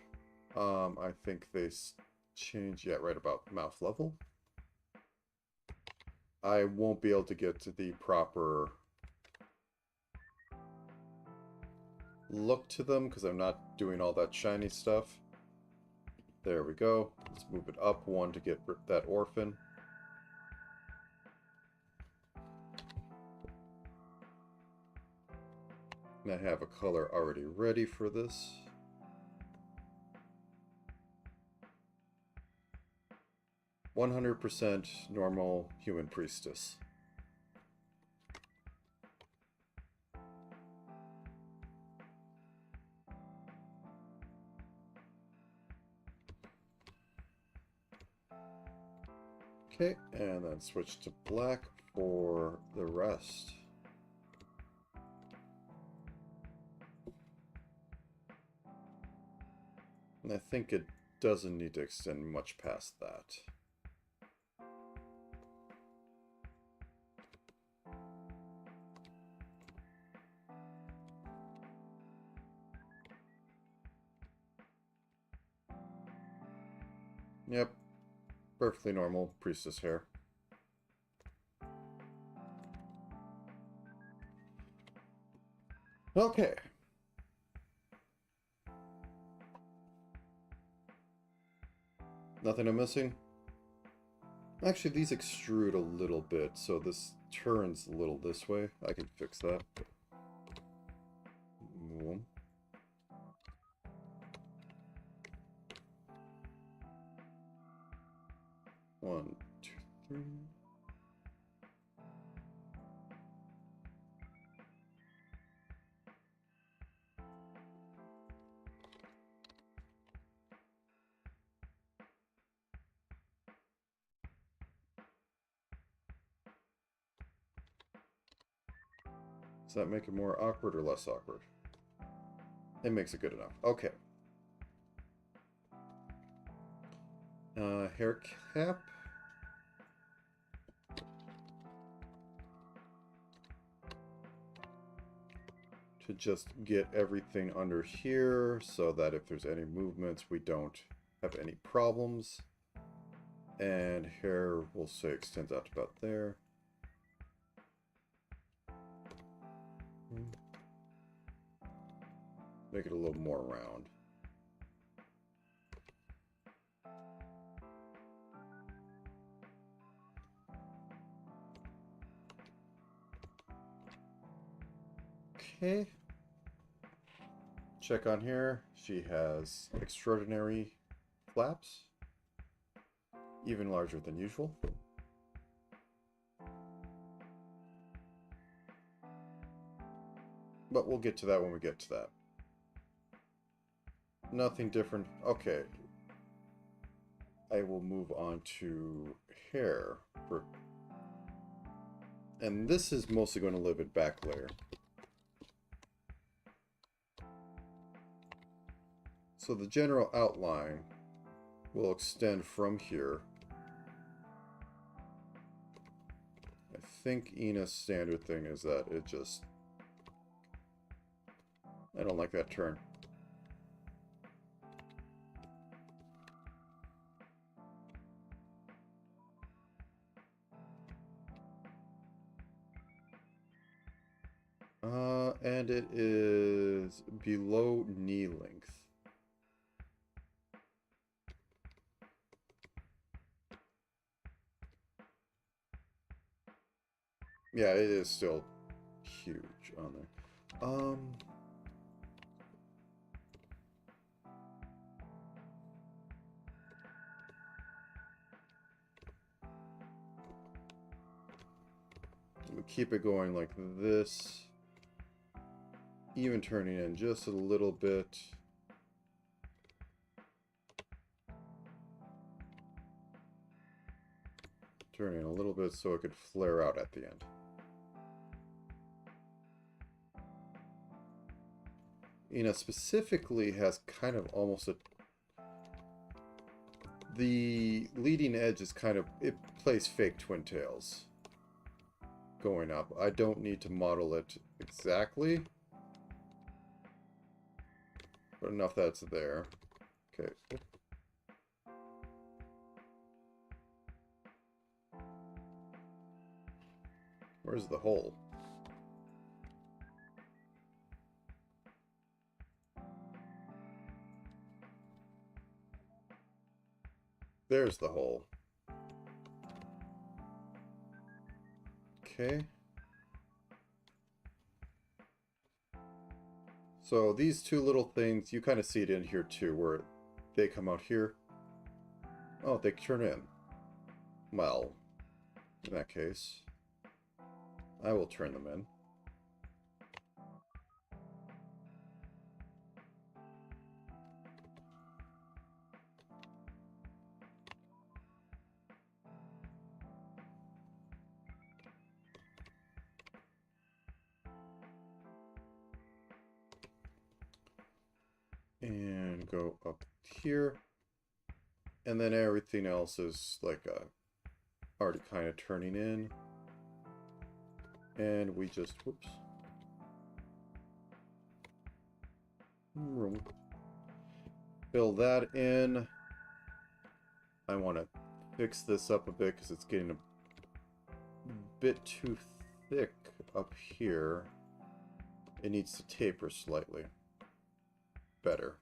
I think they change, yeah, right about mouth level. I won't be able to get to the proper look to them because I'm not doing all that shiny stuff. There we go. Let's move it up 1 to get that orphan. And I have a color already ready for this. "100% normal human priestess." Okay, and then switch to black for the rest. And I think it doesn't need to extend much past that. Yep, perfectly normal priestess hair. Okay. Nothing I'm missing? Actually, these extrude a little bit, so this turns a little this way. I can fix that. 1. 1, 2, 3. Does that make it more awkward or less awkward? It makes it good enough. Okay. Hair cap. To just get everything under here so that if there's any movements, we don't have any problems. And hair, we'll say, extends out to about there. Make it a little more round. Okay. Check on here. She has extraordinary flaps. Even larger than usual. But we'll get to that when we get to that. Nothing different. Okay. I will move on to hair. And this is mostly going to live in back layer. So the general outline will extend from here. I think Ina's standard thing is that it just... I don't like that turn. And it is below knee length. Yeah, it is still huge on there. We'll keep it going like this. Even turning in just a little bit. Turning a little bit so it could flare out at the end. Ina specifically has kind of almost a... The leading edge is kind of... It plays fake twin tails. Going up. I don't need to model it exactly. But enough that's there. Okay. Where's the hole? There's the hole. Okay. So these two little things, you kind of see it in here too, where they come out here. Oh, they turn in. Well, in that case, I will turn them in. And go up here. And then everything else is like already kind of turning in. And we just, whoops. Fill that in. I want to fix this up a bit because it's getting a bit too thick up here. It needs to taper slightly. Better.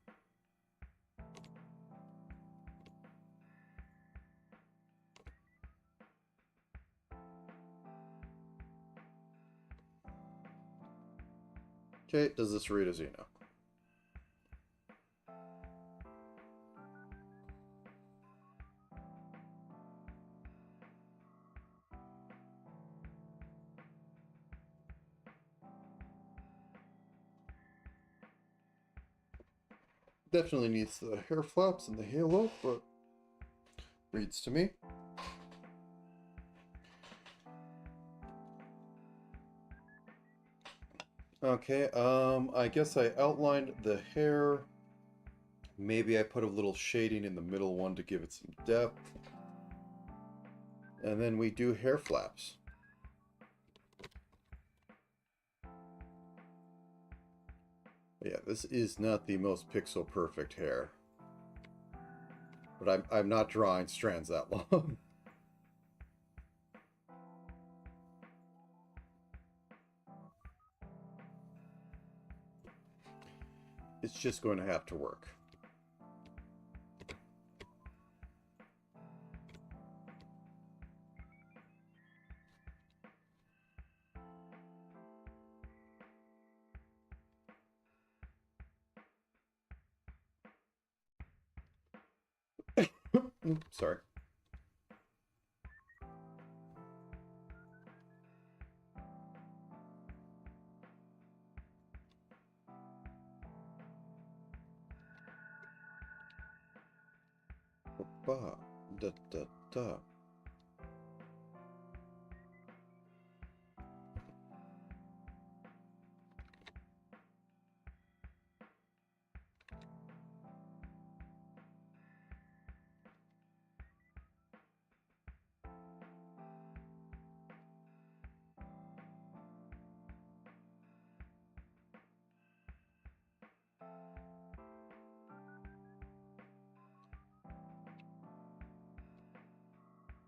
Okay, does this read as Ina? Definitely needs the hair flaps and the halo, but reads to me. Okay, I guess I outlined the hair. Maybe I put a little shading in the middle one to give it some depth. And then we do hair flaps. Yeah, this is not the most pixel perfect hair. But I'm not drawing strands that long. It's just going to have to work. Sorry. Ba, da, da, da.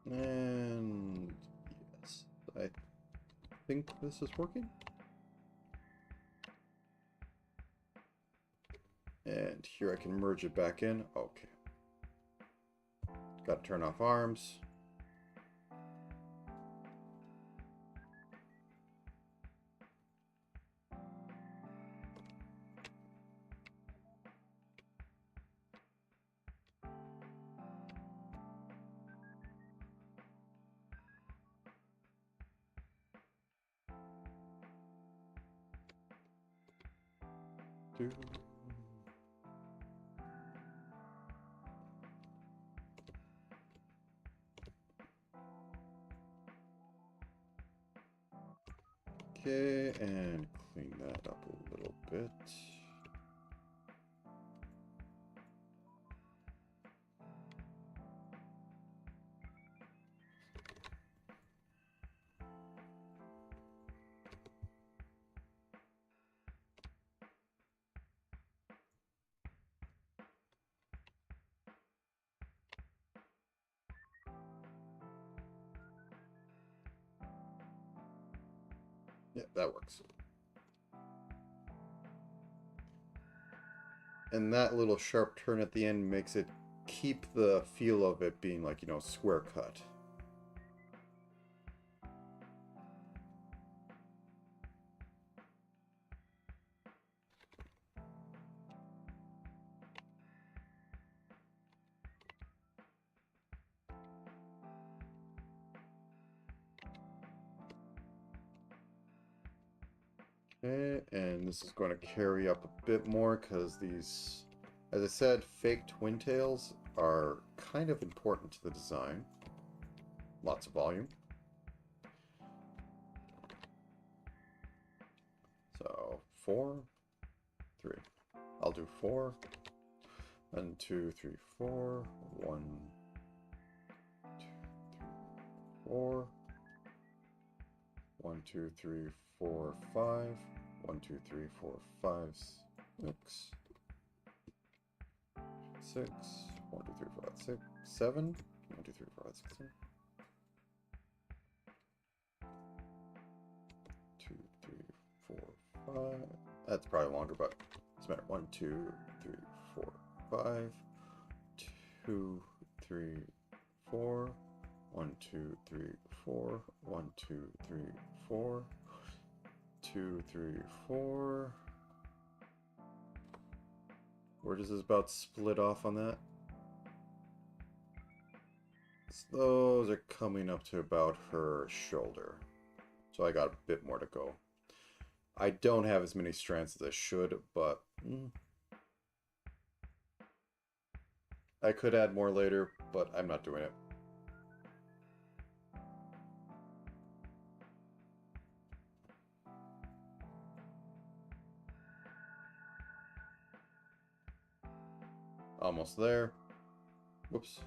And yes, I think this is working. And here I can merge it back in. Okay. Got to turn off arms. Do. Okay, and clean that up a little bit. Yeah, that works. And that little sharp turn at the end makes it keep the feel of it being like, you know, square cut. Okay, and this is going to carry up a bit more because these, as I said, fake twin tails are kind of important to the design. Lots of volume. So 4, 3. I'll do 4. 1, 2, 3, 4. 1, 2, 3, 4. 1, 2, 3, 4, 5. 1, 2, 3, 4, 5, 6. 6. 1, 2, 3, 4, 5, 6. 7. 1, 2, 3, 4, 5, 6, 7. 2, 3, 4, 5. That's probably longer, but it's matter. 1, 2, 3, 4, 5. 2, 3, 4. 1, 2, 3, 4. 1, 2, 3, 4. 2, 3, 4. Where does this about split off on that? Those are coming up to about her shoulder. So I got a bit more to go. I don't have as many strands as I should, but I could add more later, but I'm not doing it. Almost there. Whoops.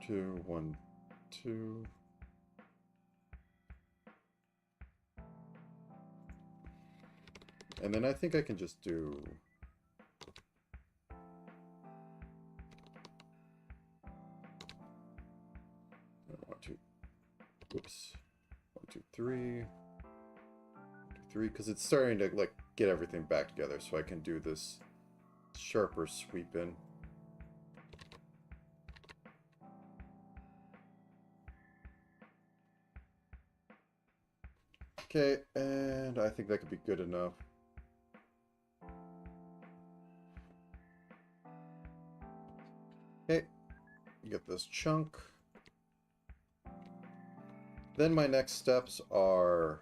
2, 1, 2. And then I think I can just do... One, two. Whoops. 1, 2, 3. 1, 2, 3, because it's starting to like get everything back together, so I can do this sharper sweep in. Okay, and I think that could be good enough. Okay, you get this chunk. Then my next steps are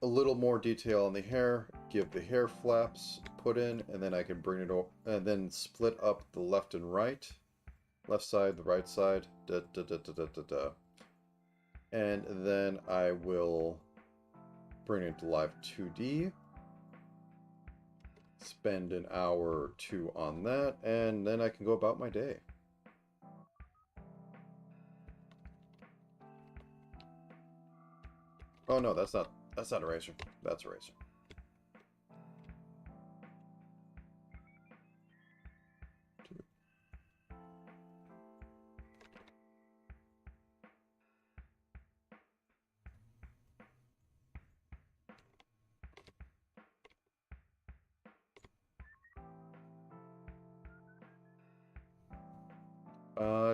a little more detail on the hair, give the hair flaps put in, and then I can bring it over, and then split up the left and right. Left side, the right side, da da da da da da da. And then I will bring it to live 2D. Spend an hour or two on that, and then I can go about my day. Oh no, that's not Eraser. That's Eraser.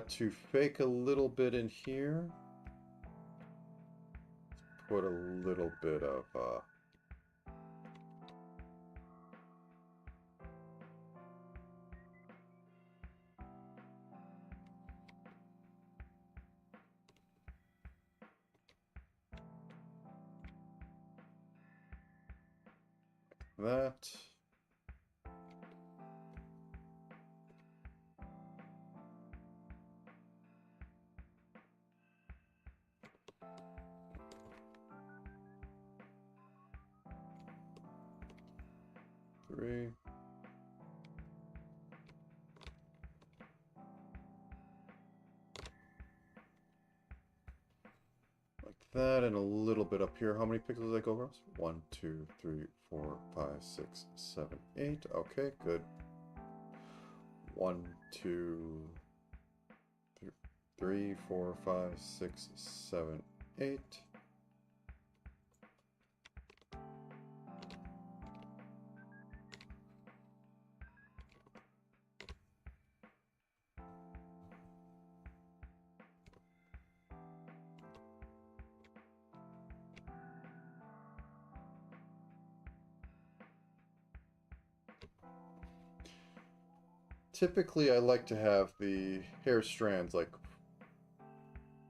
To fake a little bit in here, put a little bit of that. Three. Like that, and a little bit up here. How many pixels did I go across? 1, 2, 3, 4, 5, 6, 7, 8. Okay, good. 1, 2, 3, 4, 5, 6, 7, 8. Typically, I like to have the hair strands like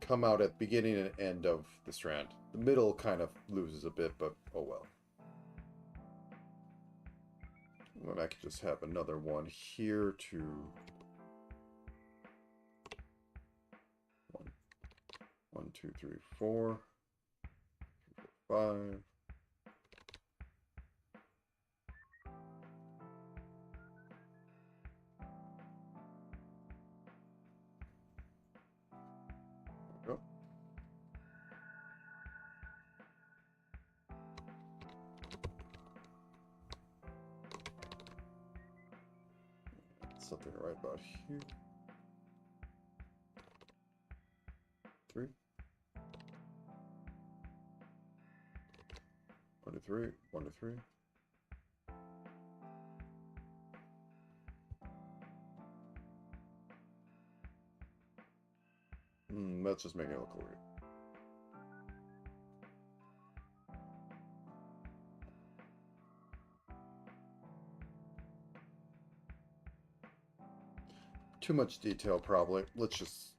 come out at the beginning and end of the strand. The middle kind of loses a bit, but oh well. And then I could just have another one here to 1, 2, 3, 4, 5. Go. Something right about here. 3. 1 to 3. 1 to 3. Let's just make it look weird. Too much detail, probably. Let's just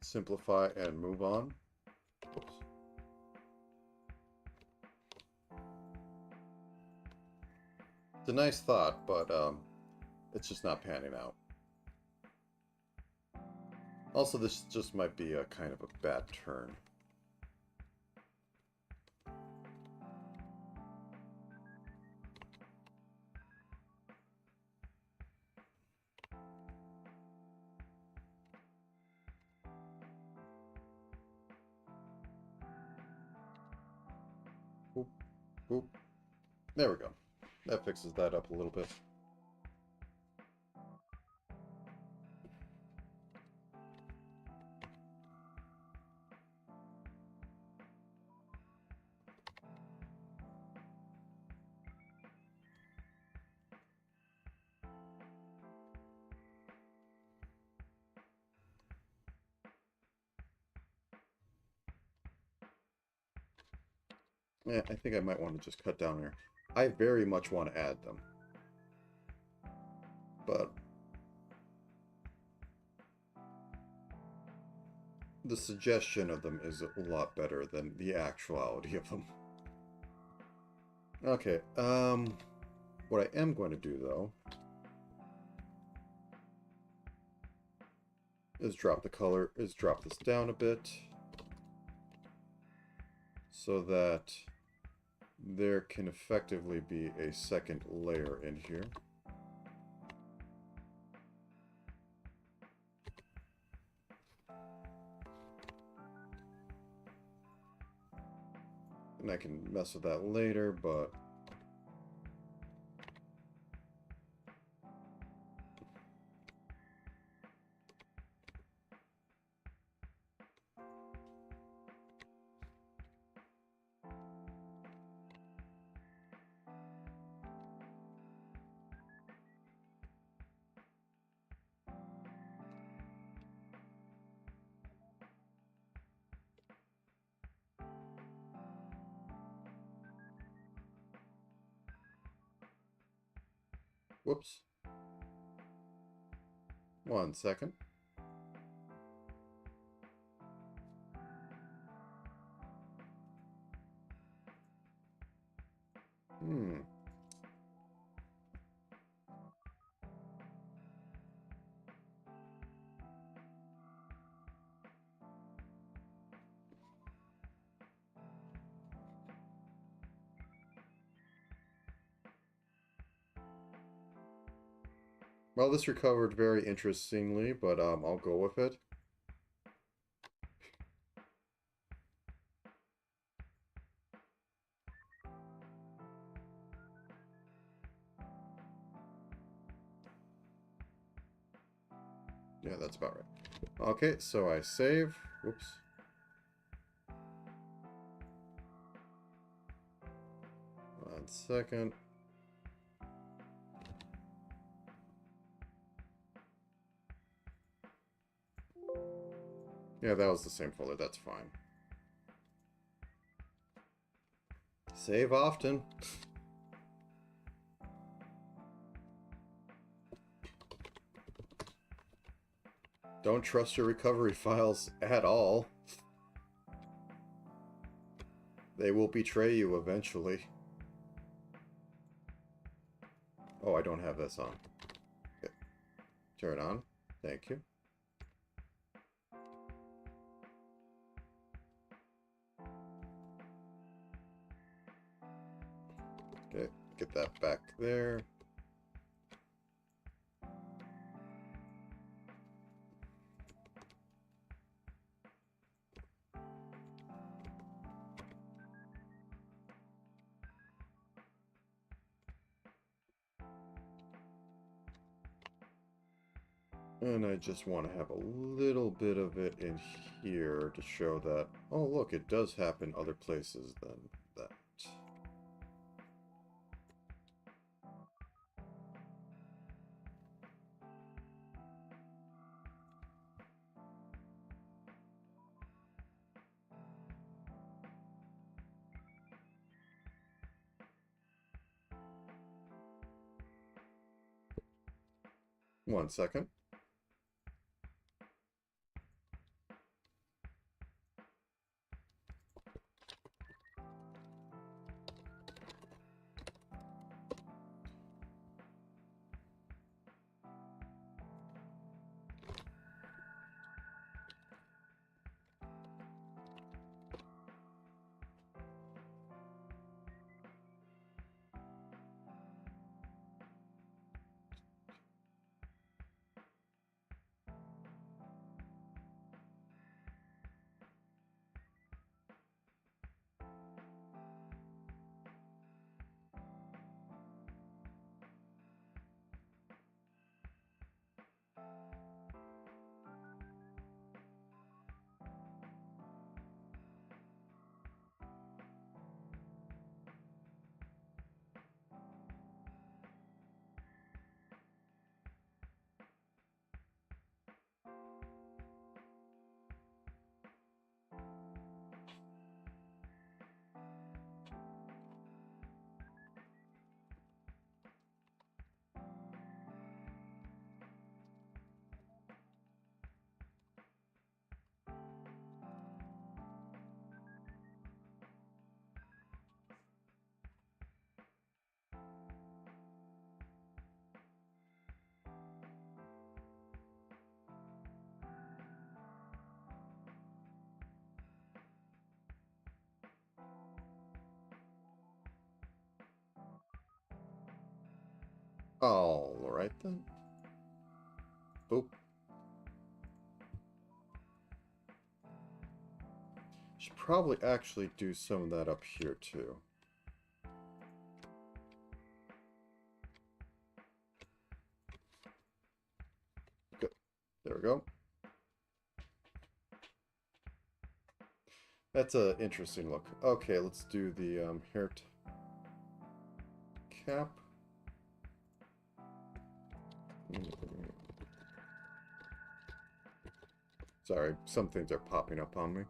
simplify and move on. Oops. It's a nice thought, but it's just not panning out. Also, this just might be a kind of a bad turn. Boop, boop. There we go. That fixes that up a little bit. Yeah, I think I might want to just cut down here. I very much want to add them. But the suggestion of them is a lot better than the actuality of them. Okay, what I am going to do, though, is drop this down a bit, so that there can effectively be a second layer in here. And I can mess with that later, but whoops. 1 second. Well, this recovered very interestingly, but I'll go with it. Yeah, that's about right. Okay, so I save. Whoops. One second. Yeah, that was the same folder. That's fine. Save often. Don't trust your recovery files at all. They will betray you eventually. Oh, I don't have this on. Okay. Turn it on. Thank you. Okay, get that back there. And I just want to have a little bit of it in here to show that, oh look, it does happen other places than that. One second. Alright then. Boop. Should probably actually do some of that up here too. Good. There we go. That's an interesting look. Okay, let's do the hair cap. Sorry, some things are popping up on me.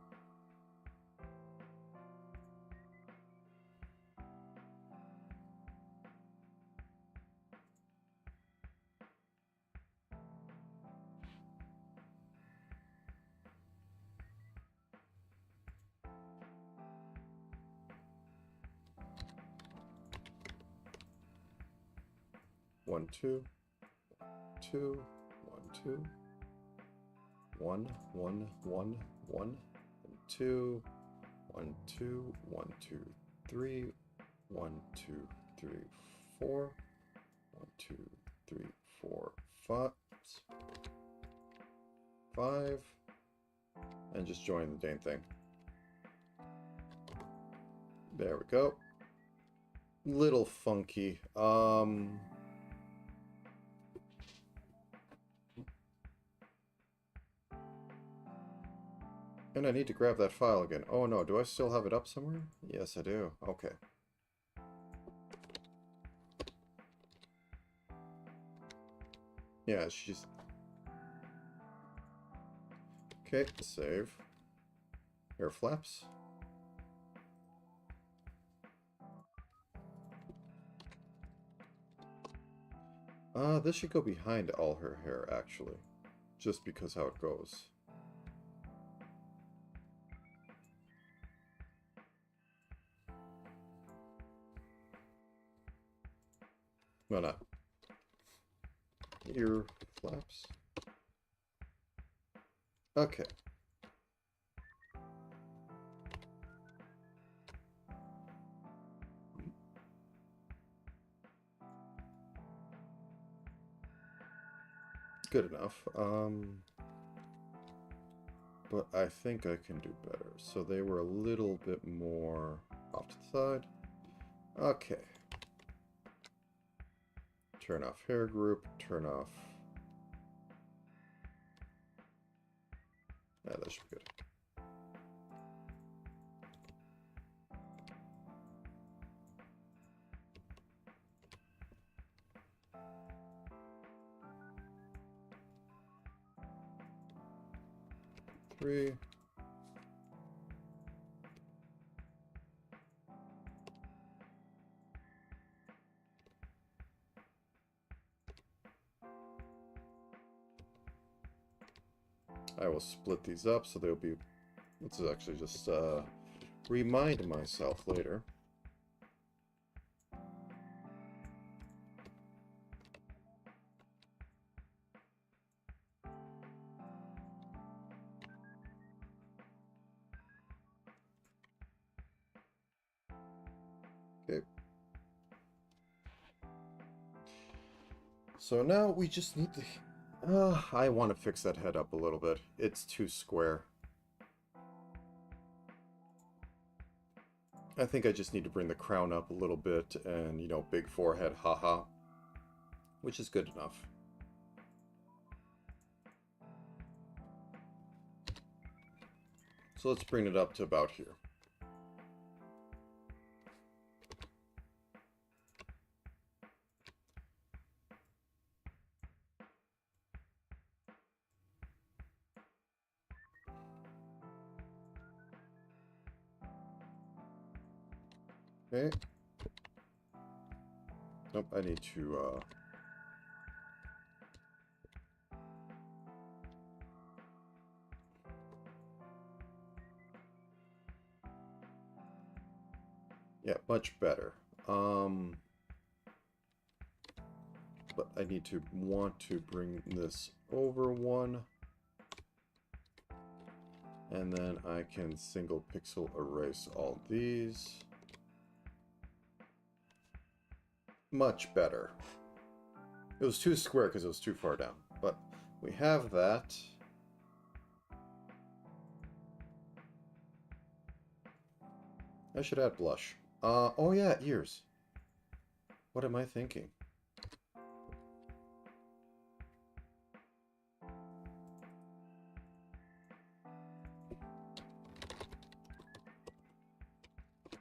One, two, two, one, two, one, one, one, one, and two, one, two, one, two, three, one, two, three, four, one, two, three, four, five, and just join the dang thing. There we go. Little funky. And I need to grab that file again. Oh no, do I still have it up somewhere? Yes, I do. Okay. Yeah, she's... Okay, save. Hair flaps. This should go behind all her hair, actually. Just because how it goes. Why not? Ear flaps. Okay. Good enough. But I think I can do better. So they were a little bit more off to the side. Okay. Turn off hair group, turn off... Yeah, that should be good. Three. I will split these up so they'll be... Let's actually just remind myself later. Okay. So now we just need to... I want to fix that head up a little bit. It's too square. I think I just need to bring the crown up a little bit and, you know, big forehead, haha. Which is good enough. So let's bring it up to about here. Okay. Nope, I need to, yeah, much better. But I need to want to bring this over one. And then I can single pixel erase all these. Much better. It was too square because it was too far down. But we have that. I should add blush. Oh yeah, ears. What am I thinking?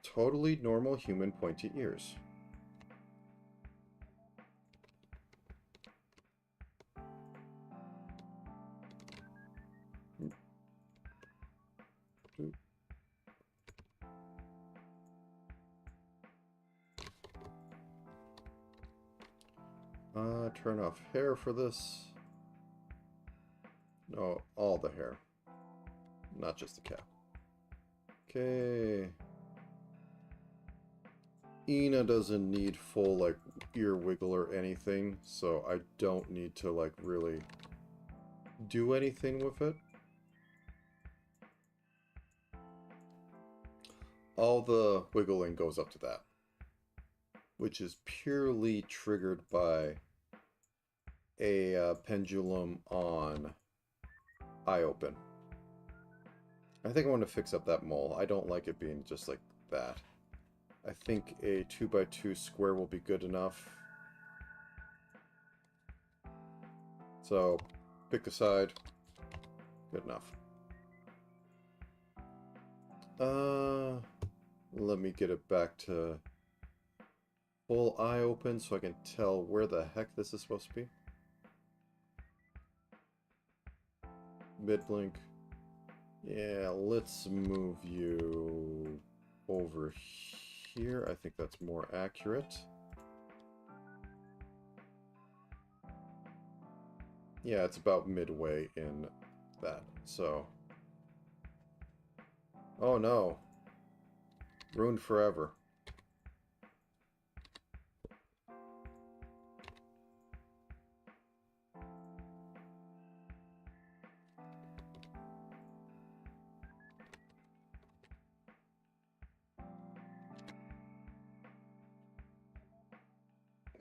Totally normal human pointy ears. Turn off hair for this. No, all the hair. Not just the cap. Okay. Ina doesn't need full, like, ear wiggle or anything, so I don't need to, like, really do anything with it. All the wiggling goes up to that, which is purely triggered by a pendulum on eye open. I think I want to fix up that mole. I don't like it being just like that. I think a 2x2 square will be good enough. So, pick a side. Good enough. Let me get it back to full eye open so I can tell where the heck this is supposed to be. Mid-blink. Yeah, let's move you over here. I think that's more accurate. Yeah, it's about midway in that, so... Oh no. Ruined forever.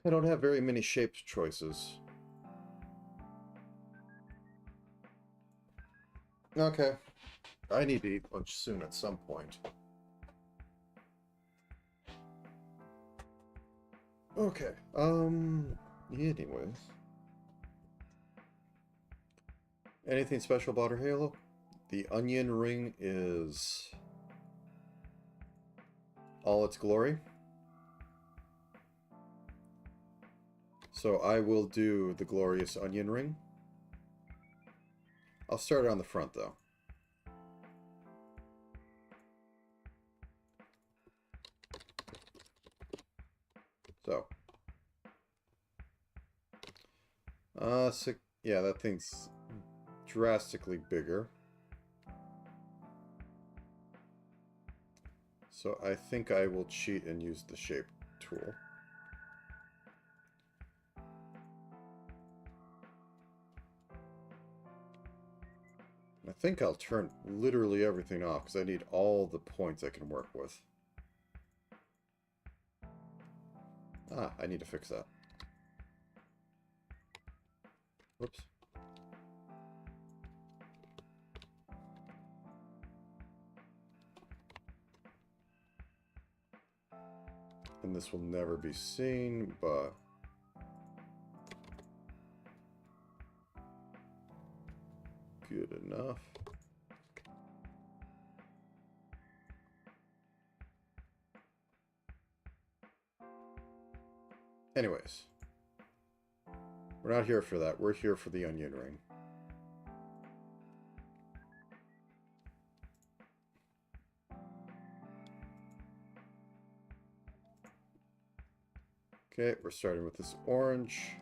I don't have very many shape choices. Okay. I need to eat lunch soon at some point. Okay, anyways. Anything special about her halo? The onion ring is all its glory. So I will do the glorious onion ring. I'll start on the front though. So, yeah, that thing's drastically bigger. So I think I will cheat and use the shape tool. I think I'll turn literally everything off because I need all the points I can work with. Ah, I need to fix that. Whoops. And this will never be seen, but... good enough. Anyways. We're not here for that. We're here for the onion ring. Okay, we're starting with this orange.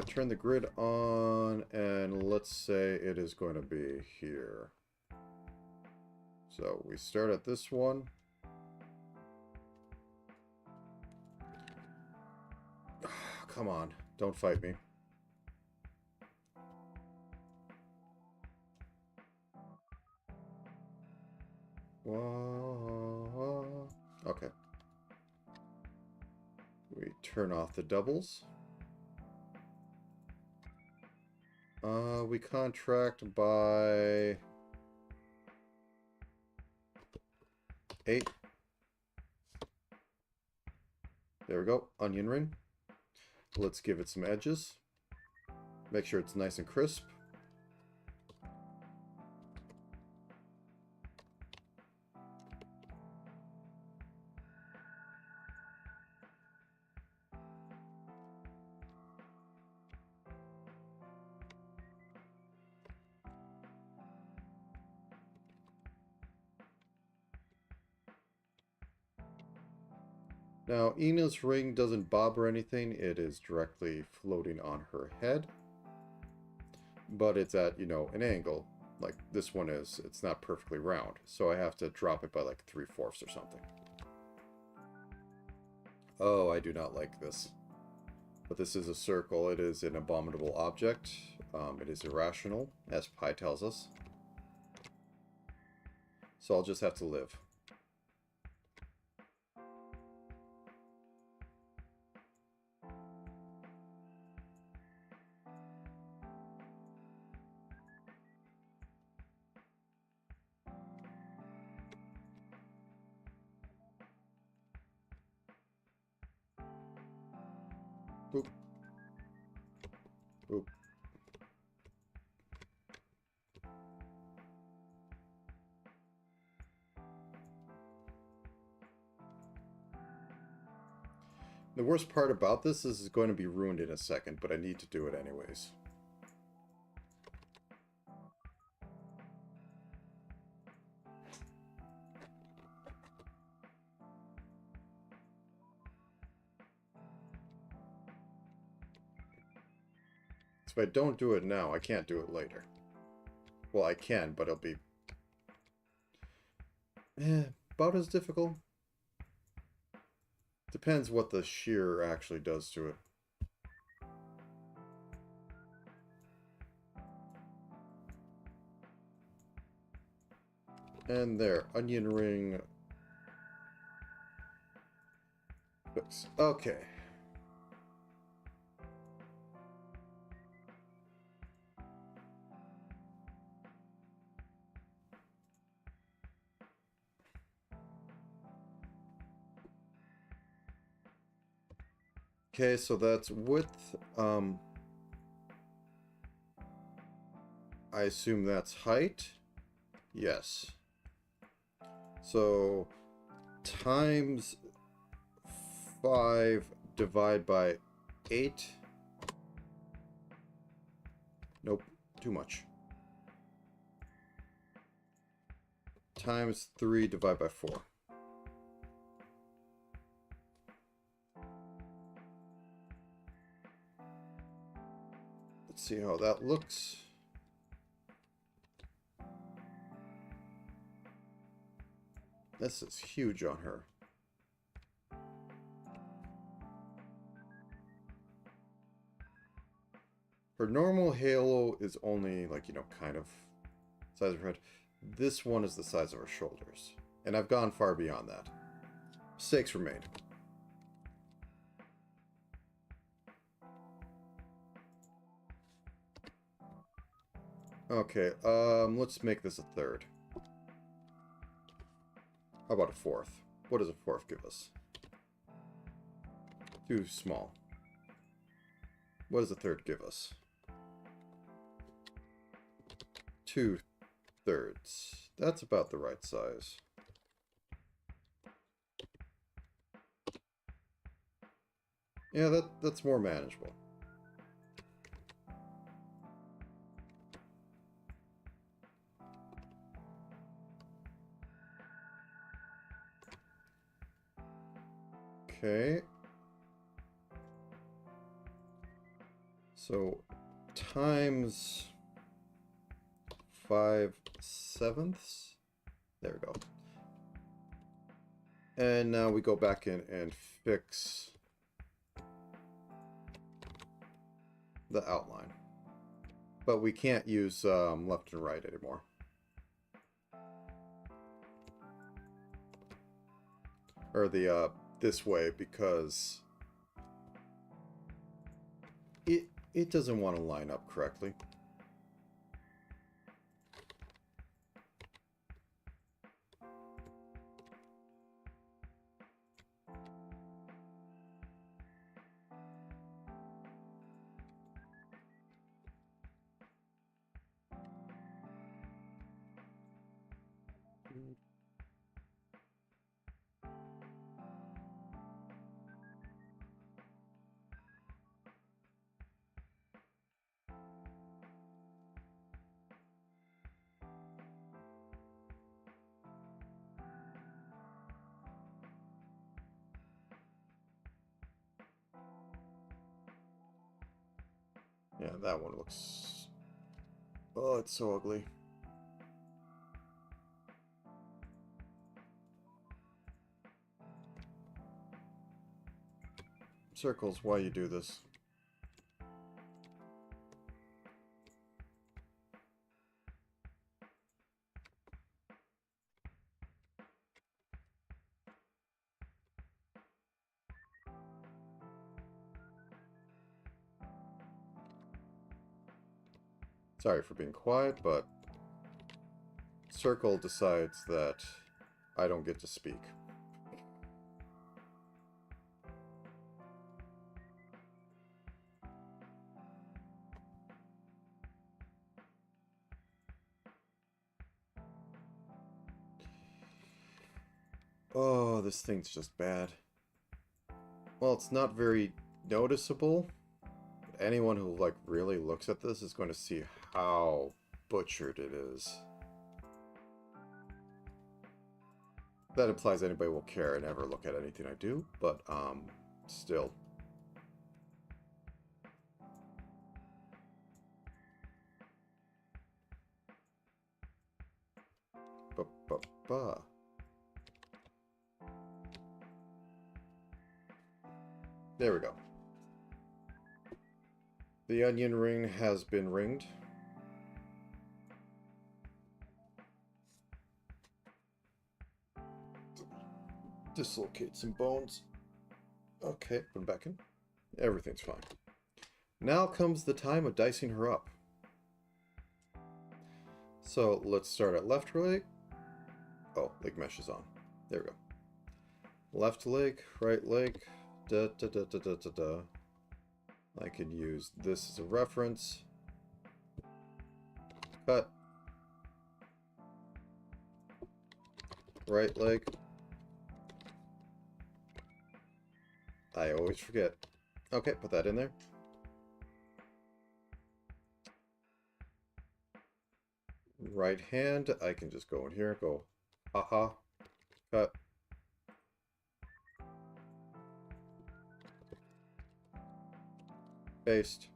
Turn the grid on, and let's say it is going to be here. So we start at this one. Come on, don't fight me. Okay. We turn off the doubles. We contract by 8. There we go. Onion ring. Let's give it some edges. Make sure it's nice and crisp. Now, Ina's ring doesn't bob or anything. It is directly floating on her head. But it's at, you know, an angle. Like this one is. It's not perfectly round. So I have to drop it by like 3/4 or something. Oh, I do not like this. But this is a circle. It is an abominable object. It is irrational, as Pi tells us. So I'll just have to live. Boop. Boop. The worst part about this is it's going to be ruined in a second, but I need to do it anyways. So if I don't do it now, I can't do it later. Well, I can, but it'll be about as difficult. Depends what the shear actually does to it. And there, onion ring. Fix. Okay. Okay, so that's width. I assume that's height. Yes. So times 5 divide by 8. Nope, too much. Times 3 divide by 4. Let's see how that looks. This is huge on her. Her normal halo is only, like, you know, kind of size of her head. This one is the size of her shoulders. And I've gone far beyond that. Mistakes were made. Okay, let's make this a third. How about a fourth? What does a fourth give us? Too small. What does a third give us? 2/3. That's about the right size. Yeah, that's more manageable. Okay. So times 5/7. There we go. And now we go back in and fix the outline. But we can't use left and right anymore. Or the this way, because it doesn't want to line up correctly. Yeah, that one looks... Oh, it's so ugly. Circles, why you do this? Sorry for being quiet, but Circle decides that I don't get to speak. Oh, this thing's just bad. Well, it's not very noticeable. Anyone who, like, really looks at this is going to see how butchered it is. That implies anybody will care and ever look at anything I do, but, still. Ba-ba-ba. There we go. The onion ring has been ringed. Dislocate some bones. Okay, put them back in. Everything's fine. Now comes the time of dicing her up. So let's start at left leg. Oh, leg mesh is on. There we go. Left leg, right leg. Da da da da da da da. I can use this as a reference. Cut. Right leg. I always forget. Okay, put that in there. Right hand, I can just go in here, go, haha, cut. Paste.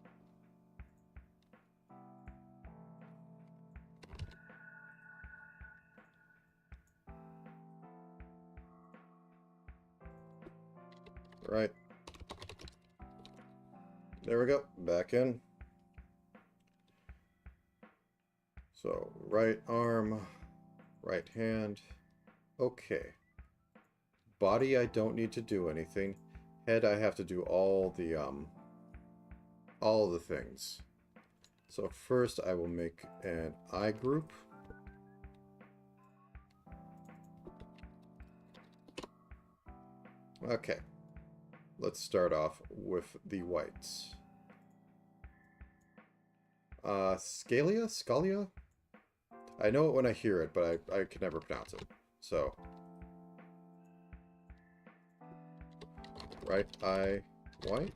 Right. There we go. Back in. So, right arm, right hand. Okay. Body, I don't need to do anything. Head, I have to do all the things. So first I will make an eye group. Okay. Let's start off with the whites. Scalia? Scalia? I know it when I hear it, but I can never pronounce it. So, right eye white.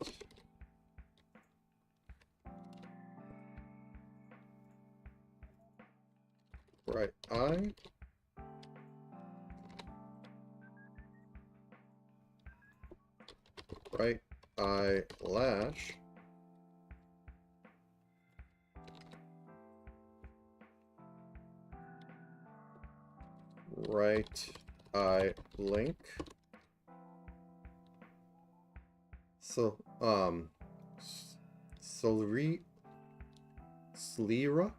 Right eye. Right eyelash. Right eye link. So, Slira? Slira?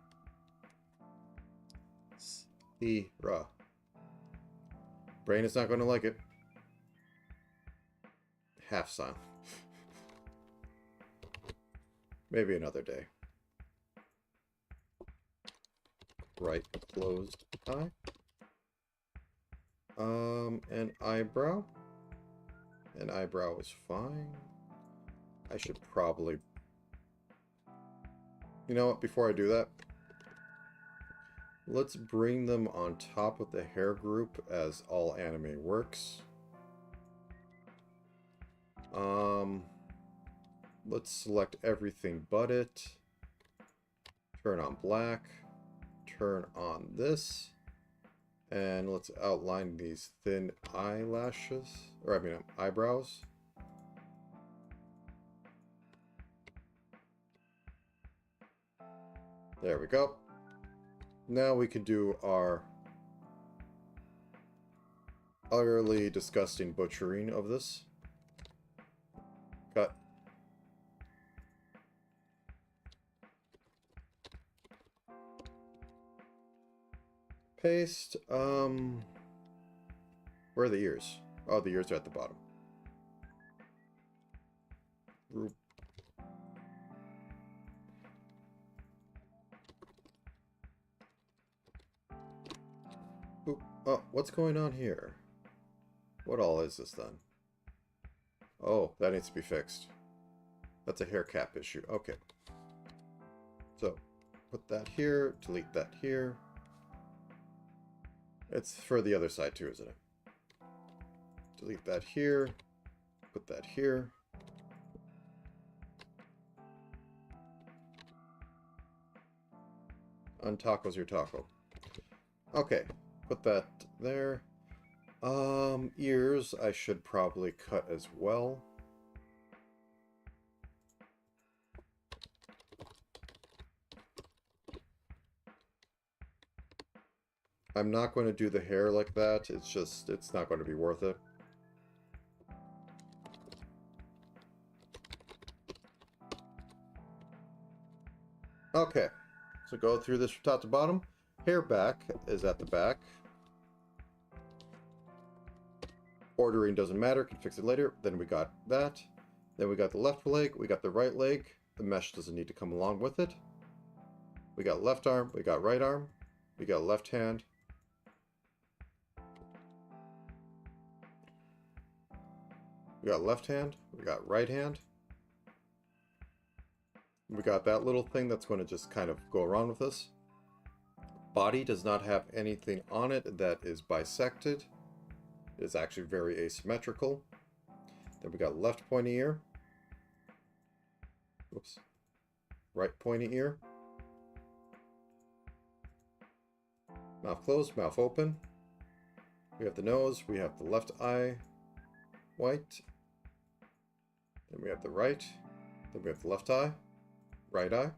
Brain is not going to like it. Half sign. Maybe another day. Right closed eye. An eyebrow. An eyebrow is fine. I should probably... You know what, before I do that, let's bring them on top of the hair group as all anime works. Let's select everything but it. Turn on black. Turn on this. And let's outline these thin eyelashes. Or I mean eyebrows. There we go. Now we can do our utterly disgusting butchering of this. Cut. Paste. Where are the ears? Oh, the ears are at the bottom. Oop. Oh, what's going on here? What all is this then? Oh, that needs to be fixed. That's a hair cap issue. Okay. So, put that here, delete that here. It's for the other side too, isn't it? Delete that here, put that here. Untacos your taco. Okay, put that there. Ears I should probably cut as well. I'm not going to do the hair like that. It's not going to be worth it. Okay, so go through this from top to bottom. Hair back is at the back. Ordering doesn't matter, can fix it later. Then we got that. Then we got the left leg, we got the right leg. The mesh doesn't need to come along with it. We got left arm, we got right arm, we got left hand. We got left hand, we got right hand. We got that little thing that's going to just kind of go around with us. Body does not have anything on it that is bisected. It is actually very asymmetrical. Then we got left pointy ear. Oops. Right pointy ear. Mouth closed, mouth open. We have the nose, we have the left eye white. Then we have the right. Then we have the left eye. Right eye,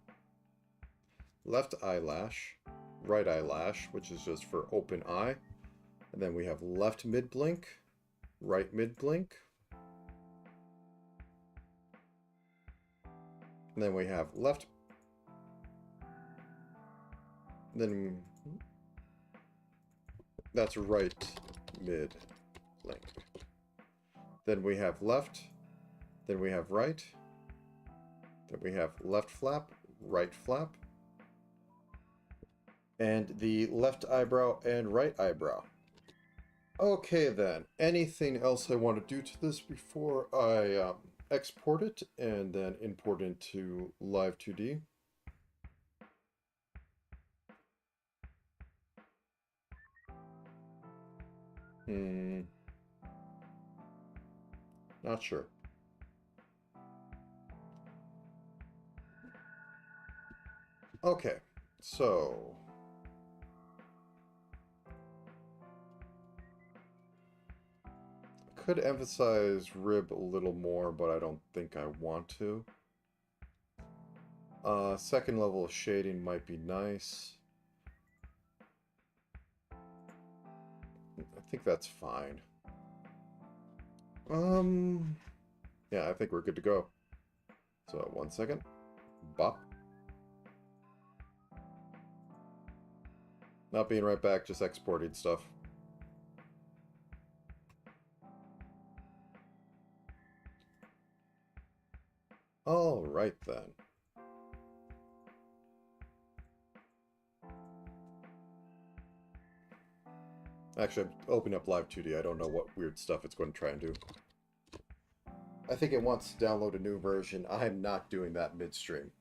left eyelash, right eyelash, which is just for open eye. And then we have left mid blink, right mid blink. And then we have left. Then that's right mid blink. Then we have left. Then we have right. Then we have left flap, right flap, and the left eyebrow and right eyebrow. Okay then, anything else I want to do to this before I export it and then import into Live 2D? Not sure. Okay, so I could emphasize rib a little more, but I don't think I want to. Second level of shading might be nice. I think that's fine. Yeah, I think we're good to go. So 1 second. Bop. Not being right back, just exporting stuff. All right then. Actually, I'm opening up Live 2D. I don't know what weird stuff it's going to try and do. I think it wants to download a new version. I'm not doing that midstream.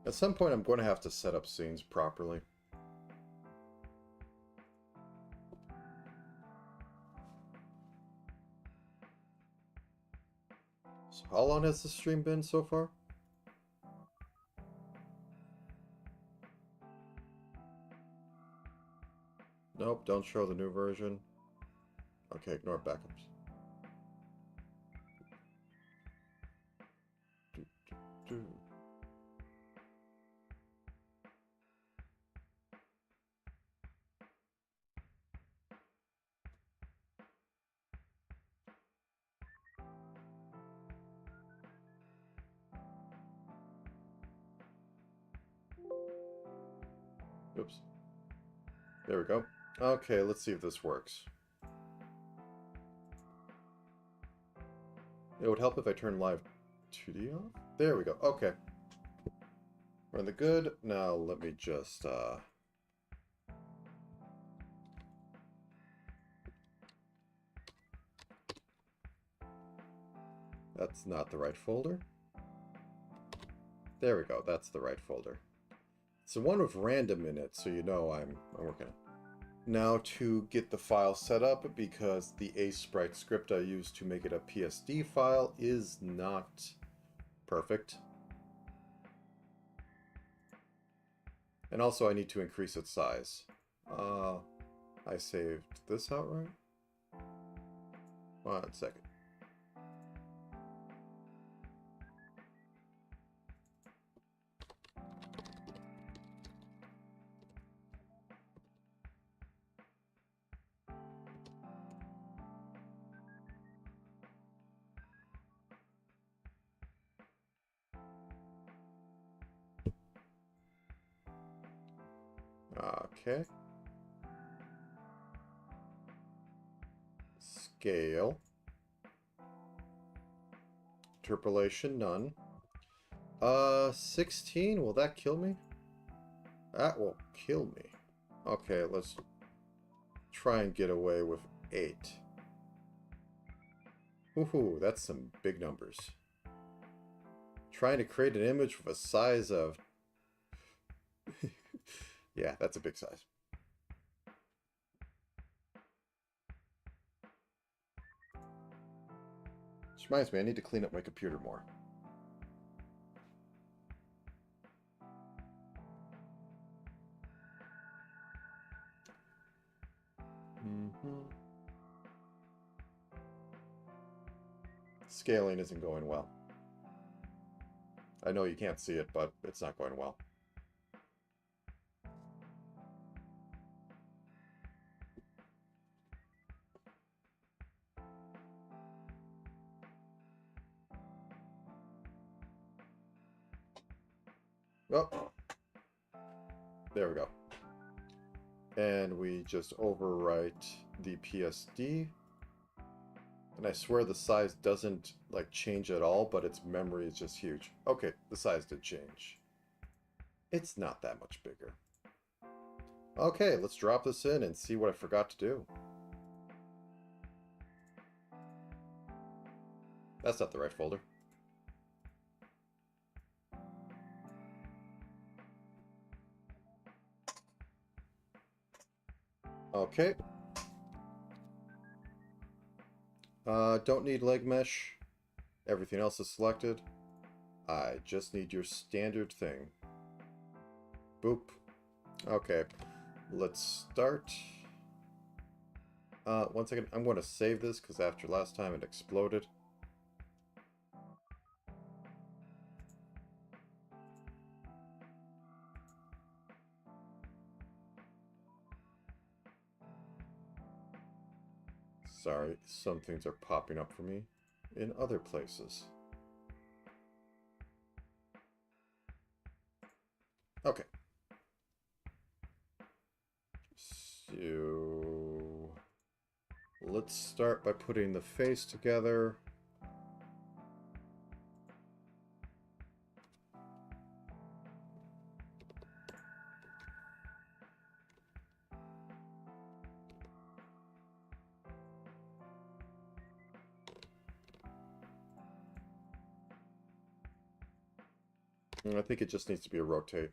At some point, I'm going to have to set up scenes properly. So how long has the stream been so far? Nope, don't show the new version. Okay, ignore backups. Do. Oops. There we go. Okay, let's see if this works. It would help if I turn live 2D off. There we go. Okay. We're in the good. Now let me just that's not the right folder. There we go. That's the right folder. It's the one with random in it, so you know I'm working on it. Now to get the file set up, because the ASprite script I used to make it a PSD file is not perfect. And also I need to increase its size. I saved this outright. 1 second. Okay. Scale. Interpolation, none. 16? Will that kill me? That will kill me. Okay, let's try and get away with 8. Woohoo, that's some big numbers. Trying to create an image with a size of... yeah, that's a big size. Which reminds me, I need to clean up my computer more. Scaling isn't going well. I know you can't see it, but it's not going well. Oh, there we go. And we just overwrite the PSD. And I swear the size doesn't like change at all, but its memory is just huge. Okay, the size did change. It's not that much bigger. Okay, let's drop this in and see what I forgot to do. That's not the right folder. Okay. Don't need leg mesh. Everything else is selected. I just need your standard thing. Boop. Okay. Let's start. 1 second. I'm going to save this because after last time it exploded. Sorry, some things are popping up for me in other places. Okay. So let's start by putting the face together. I think it just needs to be a rotate.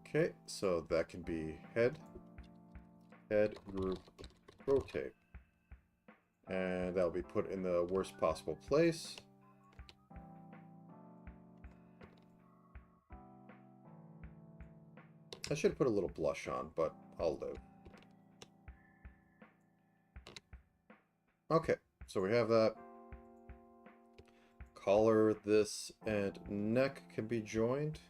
Okay, so that can be head, group, rotate. And that'll be put in the worst possible place. I should put a little blush on, but I'll live. Okay, so we have that. Collar, this, and neck can be joined.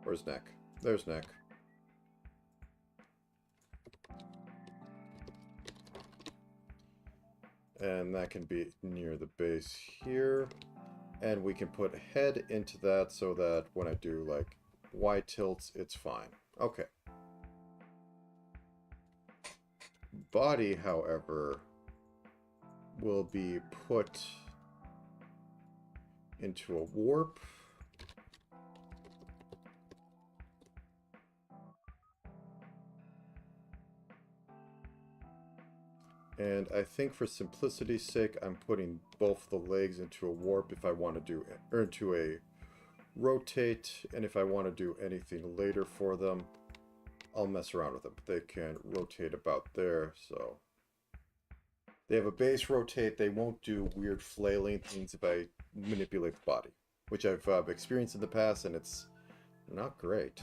Where's neck? There's neck. And that can be near the base here. And we can put head into that so that when I do like Y tilts, it's fine. Okay. Body, however, will be put into a warp. And I think for simplicity's sake, I'm putting both the legs into a warp if I want to do, or into a rotate, and if I want to do anything later for them, I'll mess around with them. They can rotate about there, so they have a base rotate. They won't do weird flailing things if I manipulate the body, which I've experienced in the past, and it's not great.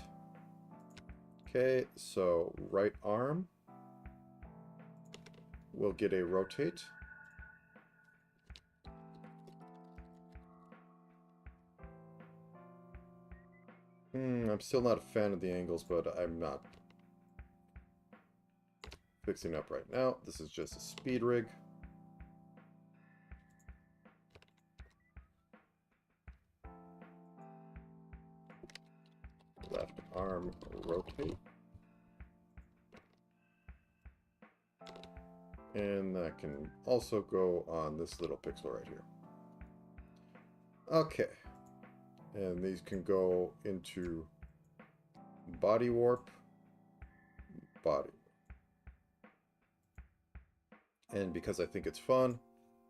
Okay, so right arm will get a rotate. I'm still not a fan of the angles, but I'm not fixing up right now. This is just a speed rig. Left arm rotate. And that can also go on this little pixel right here. Okay. And these can go into body warp, body. And because I think it's fun,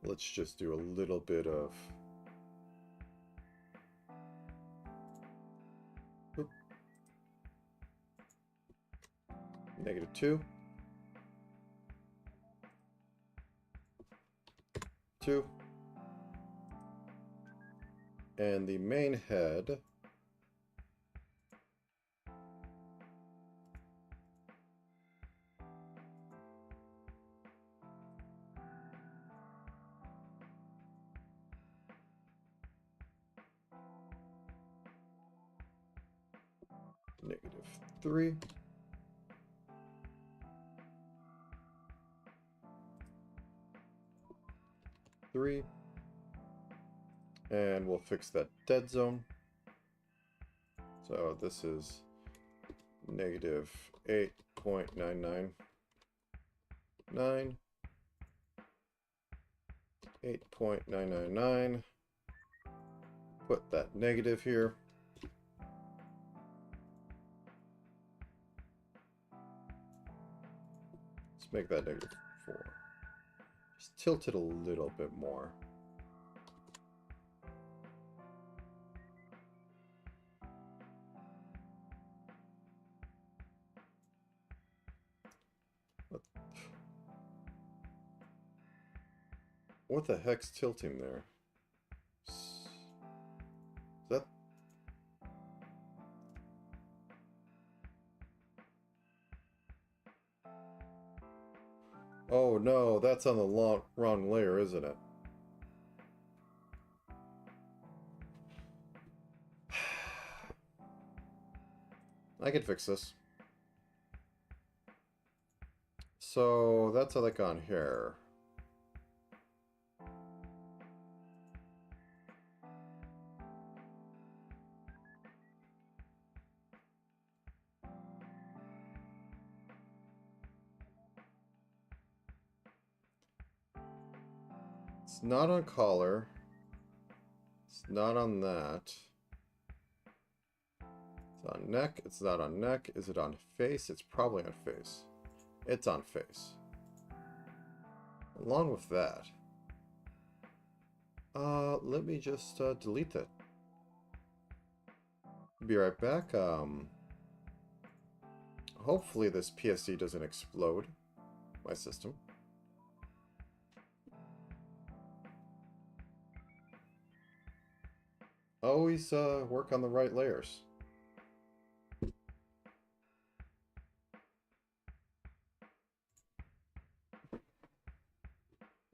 let's just do a little bit of -2, 2, and the main head -3. And we'll fix that dead zone. So this is -8.999, 8.999. Put that negative here. Let's make that -4. Just tilt it a little bit more. What the heck's tilting there? Is that... Oh no, that's on the wrong layer, isn't it? I can fix this. So that's like on here. It's not on collar. It's not on that. It's on neck. It's not on neck. Is it on face? It's probably on face. It's on face. Along with that, let me just delete that. Be right back. Hopefully this PSD doesn't explode my system. Always work on the right layers.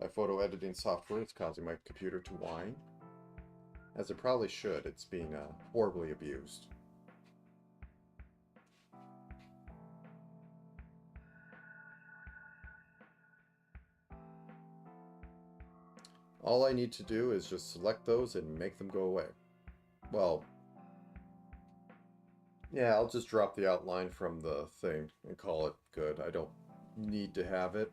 My photo editing software is causing my computer to whine. As it probably should, it's being horribly abused. All I need to do is just select those and make them go away. Well, yeah, I'll just drop the outline from the thing and call it good. I don't need to have it.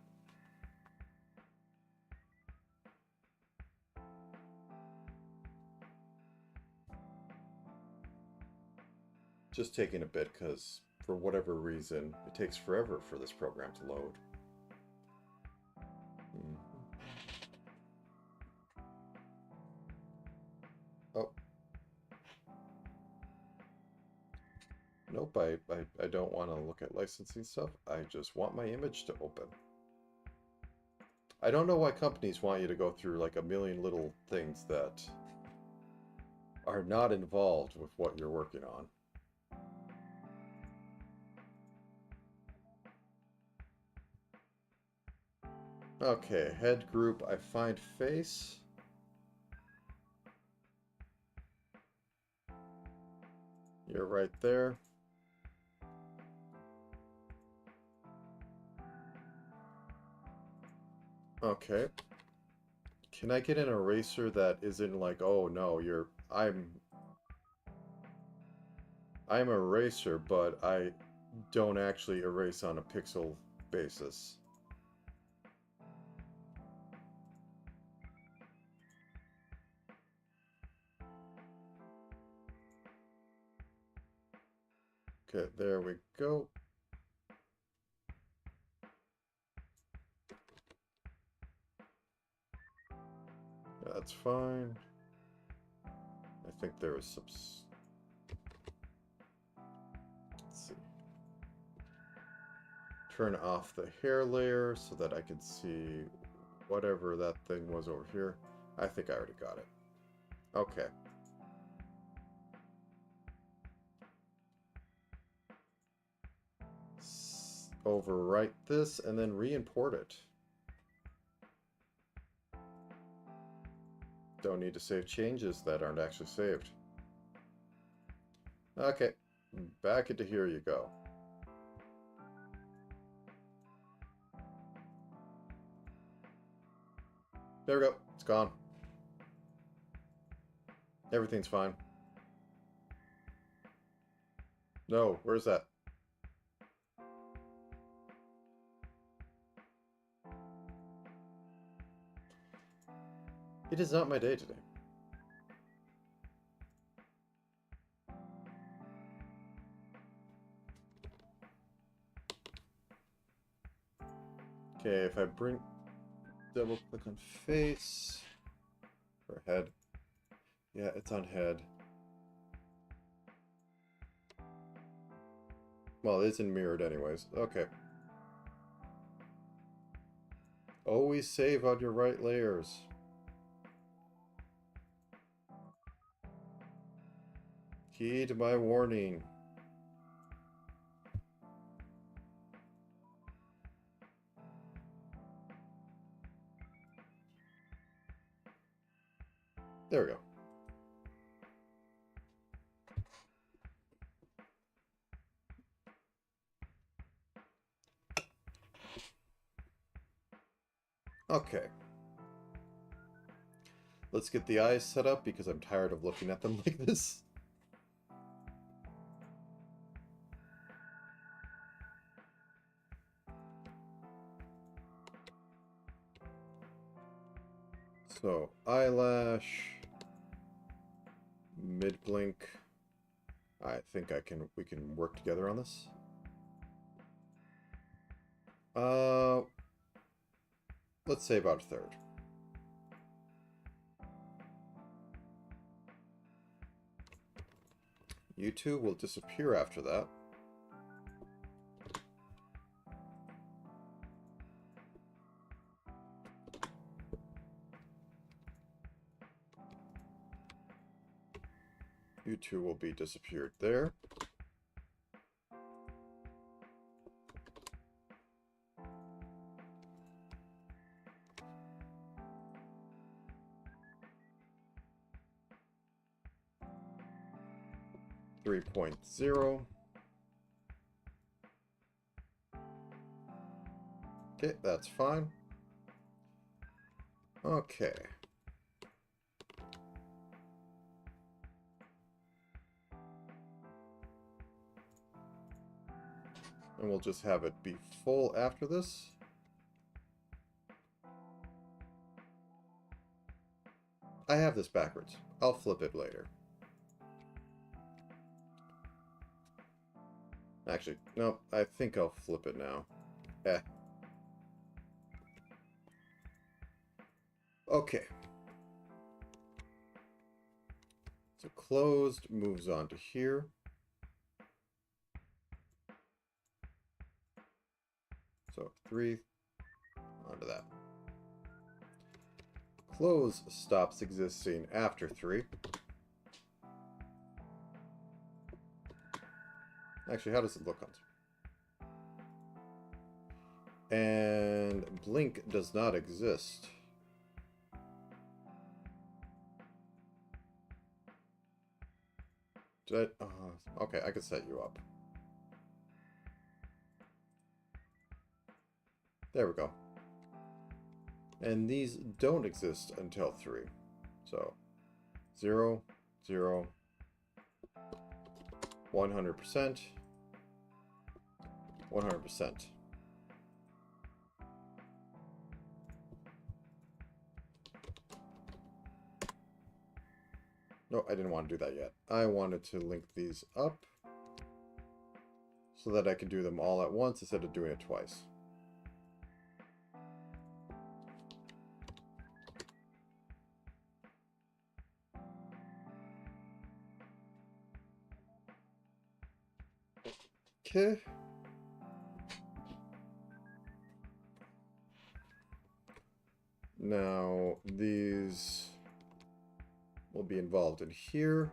Just taking a bit because, for whatever reason, it takes forever for this program to load. Oh. Nope, I don't want to look at licensing stuff. I just want my image to open. I don't know why companies want you to go through like a million little things that are not involved with what you're working on. Okay, head group, I find face. You're right there. Okay. Can I get an eraser that isn't like, oh no, I'm an eraser, but I don't actually erase on a pixel basis. Okay, there we go. That's fine. I think there was some... Let's see. Turn off the hair layer so that I can see whatever that thing was over here. I think I already got it. Okay. Overwrite this and then re-import it. Don't need to save changes that aren't actually saved. Okay, back into here you go. There we go, it's gone. Everything's fine. No, where's that? It is not my day today. Okay, if I double click on face, or head. Yeah, it's on head. Well, it isn't mirrored anyways. Okay. Always save on your right layers. Heed my warning. There we go. Okay. Let's get the eyes set up because I'm tired of looking at them like this. So, eyelash, mid-blink. I think we can work together on this. Let's say about a third. You two will disappear after that. You two will be disappeared there. 3.0. Okay, that's fine. Okay. And we'll just have it be full after this. I have this backwards. I'll flip it later. Actually, no, I think I'll flip it now. Okay. So closed moves on to here. So 3 onto that. Close stops existing after 3. Actually, how does it look on? And blink does not exist. Okay, I can set you up. There we go. And these don't exist until 3. So 0, 0, 100%, 100%. No, I didn't want to do that yet. I wanted to link these up so that I could do them all at once instead of doing it twice. Okay. Now, these will be involved in here.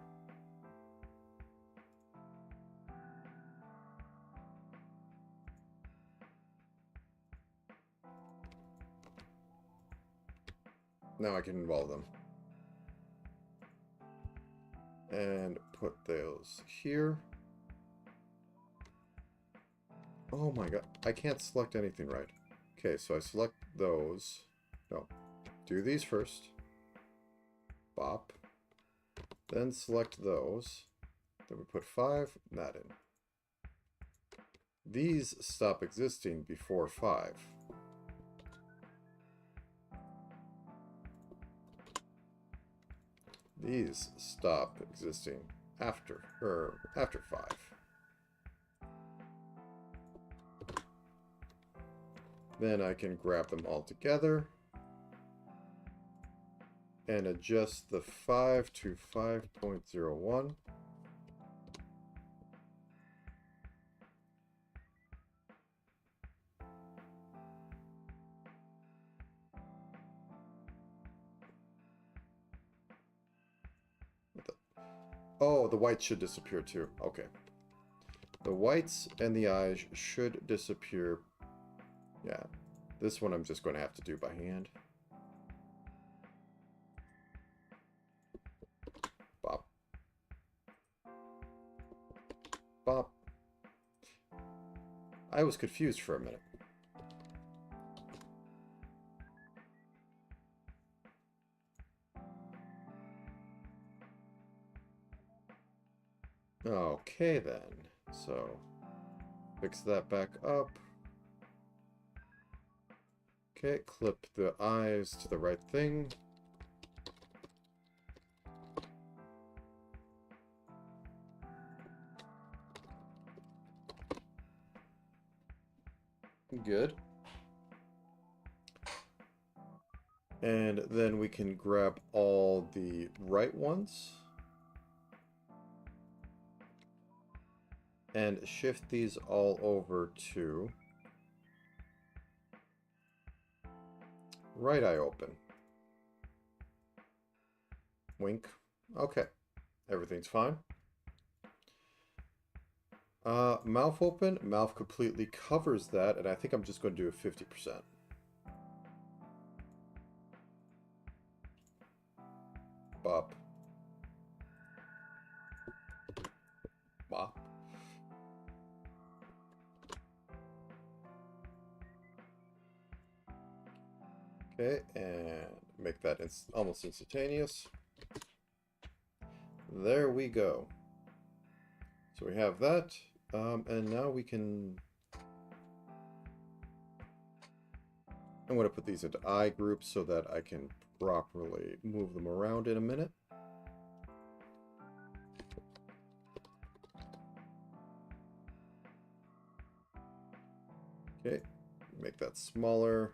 Now I can involve them. And put those here. Oh my god, I can't select anything right. Okay, so I select those. No, do these first. Bop. Then select those. Then we put 5, and that in. These stop existing before 5. These stop existing after 5. Then I can grab them all together and adjust the 5 to 5.01. Oh, the whites should disappear too. Okay. The whites and the eyes should disappear. Yeah. This one I'm just going to have to do by hand. Bop. Bop. I was confused for a minute. Okay then, so fix that back up. Okay, clip the eyes to the right thing. Good. And then we can grab all the right ones and shift these all over to right eye open. Wink. Okay. Everything's fine. Mouth open. Mouth completely covers that, and I think I'm just going to do a 50%. Bop. Okay, and make that almost instantaneous. There we go. So we have that, and now we can... I'm going to put these into I groups so that I can properly move them around in a minute. Okay, make that smaller.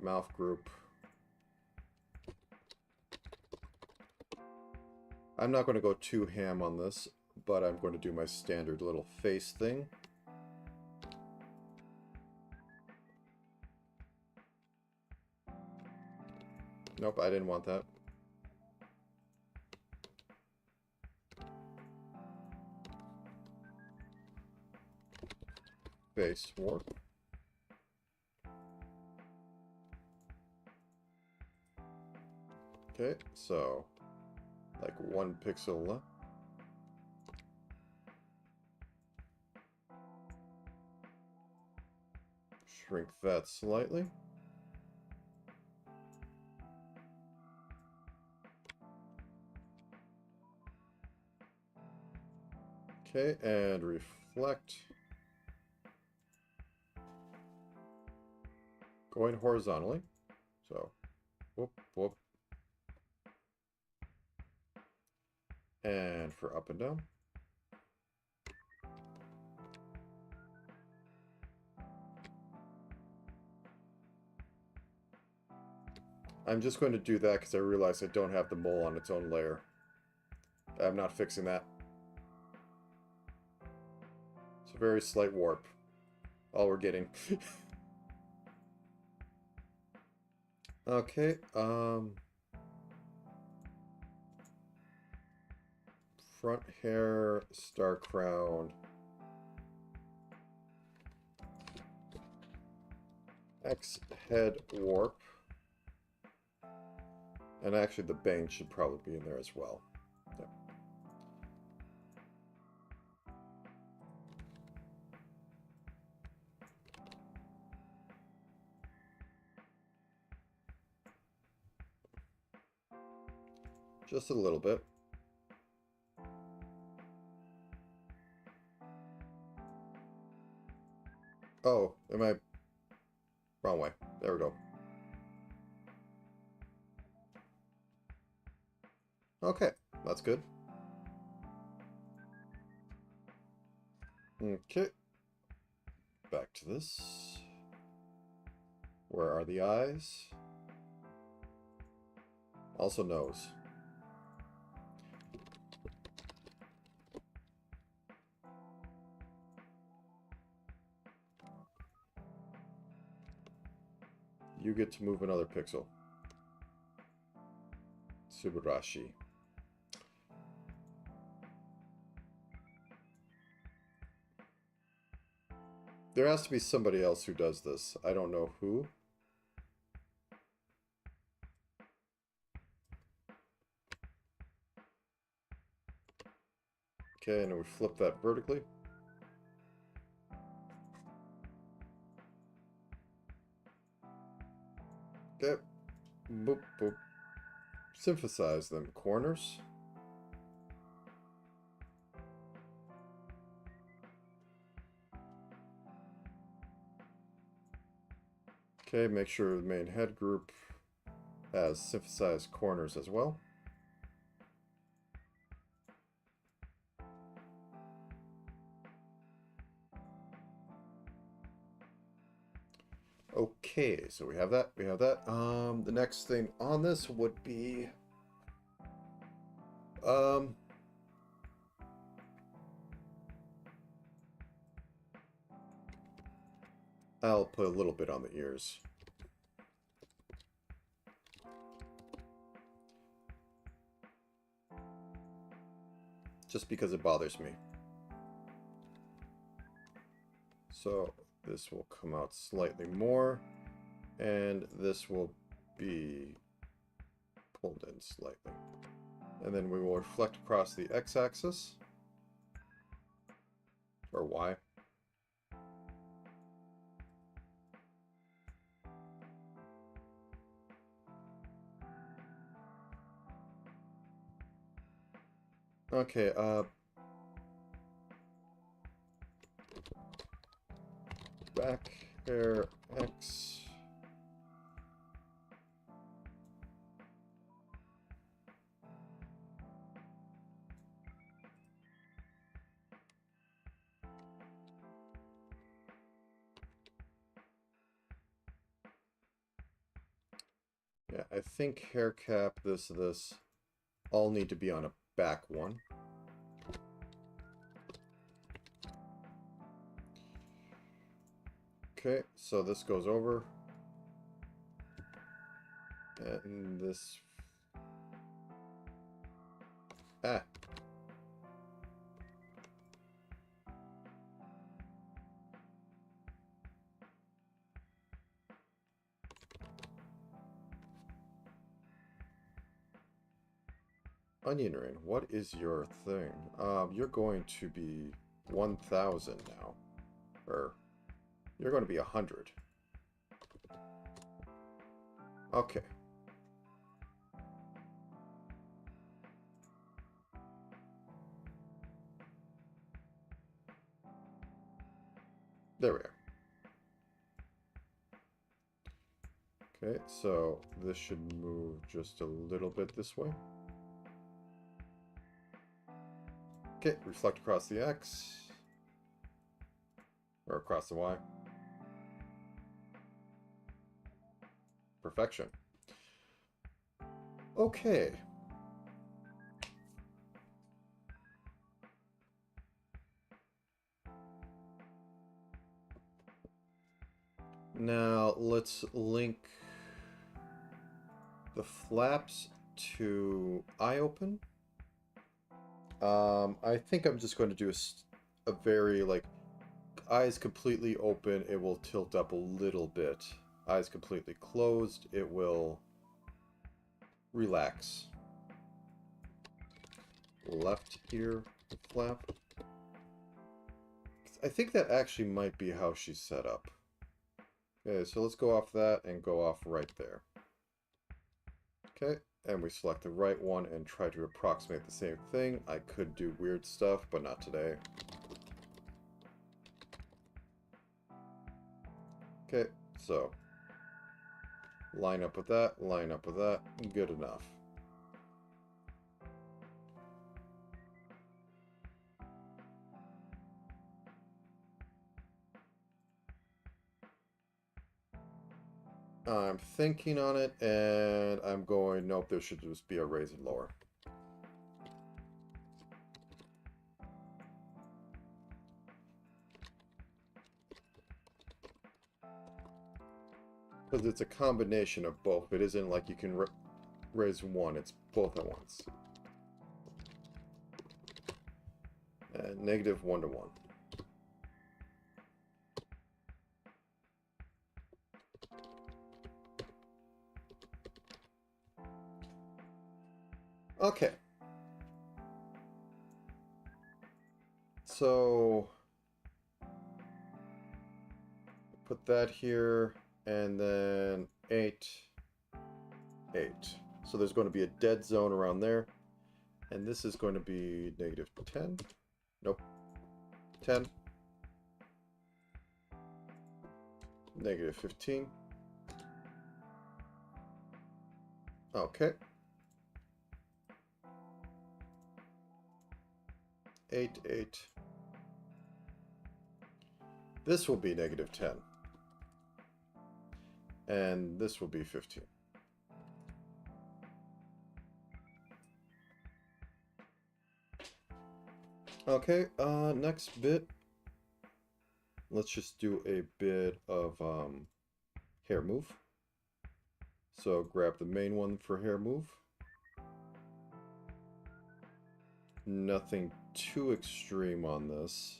Mouth group. I'm not going to go too ham on this, but I'm going to do my standard little face thing. Nope, I didn't want that. Face warp. Okay, so like 1 pixel left. Shrink that slightly. Okay, and reflect. Going horizontally. So, whoop, whoop. And for up and down. I'm just going to do that because I realize I don't have the mole on its own layer. I'm not fixing that. It's a very slight warp. All we're getting. Okay, front hair, star crown. X head warp. And actually the bang should probably be in there as well. Yep. Just a little bit. Oh, am I... Wrong way. There we go. Okay, that's good. Okay. Back to this. Where are the eyes? Also nose. You get to move another pixel. Subarashi. There has to be somebody else who does this. I don't know who. Okay, and we flip that vertically. Okay. Boop, boop. Synthesize them. Corners. Okay, make sure the main head group has synthesized corners as well. Okay, so we have that. We have that. The next thing on this would be I'll put a little bit on the ears. Just because it bothers me. So this will come out slightly more, and this will be pulled in slightly. And then we will reflect across the x-axis, or y. Okay, back hair X. Yeah, I think hair cap, this, all need to be on a back one. Okay, so this goes over. And this... Ah. Onion ring, what is your thing? You're going to be 1,000 now. Or, you're going to be 100. Okay. There we are. Okay, so this should move just a little bit this way. Okay, reflect across the X. Or across the Y. Perfection. Okay. Now let's link the flaps to eye open. I think I'm just going to do a very, like, eyes completely open, it will tilt up a little bit. Eyes completely closed, it will relax. Left ear flap. I think that actually might be how she's set up. Okay, so let's go off that and go off right there. Okay, and we select the right one and try to approximate the same thing. I could do weird stuff, but not today. Okay, so line up with that, good enough. I'm thinking on it, and I'm going, nope, there should just be a raise and lower. Because it's a combination of both. It isn't like you can raise one, it's both at once. And negative 1 to 1. Okay. So put that here, and then 8, 8. So there's going to be a dead zone around there. And this is going to be negative 10. Nope. 10. Negative 15. Okay. 8, 8. This will be negative 10. And this will be 15. Okay, next bit. Let's just do a bit of hair move. So grab the main one for hair move. Nothing too extreme on this.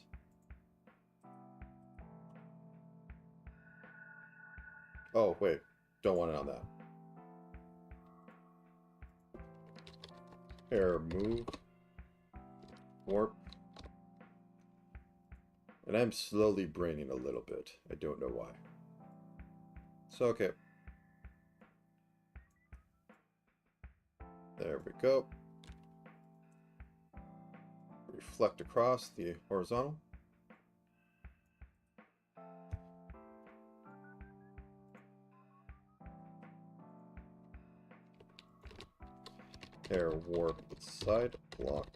Oh, wait. Don't want it on that. Hair move. Warp. And I'm slowly braining a little bit. I don't know why. So, okay. There we go. reflect across the horizontal. Air warp with side block.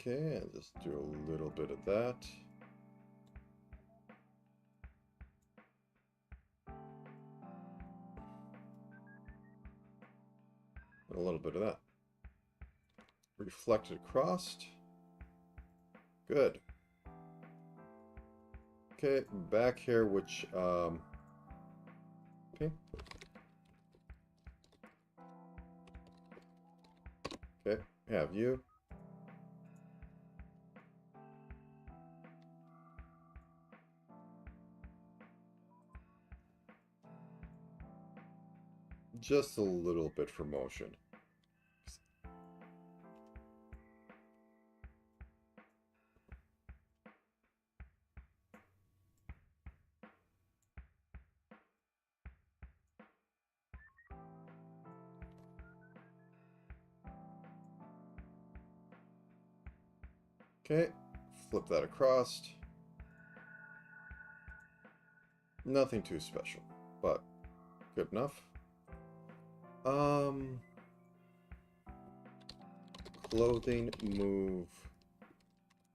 Okay, and just do a little bit of that. A little bit of that. Reflect it across. Good. Okay, back here, which, okay. Okay, have you. Just a little bit for motion. Okay, flip that across. Nothing too special, but good enough. Clothing, move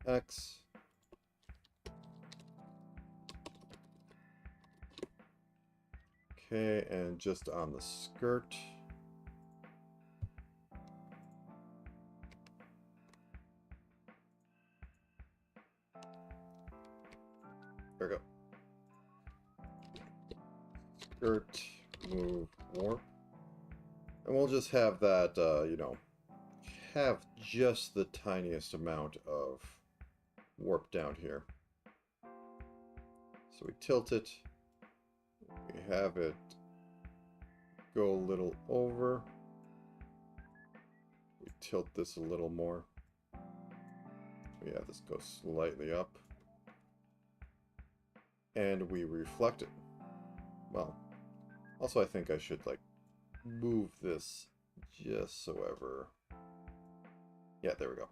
X. Okay, and just on the skirt. There we go. Skirt, move, warp. And we'll just have that, you know, have just the tiniest amount of warp down here. So we tilt it. We have it go a little over. We tilt this a little more. We have this go slightly up. And we reflect it. Well, also I think I should, like, move this just so ever. Yeah, there we go.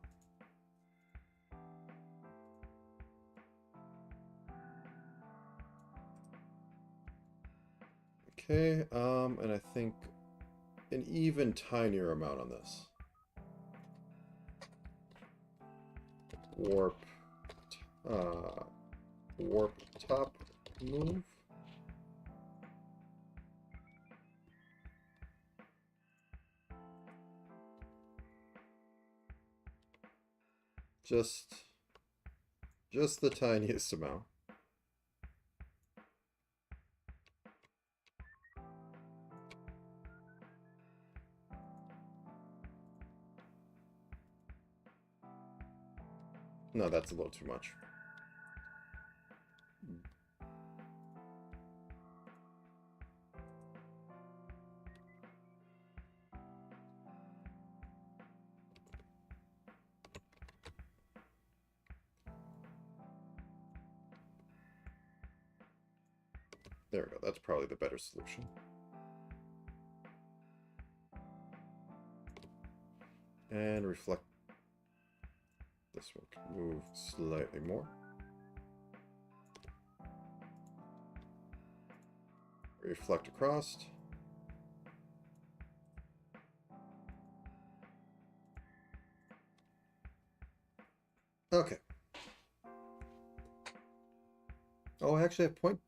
Okay, and I think an even tinier amount on this. Warp, warp top move. Just the tiniest amount. No, that's a little too much. There we go. That's probably the better solution. And reflect. This one can move slightly more. Reflect across. Okay. Oh, I actually have point.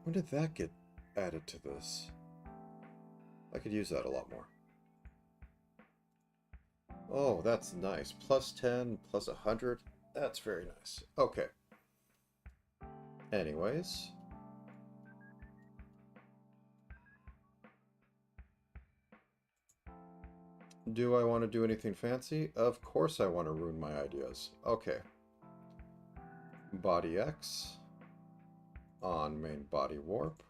When did that get added to this? I could use that a lot more. Oh, that's nice. Plus 10, plus 100. That's very nice. Okay. Anyways. Do I want to do anything fancy? Of course I want to ruin my ideas. Okay. Body X. On main body warp.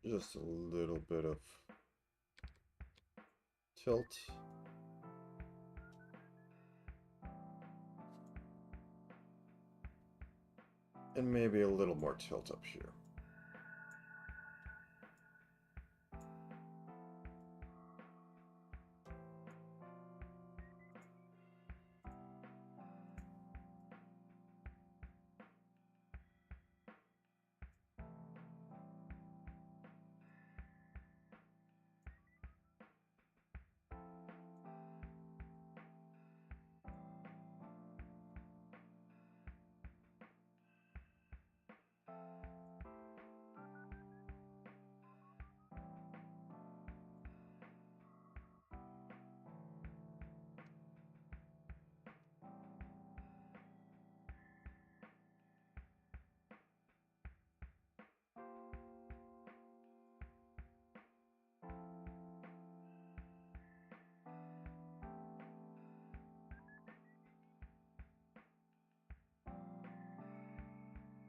Just a little bit of tilt. And maybe a little more tilt up here.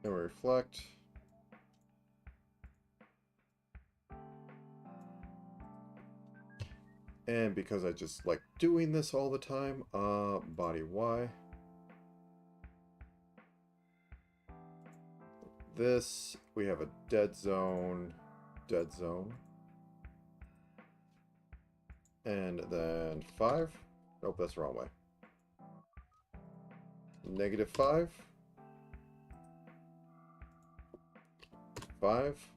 And we reflect. And because I just like doing this all the time, body Y. This, we have a dead zone. And then 5. Nope, that's the wrong way. -5. 5.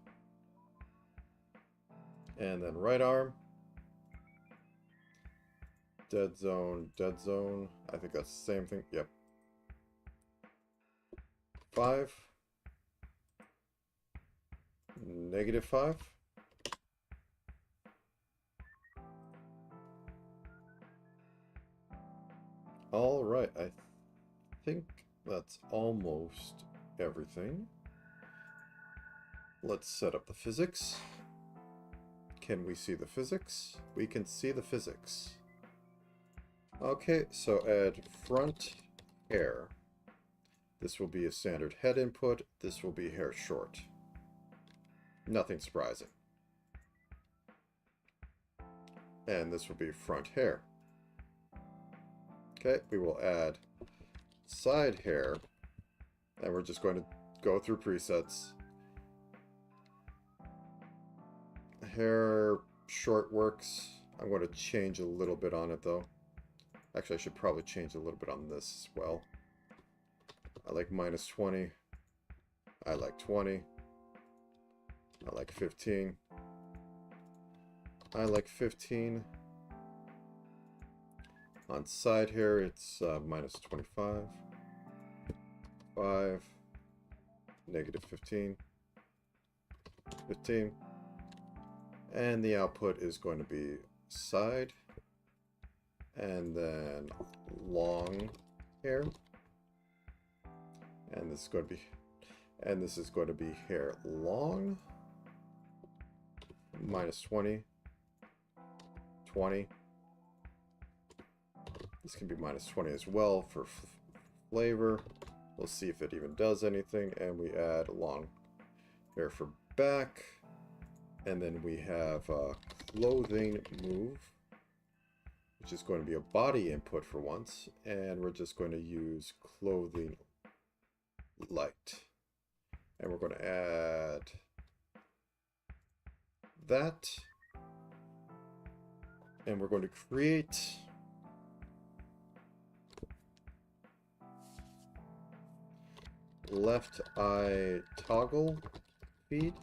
And then right arm. Dead zone. I think that's the same thing. Yep. 5. -5. All right, I think that's almost everything. Let's set up the physics. Can we see the physics? We can see the physics. Okay, so add front hair. This will be a standard head input. This will be hair short. Nothing surprising. And this will be front hair. Okay, we will add side hair, and we're just going to go through presets. Hair short works. I'm going to change a little bit on it though. Actually, I should probably change a little bit on this as well. I like -20. I like 20. I like 15. I like 15. On side here, it's -25. 5. -15. 15. And the output is going to be side. And then long hair. And this is going to be hair long. -20. 20. This can be -20 as well for flavor. We'll see if it even does anything. And we add long hair for back. And then we have clothing move, which is going to be a body input for once. And we're just going to use clothing light. And we're going to add that. And we're going to create left eye toggle feed.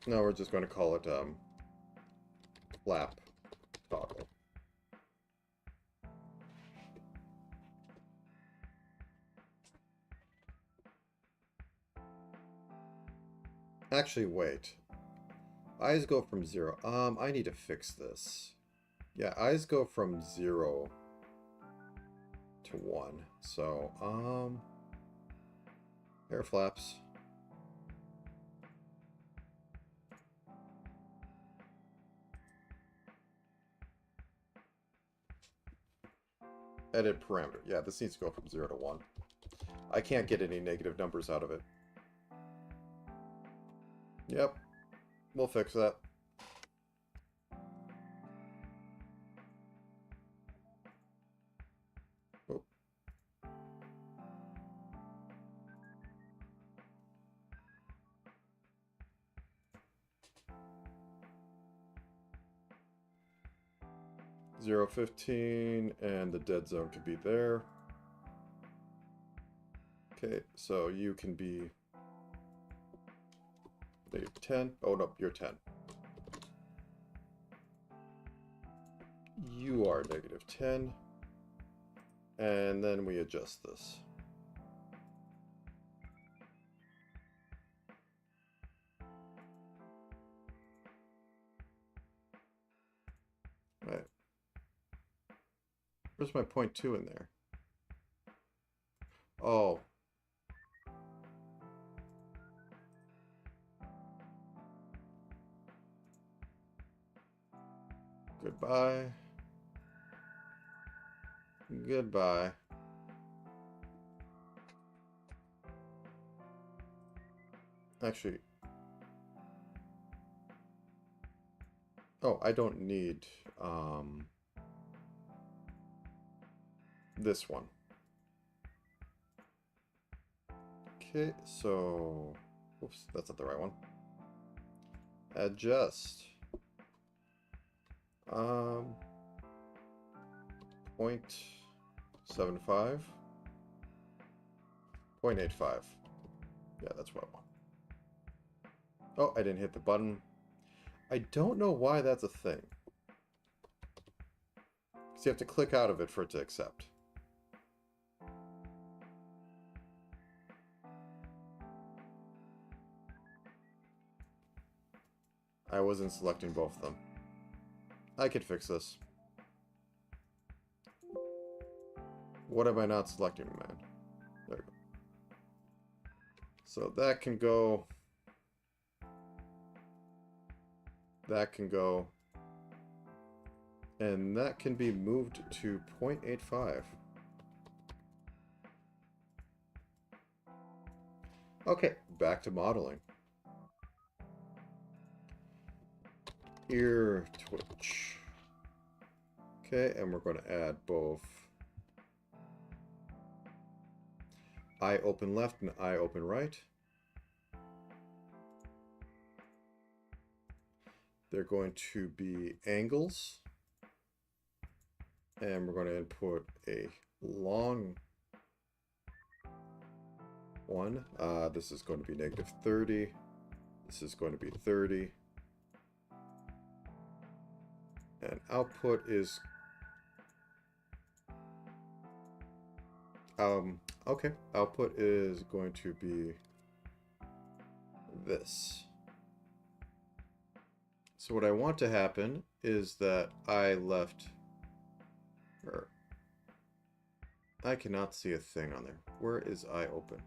No, we're just going to call it flap toggle. Actually, wait. Eyes go from 0. I need to fix this. Yeah, eyes go from 0 to 1. So, hair flaps. Edit parameter. Yeah, this needs to go from 0 to 1. I can't get any negative numbers out of it. Yep, we'll fix that. Oh. (0.15) and the dead zone could be there. Okay, so you can be -10. Oh no, you're 10. You are -10. And then we adjust this. Right. Where's my 0.2 in there? Oh. Goodbye. Goodbye. Actually. Oh, I don't need this one. Okay, so oops, that's not the right one. Adjust. 0.75. 0.85. Yeah, that's what I want. Oh, I didn't hit the button. I don't know why that's a thing. Because you have to click out of it for it to accept. I wasn't selecting both of them. I could fix this. What am I not selecting, man? There we go. So that can go. That can go. And that can be moved to 0.85. Okay, back to modeling. Ear twitch. Okay, and we're going to add both eye open left and eye open right. They're going to be angles. And we're going to input a long one. This is going to be -30. This is going to be 30. And output is okay, output is going to be this. So what I want to happen is that I cannot see a thing on there. Where is eye open?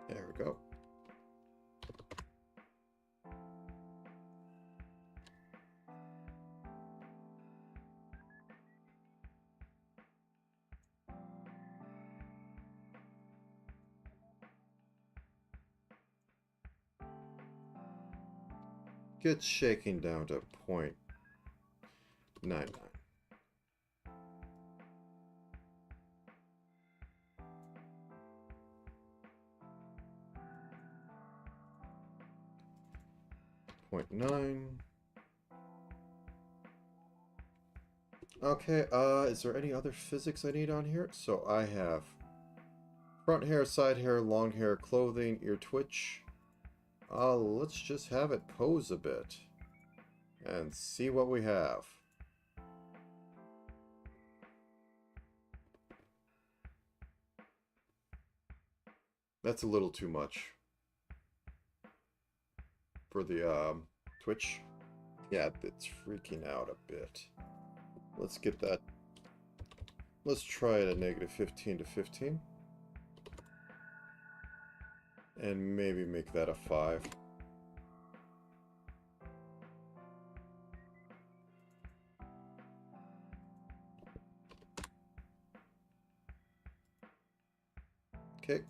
There we go. Gets shaking down to 0.99. .9. Okay, is there any other physics I need on here? So I have front hair, side hair, long hair, clothing, ear twitch. Let's just have it pose a bit and see what we have. That's a little too much for the twitch. Yeah, it's freaking out a bit. Let's get that. Let's try it at negative 15 to 15. And maybe make that a 5. Okay.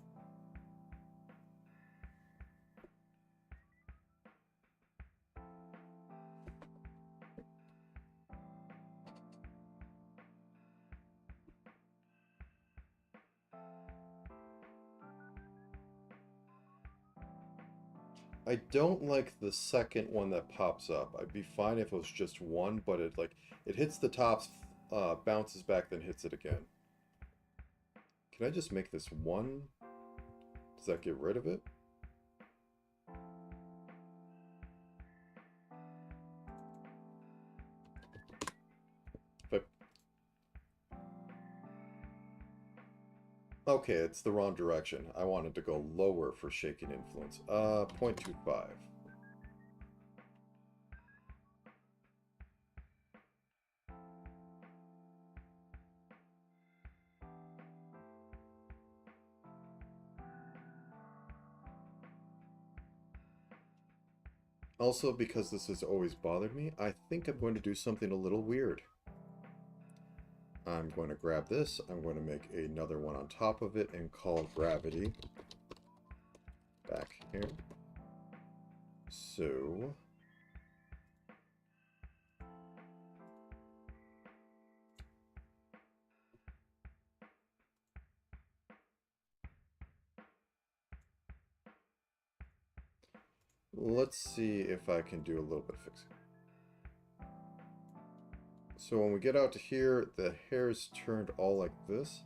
I don't like the second one that pops up. I'd be fine if it was just one, but it hits the tops, bounces back, then hits it again. Can I just make this one? Does that get rid of it? But okay, it's the wrong direction. I wanted to go lower for shaking influence. 0.25. Also, because this has always bothered me, I think I'm going to do something a little weird. I'm going to grab this, I'm going to make another one on top of it and call gravity back here. So... let's see if I can do a little bit of fixing. So when we get out to here, the hair's turned all like this,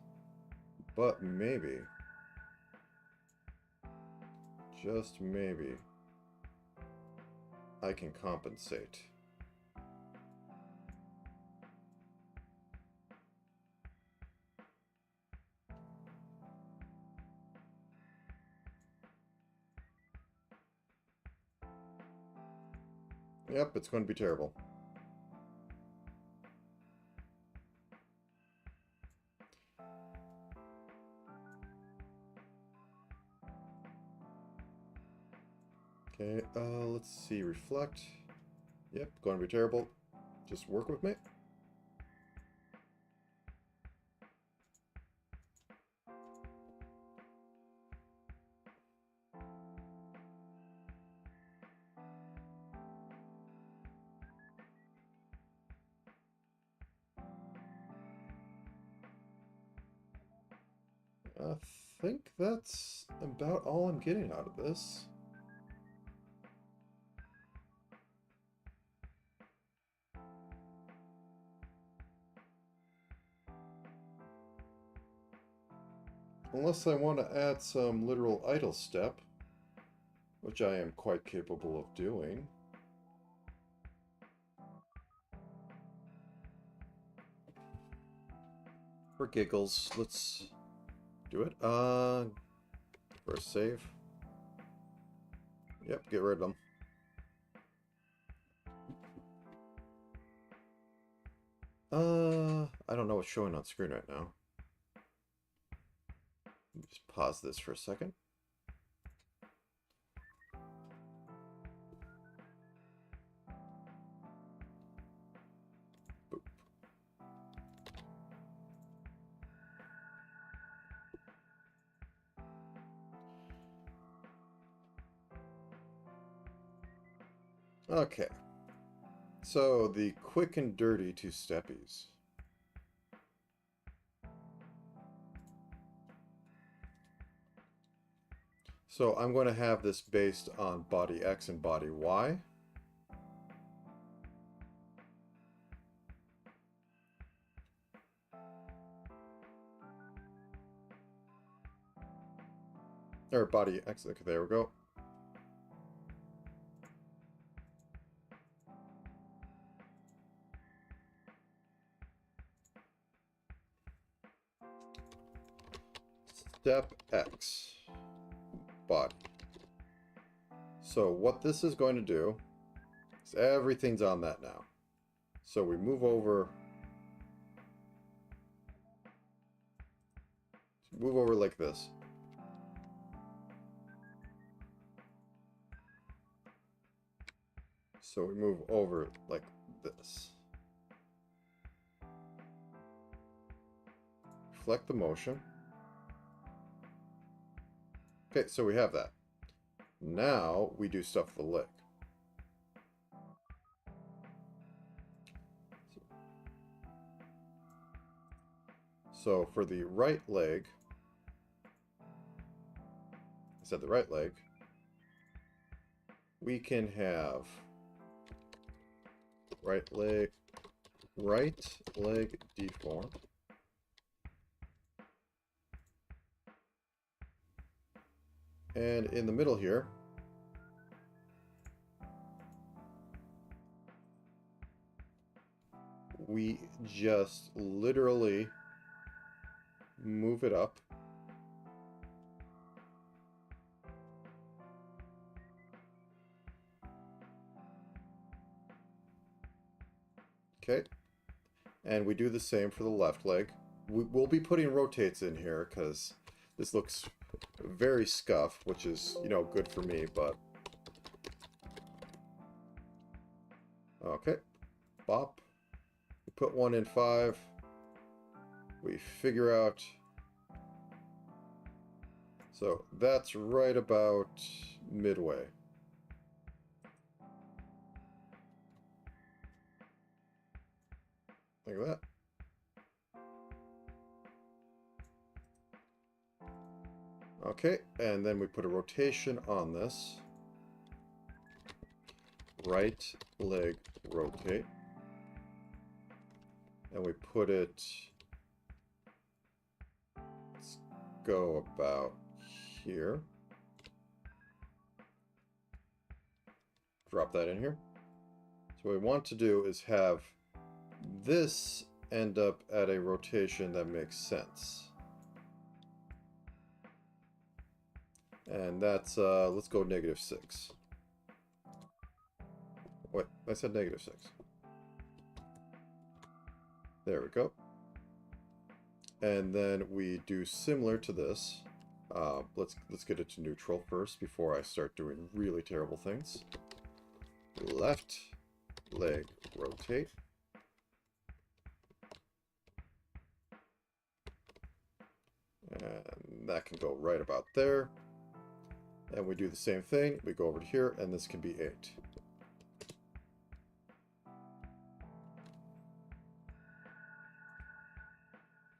but maybe, just maybe, I can compensate. Yep, it's going to be terrible. Okay, let's see, reflect. Yep, going to be terrible. Just work with me. I think that's about all I'm getting out of this. Unless I want to add some literal idle step, which I am quite capable of doing. For giggles, let's do it. First save. Yep, get rid of them. I don't know what's showing on screen right now. Just pause this for a second. Boop. Okay. So, the quick and dirty two steppies. So I'm going to have this based on body X and body Y. Or body X, okay, there we go. Step X, body. So what this is going to do, So everything's on that now. So we move over. Move over like this. So we move over like this. Reflect the motion. Okay, so we have that. Now we do stuff with the leg. So for the right leg, I said the right leg, we can have right leg deform. And in the middle here, we just literally move it up. Okay. And we do the same for the left leg. We'll be putting rotates in here because this looks very scuffed, which is, you know, good for me, but... Okay. Bop. We put one in 5. We figure out... So that's right about midway. Like that. Okay, and then we put a rotation on this. Right leg rotate. And we put it... Let's go about here. Drop that in here. So what we want to do is have this end up at a rotation that makes sense. And that's, let's go -6. Wait, I said -6. There we go. And then we do similar to this. Let's get it to neutral first before I start doing really terrible things. Left leg rotate. And that can go right about there. And we do the same thing. We go over to here, and this can be 8.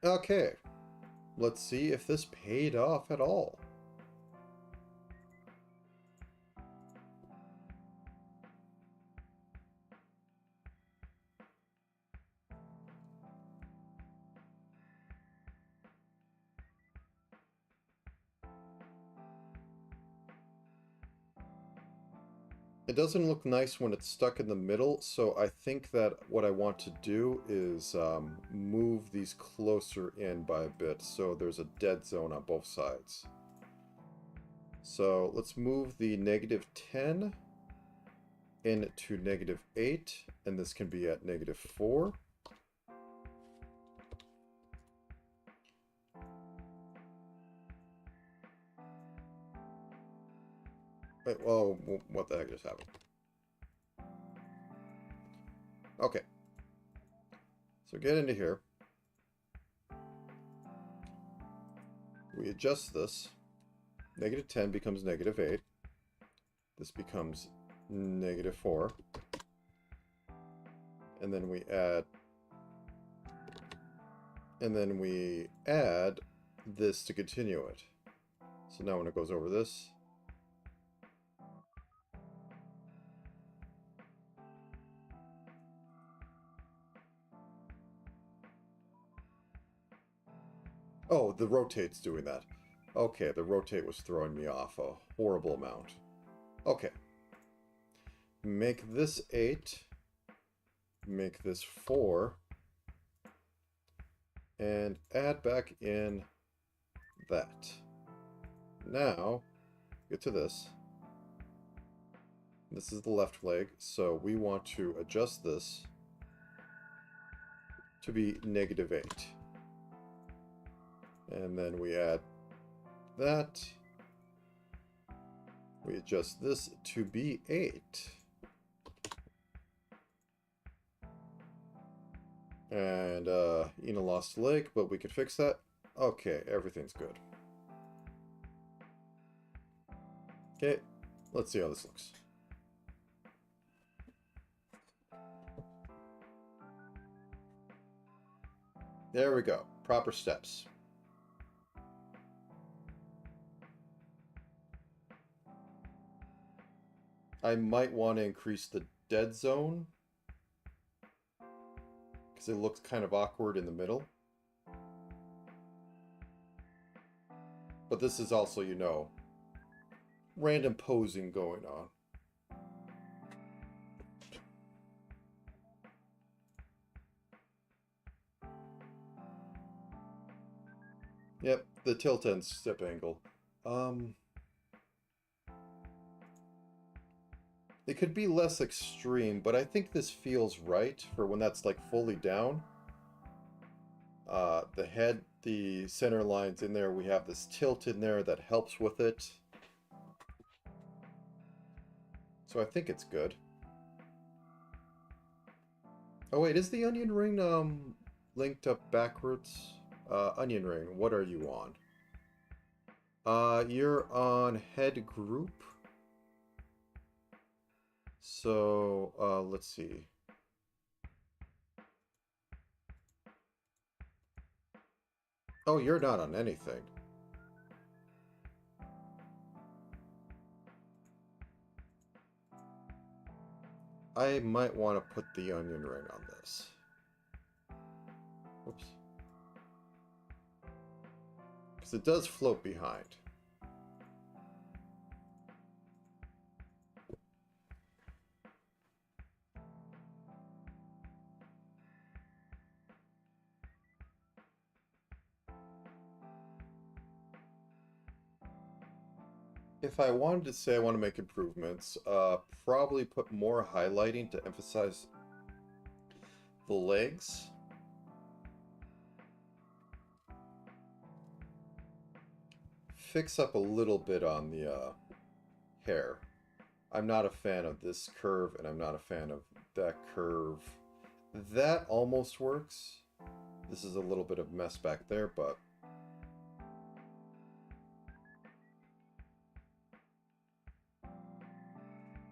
Okay. Let's see if this paid off at all. It doesn't look nice when it's stuck in the middle, so I think that what I want to do is move these closer in by a bit so there's a dead zone on both sides. So let's move the -10 into -8, and this can be at -4. Wait, well, what the heck just happened? Okay. So get into here. We adjust this. -10 becomes -8. This becomes -4. And then we add... And then we add this to continue it. So now when it goes over this... Oh, the rotate's doing that. Okay, the rotate was throwing me off a horrible amount. Okay. Make this 8. Make this 4. And add back in that. Now, get to this. This is the left leg, so we want to adjust this to be -8. And then we add that. We adjust this to be 8. And Ina lost a leg, but we could fix that. Okay, everything's good. Okay, let's see how this looks. There we go. Proper steps. I might want to increase the dead zone, because it looks kind of awkward in the middle. But this is also, you know, random posing going on. Yep, the tilt and step angle. It could be less extreme, but I think this feels right for when that's like fully down. The head, the center lines in there, we have this tilt in there that helps with it. So I think it's good. Oh wait, is the onion ring linked up backwards? Onion ring, what are you on? You're on head group. So, let's see. Oh, you're not on anything. I might want to put the onion ring on this. Oops. Because it does float behind. If I wanted to say I want to make improvements, probably put more highlighting to emphasize the legs. Fix up a little bit on the hair. I'm not a fan of this curve, and I'm not a fan of that curve. That almost works. This is a little bit of mess back there, but...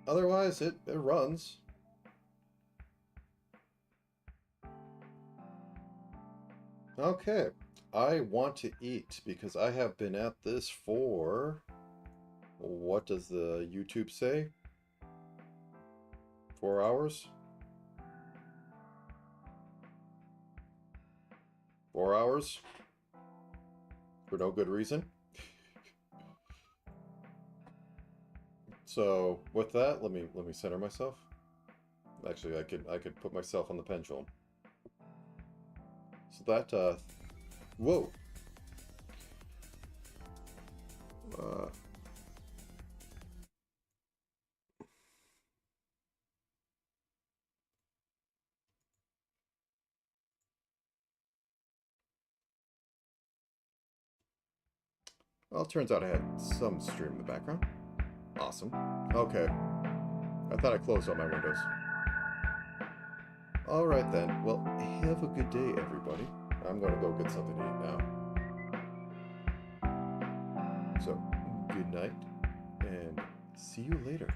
otherwise, it runs. Okay, I want to eat because I have been at this for... what does the YouTube say? 4 hours? 4 hours? For no good reason? So with that, let me center myself. Actually, I could put myself on the pendulum. So that whoa. Well, it turns out I had some stream in the background. Awesome. Okay. I thought I closed all my windows. Alright then. Well, have a good day, everybody. I'm gonna go get something to eat now. So, good night, and see you later.